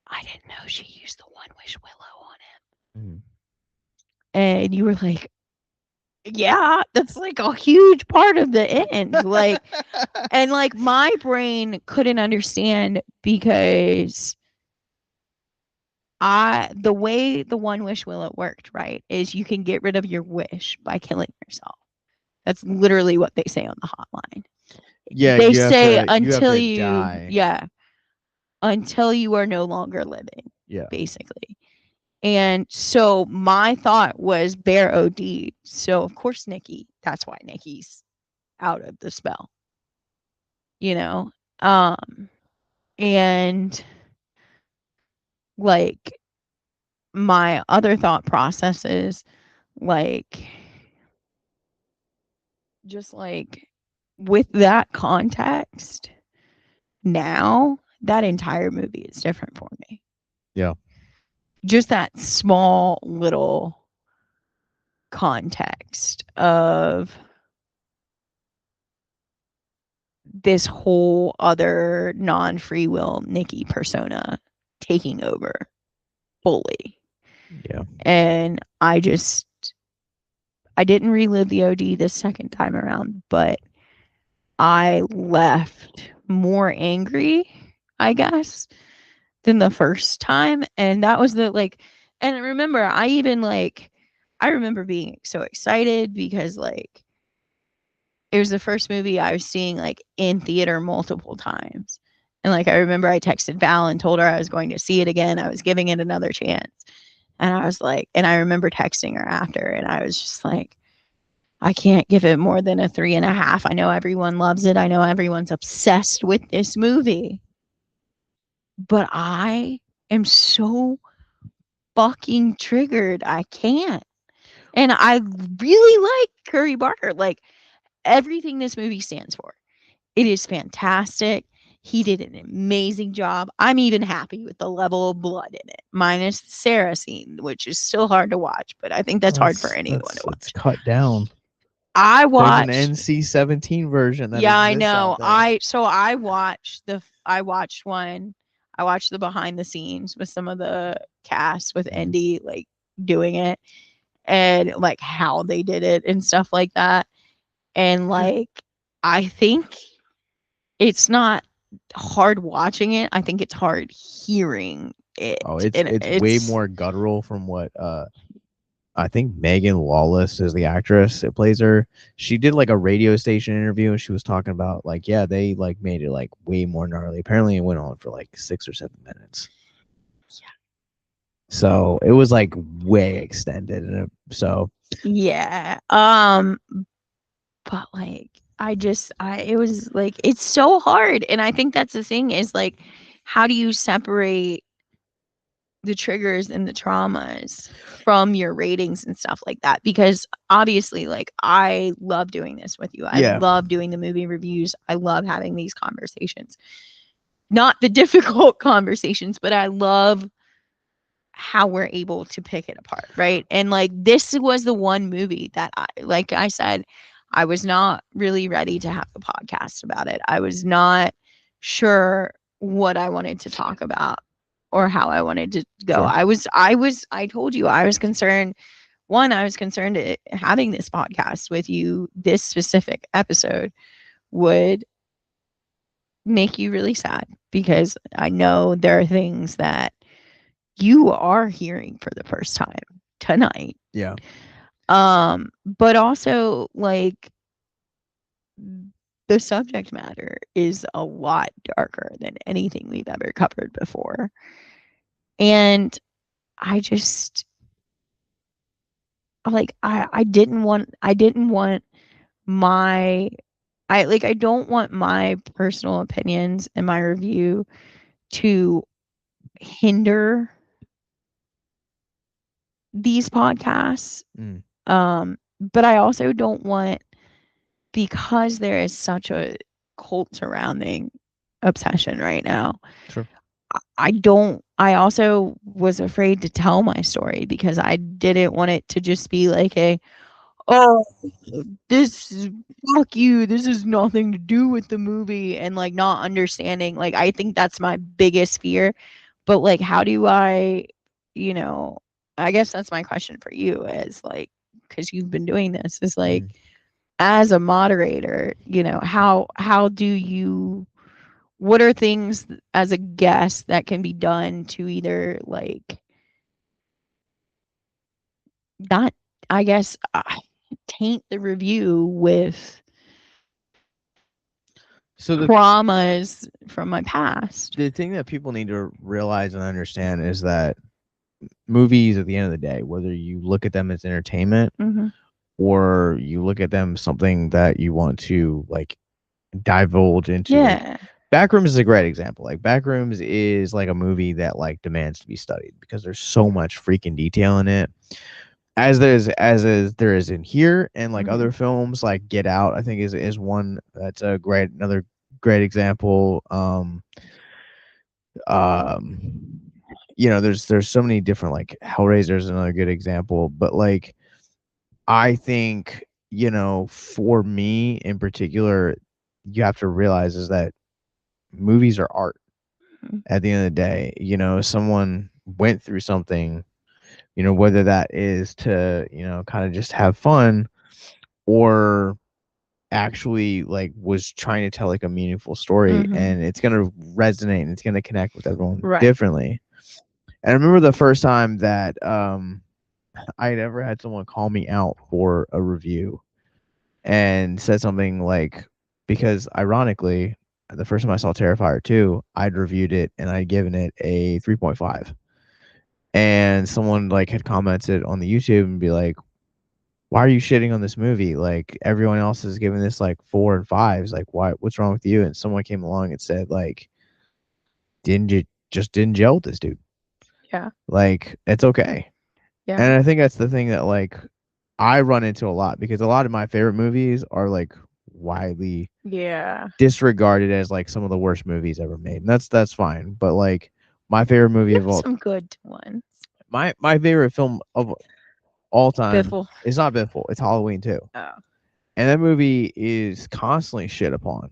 I didn't know she used the One Wish Willow on him. mhm. And you were like, yeah, that's like a huge part of the end. Like, and like my brain couldn't understand because the way the One Wish Willow worked, right, is you can get rid of your wish by killing yourself. That's literally what they say on the hotline. yeah. They You have say to, you have until to you, die. yeah, until you are no longer living, Yeah, basically. And so my thought was Bear OD. So of course Nikki, that's why Nikki's out of the spell, you know? Um and like my other thought processes like just like with that context now that entire movie is different for me. yeah. Just that small little context of this whole other non-free will Nikki persona taking over fully. Yeah. And I didn't relive the OD this second time around, but I left more angry, I guess, than the first time. And that was the like, and remember, I remember being so excited because like it was the first movie I was seeing like in theater multiple times. And like I remember I texted Val and told her I was going to see it again. I was giving it another chance. And I was like, and I remember texting her after, and I was just like, I can't give it more than a 3.5. I know everyone loves it. I know everyone's obsessed with this movie. But I am so fucking triggered. I can't. And I really like Curry Barker. Like everything this movie stands for. It is fantastic. He did an amazing job. I'm even happy with the level of blood in it, minus the Sarah scene, which is still hard to watch, but I think that's Well, hard for anyone to it's watch. cut down. I There's an watched NC-17 version that Yeah, I exists know. out there. I watched one. I watched the behind the scenes with some of the cast with Mhm. Indy like doing it and like how they did it and stuff like that. And like I think it's not hard watching it. I think it's hard hearing it. Oh, And it's way it's more guttural from what I think Megan Lawless is the actress that plays her. She did like a radio station interview and she was talking about like, yeah, they like made it like way more gnarly. Apparently it went on for like 6 or 7 minutes. So it was like way extended. So yeah. But like I it was like it's so hard. And I think that's the thing is like how do you separate the triggers and the traumas from your ratings and stuff like that, because obviously, like, I love doing this with you. I Yeah. love doing the movie reviews. I love having these conversations. Not the difficult conversations, but I love how we're able to pick it apart, right? And like, this was the one movie that like I said, I was not really ready to have the podcast about it. I was not sure what I wanted to talk about or how I wanted to go. Sure. I told you I was concerned. One, I was concerned having this podcast with you, this specific episode, would make you really sad, because I know there are things that you are hearing for the first time tonight. Yeah. But also, like, the subject matter is a lot darker than anything we've ever covered before. And I just, like, I didn't want my I don't want my personal opinions and my review to hinder these podcasts. Mm. But I also don't want, because there is such a cult surrounding obsession right now. Sure. I also was afraid to tell my story, because I didn't want it to just be like oh, this, fuck you, this has nothing to do with the movie, and like not understanding. Like, I think that's my biggest fear. But like, how do I, you know, I guess that's my question for you, is like, because you've been doing this, is like, Mm. as a moderator, how do you, what are things as a guest that can be done to either, like, not, I guess, taint the review with So traumas from my past? the thing that people need to realize and understand is that movies, at the end of the day, whether you look at them as entertainment Mm-hmm. or you look at them something that you want to like divulge into, like Yeah. Backrooms is a great example. Like Backrooms is like a movie that like demands to be studied because there's so much freaking detail in it. There is in here, and like Mm-hmm. other films like Get Out, I think is one that's another great example. Um there's so many different, like Hellraiser is another good example, but like I think, for me in particular, you have to realize is that movies are art Mm-hmm. at the end of the day. Someone went through something, whether that is to, kind of just have fun, or actually like was trying to tell like a meaningful story, Mm-hmm. and it's going to resonate and it's going to connect with everyone Right. differently. And I remember the first time that I'd ever had someone call me out for a review and said something like, because ironically, the first time I saw Terrifier 2, I'd reviewed it and I'd given it a 3.5. And someone like had commented on the YouTube and be like, why are you shitting on this movie? Like everyone else is giving this like 4 and 5s. Like what's wrong with you? And someone came along and said like, didn't you just didn't gel with this dude? Yeah. Like it's okay. Yeah. And I think that's the thing that like I run into a lot, because a lot of my favorite movies are like widely Yeah. disregarded as like some of the worst movies ever made. And that's fine. But like my favorite movie You of have all some good ones. my favorite film of all time Biffle. is not Biffle, it's Halloween 2. Oh. And that movie is constantly shit upon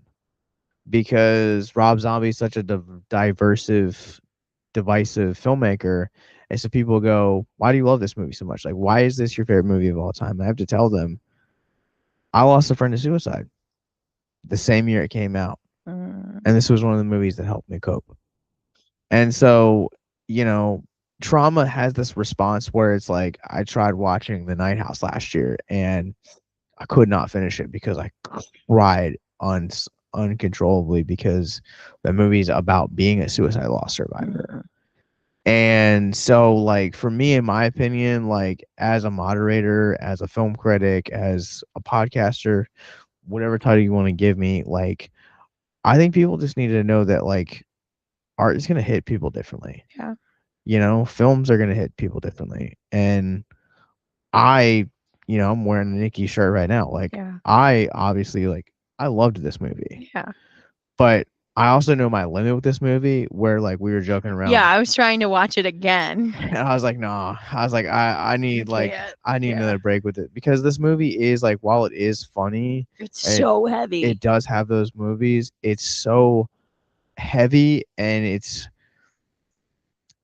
because Rob Zombie is such a divisive filmmaker. And so people go, why do you love this movie so much? Like, why is this your favorite movie of all time? And I have to tell them, I lost a friend to suicide the same year it came out. Mm. And this was one of the movies that helped me cope. And so, you know, trauma has this response where it's like, I tried watching The Night House last year and I could not finish it because I cried uncontrollably, because the movie's about being a suicide loss survivor. Mm. And so, like, for me, in my opinion, like, as a moderator, as a film critic, as a podcaster, whatever title you want to give me, like, I think people just need to know that, like, art is going to hit people differently. Yeah. films are going to hit people differently. And I, I'm wearing a Nikki shirt right now. Like, Yeah. I obviously, like, I loved this movie, Yeah. but I also know my limit with this movie where, like, we were joking Yeah, around. I was trying to watch it again. And I was like, nah. I was like, I You need like can't. I need Yeah. another break with it because this movie is like while it is funny, It's it so heavy. it does have those movies. It's so heavy and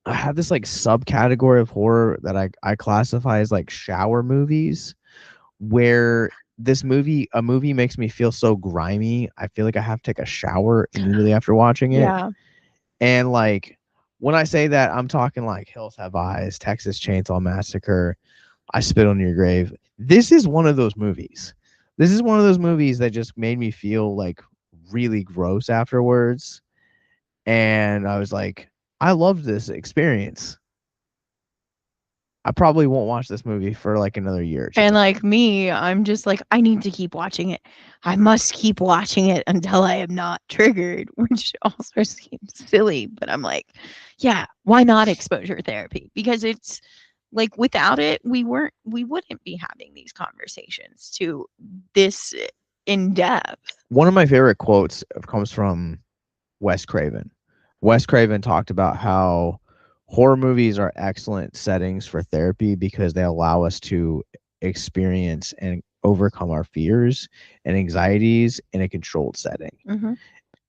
I have this like subcategory of horror that I classify as like shower movies where a movie makes me feel so grimy. I feel like I have to take a shower immediately after watching it. Yeah. And like when I say that, I'm talking like Hills Have Eyes, Texas Chainsaw Massacre, I Spit on Your Grave. This is one of those movies. This is one of those movies that just made me feel like really gross afterwards. And I was like, I loved this experience. I probably won't watch this movie for like another year or two. And like me, I'm just like, I need to keep watching it. I must keep watching it until I am not triggered, which also seems silly. But I'm like, yeah, why not exposure therapy? Because it's like without it, we wouldn't be having these conversations to this in depth. One of my favorite quotes comes from Wes Craven. Wes Craven talked about how horror movies are excellent settings for therapy because they allow us to experience and overcome our fears and anxieties in a controlled setting. Mm-hmm. And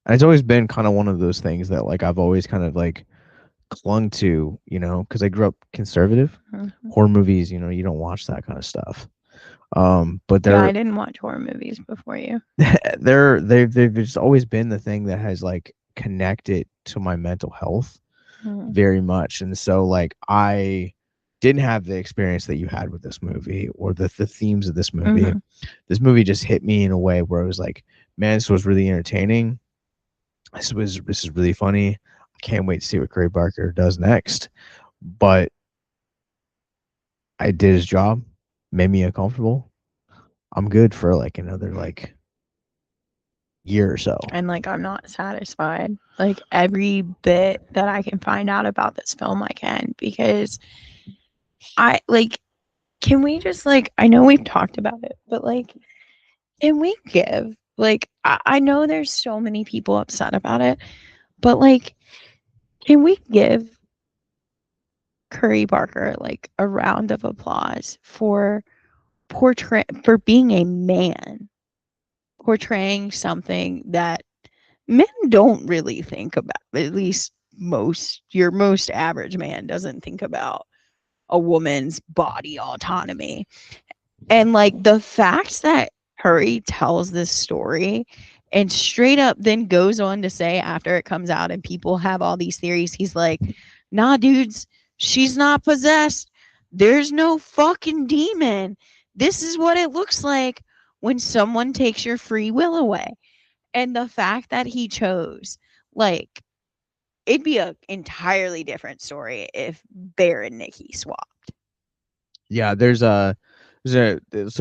it's always been kind of one of those things that like I've always kind of like clung to, because I grew up conservative. Mm-hmm. Horror movies, you don't watch that kind of stuff. But Yeah, they're I didn't watch horror movies before you. they've just always been the thing that has like connected to my mental health Mm-hmm. very much. And so like I didn't have the experience that you had with this movie or the themes of this movie. Mm-hmm. This movie just hit me in a way where it was like, man, this was really entertaining. This is really funny. I can't wait to see what Gray Barker does next. But I did his job, made me uncomfortable. I'm good for like another like year or so. And like I'm not satisfied. Like every bit that I can find out about this film I can because I like can we just like I know we've talked about it, but like can we give like I know there's so many people upset about it, but like can we give Curry Barker like a round of applause for for being a man portraying something that men don't really think about. At least most average man doesn't think about a woman's body autonomy. And like the fact that Hurry tells this story and straight up then goes on to say after it comes out and people have all these theories, he's like, nah, dudes, she's not possessed. There's no fucking demon. This is what it looks like when someone takes your free will away. And the fact that he chose, like, it'd be an entirely different story if Bear and Nikki swapped. Yeah, so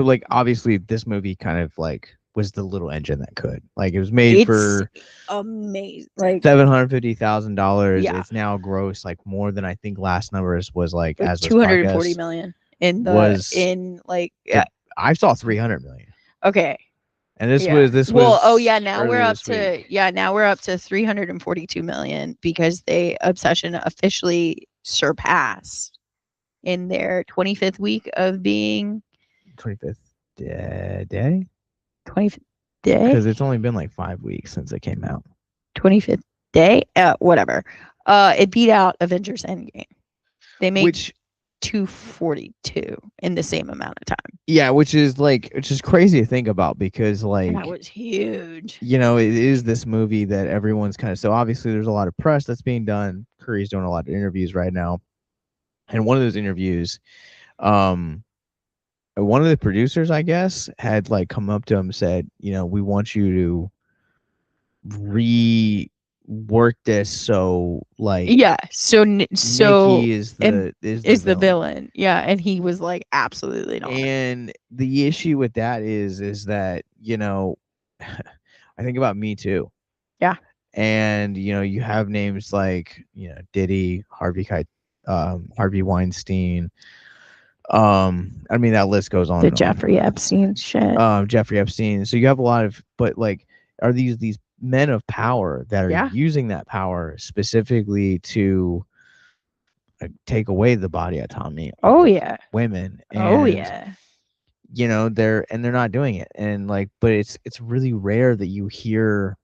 like obviously this movie kind of like was the little engine that could. Like it was made It's for amazing. Like, $750,000. yeah, It's now gross like more than I think last numbers was like like as this 240 podcast million in was. like The, yeah. I saw 300 million, Okay. and this Yeah. was this Well, oh was yeah, now we're earlier up this to week. now we're up to 342 million because they Obsession officially surpassed in their 25th week of being 25th day 25th because day. it's only been like 5 weeks since it came out. 25th day. Whatever. It beat out Avengers Endgame. They made Which 242 in the same amount of time. yeah, which is crazy to think about because And that like was huge. it is this movie that everyone's kind of so obviously there's a lot of press that's being done. Curry's doing a lot of interviews right now. And one of those interviews, um, one of the producers, I guess, had like come up to him and said, we want you to rework this so like Yeah. So Nikki is and the is the villain. villain. Yeah, and he was like absolutely not. And the issue with that is that, I think about Me Too. Yeah. And you have names like Diddy, Harvey Keitel. Harvey Weinstein. I mean that list goes on The and on. Jeffrey Epstein shit. Jeffrey Epstein. So you have a lot of, but like, are these men of power that are Yeah. using that power specifically to take away the body autonomy Oh of yeah. women? Oh And yeah. they're not doing it, and like, but it's really rare that you hear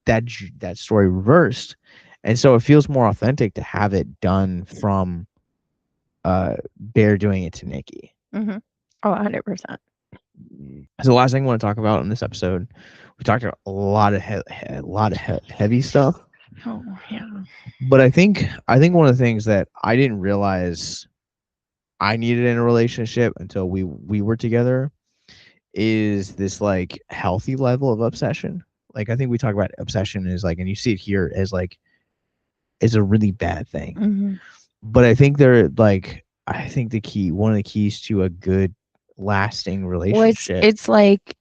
that story reversed, and so it feels more authentic to have it done from Bear doing it to Nikki. Mm-hmm. Oh, 100%. So the last thing I want to talk about in this episode, we talked about heavy stuff, Oh yeah. but I think one of the things that I didn't realize I needed in a relationship until we were together is this like healthy level of obsession. Like I think we talk about obsession is like, and you see it here as like it's a really bad thing. Mm-hmm. But I think they're like, I think one of the keys to a good lasting Well, relationship. it's like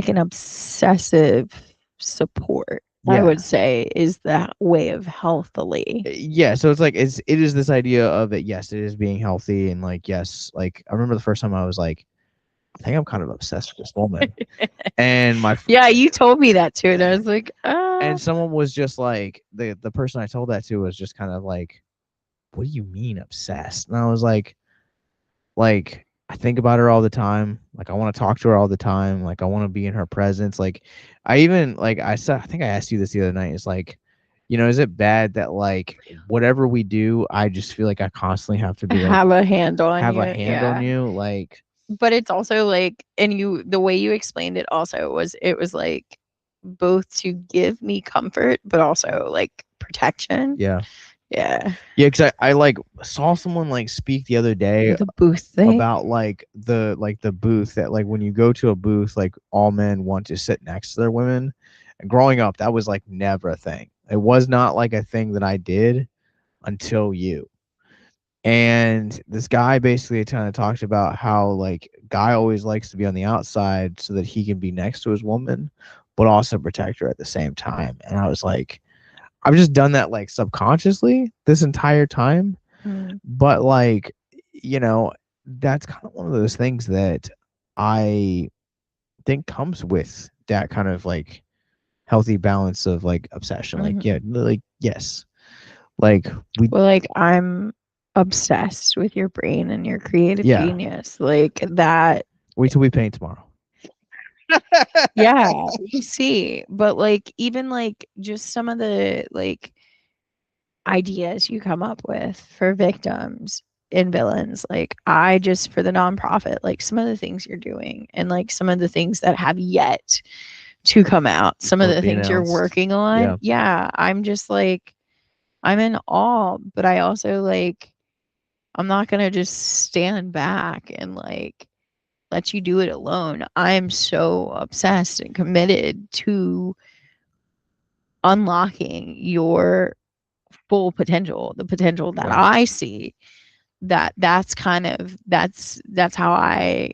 an obsessive support. I Yeah. would say is that way of healthily. Yeah, so it's like it is this idea of it. Yes, it is being healthy, and like yes, like I remember the first time I was like, I think I'm kind of obsessed with this woman, and Yeah, you told me that too, and I was like, and someone was just like the person I told that to was just kind of like, what do you mean obsessed? And I was like I think about her all the time. Like I want to talk to her all the time. Like I want to be in her presence. Like I even like I said, I think I asked you this the other night. It's like, is it bad that like whatever we do, I just feel like I constantly have to be like have a hand on have a you. hand on Yeah. you. Like But it's also like, and the way you explained it also was, it was like both to give me comfort, but also like protection. yeah, Yeah. yeah. Because I like saw someone like speak the other day The booth thing. about like the booth that like when you go to a booth, like all men want to sit next to their women. And growing up, that was like never a thing. It was not like a thing that I did until you. And this guy basically kind of talked about how like guy always likes to be on the outside so that he can be next to his woman, but also protect her at the same time. And I was like, I've just done that like subconsciously this entire time, Mm. but like, you know, that's kind of one of those things that I think comes with that kind of like healthy balance of like obsession. Like, Mhm. yeah, like yes, like we, Well, like I'm obsessed with your brain and your creative yeah. genius. Like that. Wait till we paint tomorrow. Yeah, you see. But like even like just some of the like ideas you come up with for victims and villains. Like I just for the nonprofit, like some of the things you're doing and like some of the things that have yet to come out, some of Or the be things you're announced. working on. Yeah. Yeah, I'm just like I'm in awe, but I also like I'm not going to just stand back and like let you do it alone. I'm so obsessed and committed to unlocking your full potential, the potential that Right. I see. That's kind of that's how I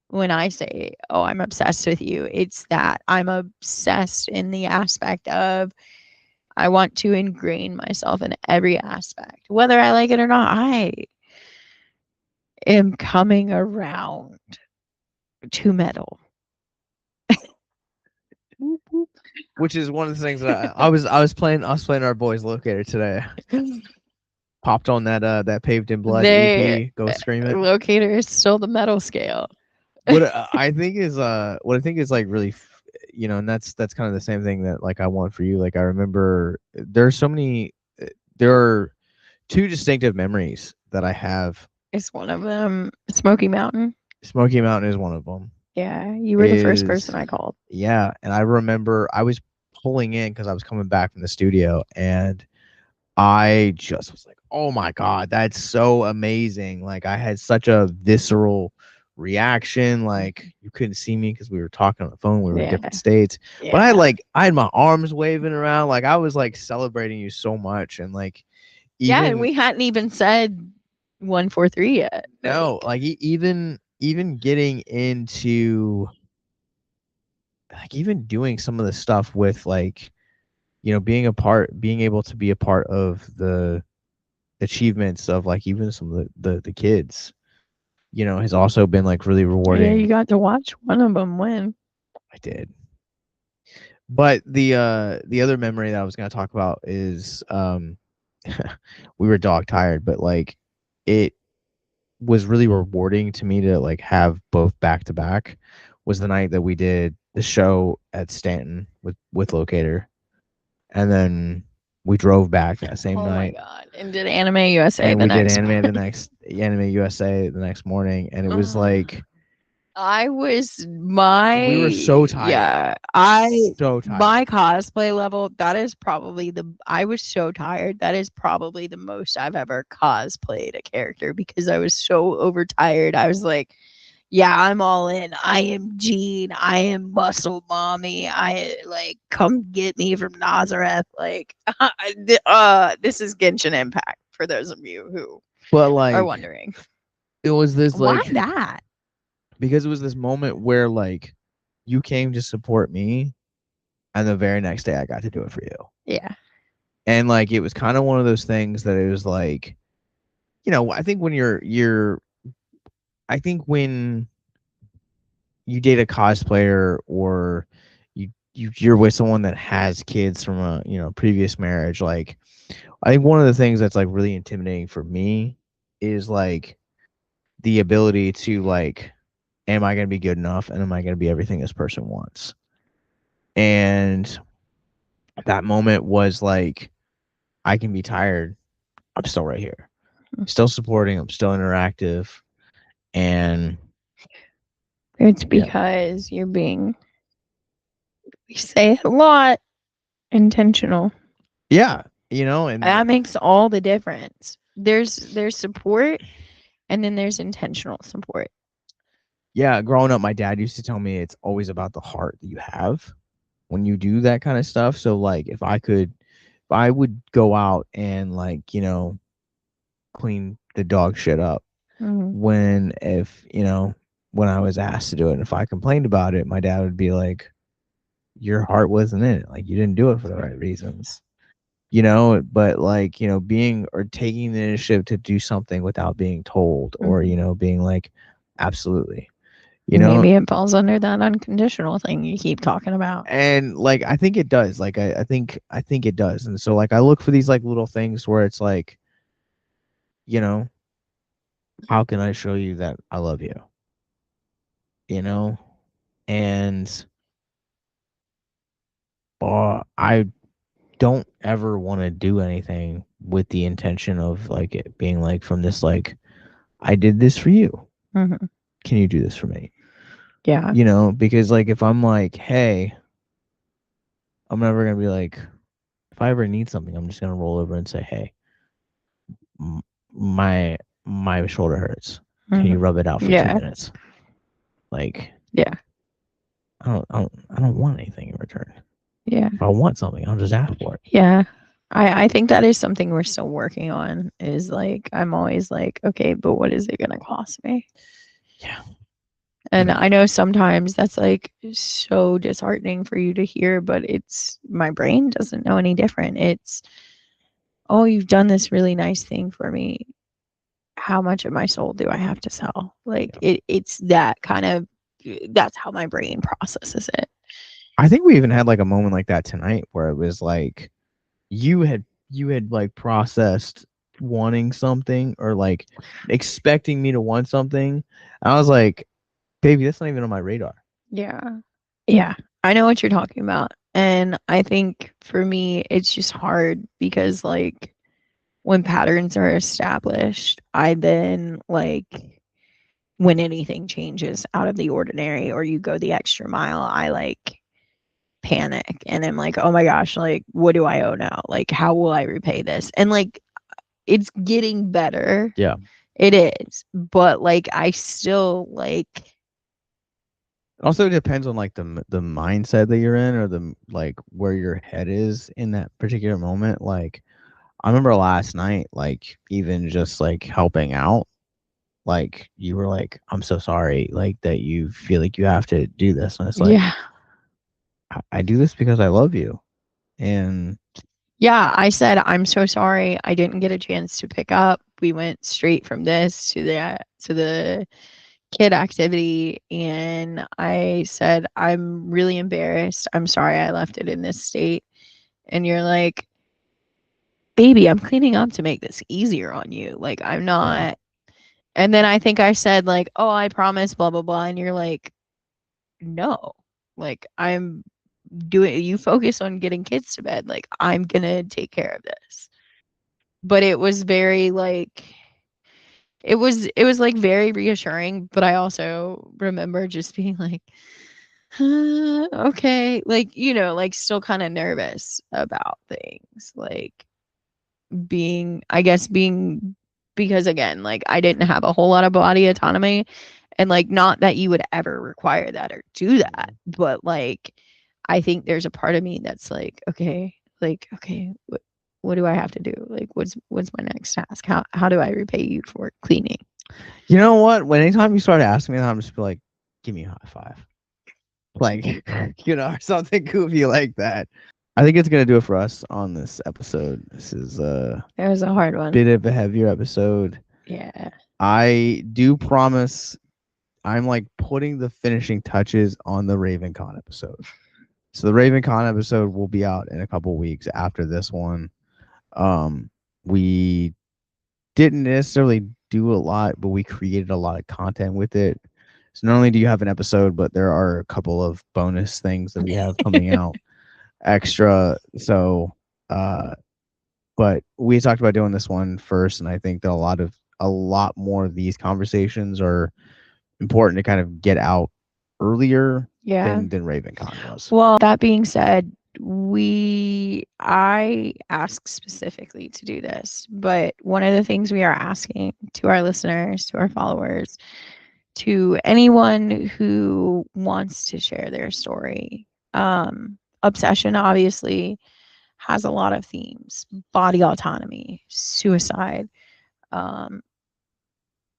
when I say, "Oh, I'm obsessed with you," it's that I'm obsessed in the aspect of I want to ingrain myself in every aspect. Whether I like it or not, I am coming around to metal. Which is one of the things that I was playing our boys locator today. Popped on that paved in blood They EP. Go scream it. locator is still the metal scale. What I think is like really and that's kind of the same thing that like I want for you. Like I remember there's so many there are two distinctive memories that I have. It's one of them. Smoky Mountain. Smoky Mountain is one of them. Yeah, you were the first Is person I called. Yeah, and I remember I was pulling in because I was coming back from the studio, and I just was like, "Oh my god, that's so amazing!" Like I had such a visceral reaction. Like you couldn't see me because we were talking on the phone. We were in Yeah, different states, but yeah, I had my arms waving around. Like I was like celebrating you so much, and like yeah. And even we hadn't even said 143 yet. no, Like, like even getting into like even doing some of the stuff with like being able to be a part of achievements of like even some of the kids, has also been like really Yeah, you rewarding. got to watch one of them win. I did. But the other memory that I was gonna talk about is we were dog tired, but like it was really rewarding to me to like have both back to back was the night that we did the show at Stanton with Locator, and then we drove back that same Oh my night, god! And did Anime USA and the we did next morning. Anime USA the next morning, and it was Ugh. like I was we were so tired, yeah, I so my tired. cosplay level, that is probably the I was so tired. That is probably the most I've ever cosplayed a character because I was so overtired. I was like, yeah, I'm all in. I am Jean. I am muscle mommy. I like come get me from Nazareth. Like this is Genshin Impact for those of you who But are like wondering. it was this Why like that? because it was this moment where like you came to support me, and the very next day I got to do it for you. Yeah. And like it was kind of one of those things that it was like, I think when I think when you date a cosplayer or you're with someone that has kids from a, previous marriage, like I think one of the things that's like really intimidating for me is like the ability to like, am I going to be good enough and am I going to be everything this person wants? And that moment was like, I can be tired. I'm still right here, still supporting. I'm still interactive. And It's yeah, because you're being, we say it a lot, intentional. yeah, and That makes all the difference. There's support and then there's intentional support. yeah, growing up, my dad used to tell me it's always about the heart that you have when you do that kind of stuff. So like, if I would go out and like, clean the dog shit up Mhm. when I was asked to do it, and if I complained about it, my dad would be like, your heart wasn't in it. Like you didn't do it for the right reasons. But like, being or taking the initiative to do something without being told, or, Mhm. being like, absolutely, you know, Maybe it falls under that unconditional thing you keep talking about. and like I think it does. Like I think it does. And so like I look for these like little things where it's like, you know, how can I show you that I love you? You know? And I don't ever want to do anything with the intention of like it being like from this like, I did this for you. Mhm. Can you do this for me? Yeah. Because like if I'm like, hey, I'm never gonna be like, if I ever need something, I'm just gonna roll over and say, hey, m- my shoulder hurts. Can you Mhm. rub it out for two Yeah. minutes? Like Yeah. I don't want anything in return. Yeah. If I want something, I'll just ask for it. Yeah. I think that is something we're still working on is like I'm always like, okay, but what is it gonna cost me? Yeah, And and I know sometimes that's like so disheartening for you to hear, but it's my brain doesn't know any different. It's, oh, you've done this really nice thing for me. How much of my soul do I have to sell? Like yeah. it's that kind of that's how my brain processes it. I think we even had like a moment like that tonight where it was like you had like processed wanting something or like expecting me to want something. I was like, baby, that's not even on my radar. Yeah. Yeah. I know what you're talking about. And I think for me, it's just hard because, like, when patterns are established, I then, like, when anything changes out of the ordinary or you go the extra mile, I like panic and I'm like, oh my gosh, like, what do I owe now? Like, how will I repay this? And like, it's getting better. Yeah. It is. But like, I still like, Also, it depends on like the mindset that you're in or the like where your head is in that particular moment. Like I remember last night, like even just like helping out, like you were like, I'm so sorry, like that you feel like you have to do this. And it's like, yeah, I do this because I love you. And Yeah, I said, "I'm so sorry. I didn't get a chance to pick up. We went straight from this to the kid activity, and I said, "I'm really embarrassed. I'm sorry I left it in this state." And you're like, "Baby, I'm cleaning up to make this easier on you. Like, I'm Yeah. not." And then I think I said like, "Oh, I promise, blah blah blah." And you're like, "No. Like, I'm doing you focus on getting kids to bed. Like, I'm going to take care of this." But it was very like it was like very reassuring, but I also remember just being like, okay, like, like still kind of nervous about things, like being, I guess, being, because again, like I didn't have a whole lot of body autonomy, and like not that you would ever require that or do that, Mhm. but like I think there's a part of me that's like, okay, what do I have to do? Like, what's my next task? How do I repay you for cleaning? You know what? When anytime you start asking me that, I'm just be like, give me a high five. Like, or something goofy like that. I think it's gonna do it for us on this episode. This is a It was a hard one. bit of a heavier episode. Yeah. I do promise I'm like putting the finishing touches on the RavenCon episode. So the RavenCon episode will be out in a couple weeks after this one. We didn't necessarily do a lot, but we created a lot of content with it. So not only do you have an episode, but there are a couple of bonus things that we have coming out extra. So, uh, but we talked about doing this one first, and I think that a lot more of these conversations are important to kind of get out earlier Yeah. than RavenCon was. Well, that being said, I asked specifically to do this, but one of the things we are asking to our listeners, to our followers, to anyone who wants to share their story. Obsession obviously has a lot of themes: body autonomy, suicide, um,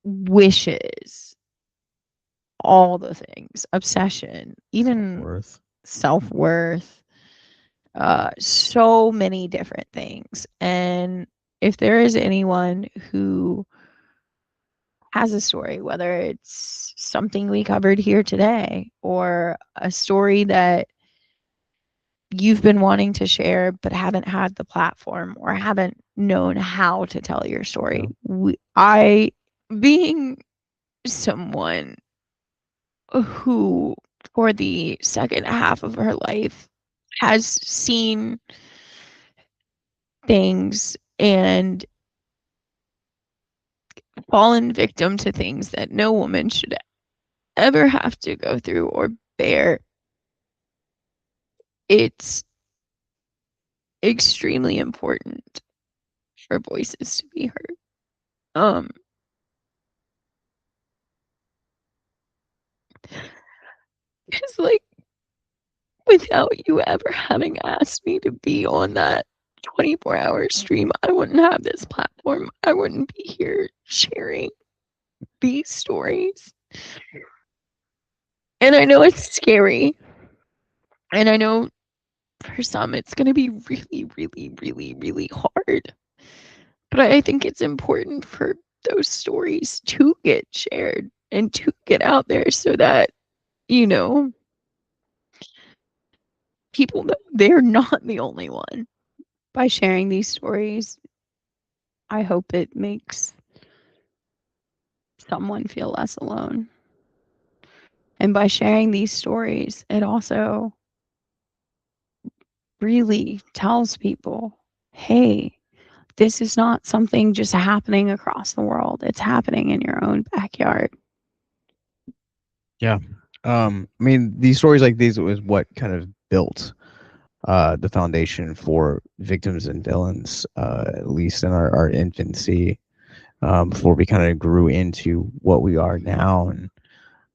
wishes, all the things, obsession, Self even worth. self worth, so many different things. And if there is anyone who has a story, whether it's something we covered here today or a story that you've been wanting to share but haven't had the platform or haven't known how to tell your story, Yeah. I, being someone who, for the second half of her life, has seen things and fallen victim to things that no woman should ever have to go through or bear, it's extremely important for voices to be heard. Um, because like without you ever having asked me to be on that 24-hour stream, I wouldn't have this platform. I wouldn't be here sharing these stories. And I know it's scary. And I know for some it's going to be really, really, really, really hard. But I think it's important for those stories to get shared and to get out there so that, you know, people know they're not the only one. By sharing these stories, I hope it makes someone feel less alone. And by sharing these stories, it also really tells people, hey, this is not something just happening across the world. It's happening in your own backyard. Yeah. I mean, these stories like these was what kind of built the foundation for victims and villains, at least in our infancy, before we kind of grew into what we are now. And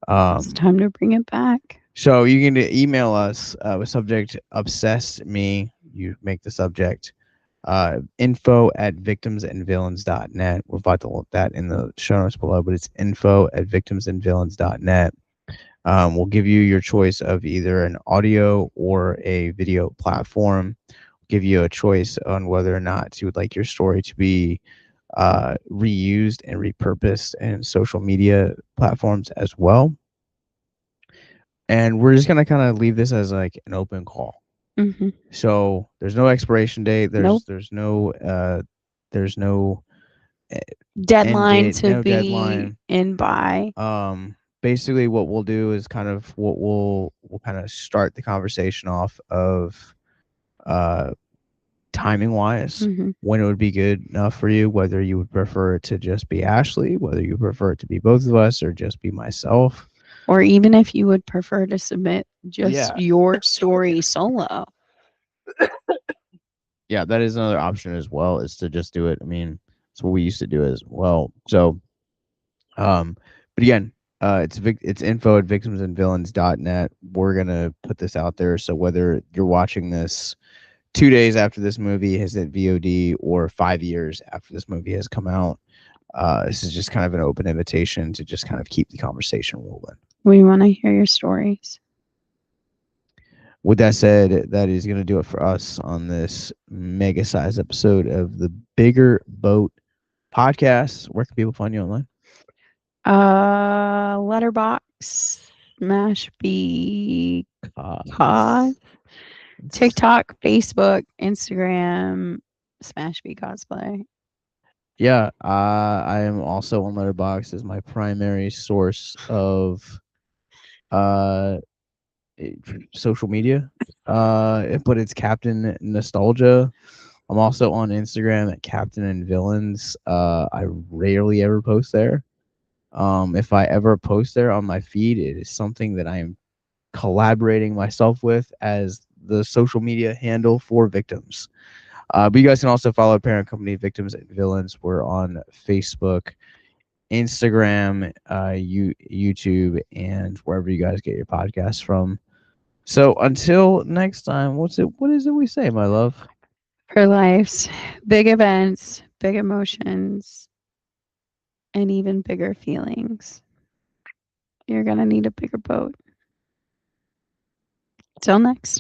It's time to bring it back. so you can email us with subject obsessed me. You make the subject info@victimsandvillains.net. We'll put that in the show notes below, but it's info@victimsandvillains.net. We'll give you your choice of either an audio or a video platform. give you a choice on whether or not you would like your story to be reused and repurposed in social media platforms as well. And we're just gonna kind of leave this as like an open call. Mm-hmm. So there's no expiration date. Nope. There's no e- end Deadline date, to no be deadline. in by. Basically, what we'll do is kind of what we'll kind of start the conversation off of uh timing wise, Mm-hmm. when it would be good enough for you, whether you would prefer it to just be Ashley, whether you prefer it to be both of us, or just be myself. Or even if you would prefer to submit just Yeah, your story solo. yeah, that is another option as well, is to just do it. I mean, it's what we used to do as well. So, um, but again, it's info at victimsandvillains.net. We're gonna put this out there. So whether you're watching this 2 days after this movie has hit VOD or 5 years after this movie has come out, this is just kind of an open invitation to just kind of keep the conversation rolling. We want to hear your stories. With that said, that is going to do it for us on this mega size episode of the Bigger Boat podcast. Where can people find you online? Letterbox, Smash B, Cause. Cod, TikTok, Facebook, Instagram, Smash B Cosplay. Yeah, I am also on Letterboxd as my primary source of uh social media. But it's Captain Nostalgia. I'm also on Instagram at Captain and Villains. I rarely ever post there. If I ever post there on my feed, it is something that I am collaborating myself with as the social media handle for victims. But you guys can also follow parent company Victims and Villains. We're on Facebook, Instagram, YouTube, and wherever you guys get your podcasts from. So until next time, what is it we say, my love? For life's big events, big emotions, and even bigger feelings, you're going to need a bigger boat. Till next time.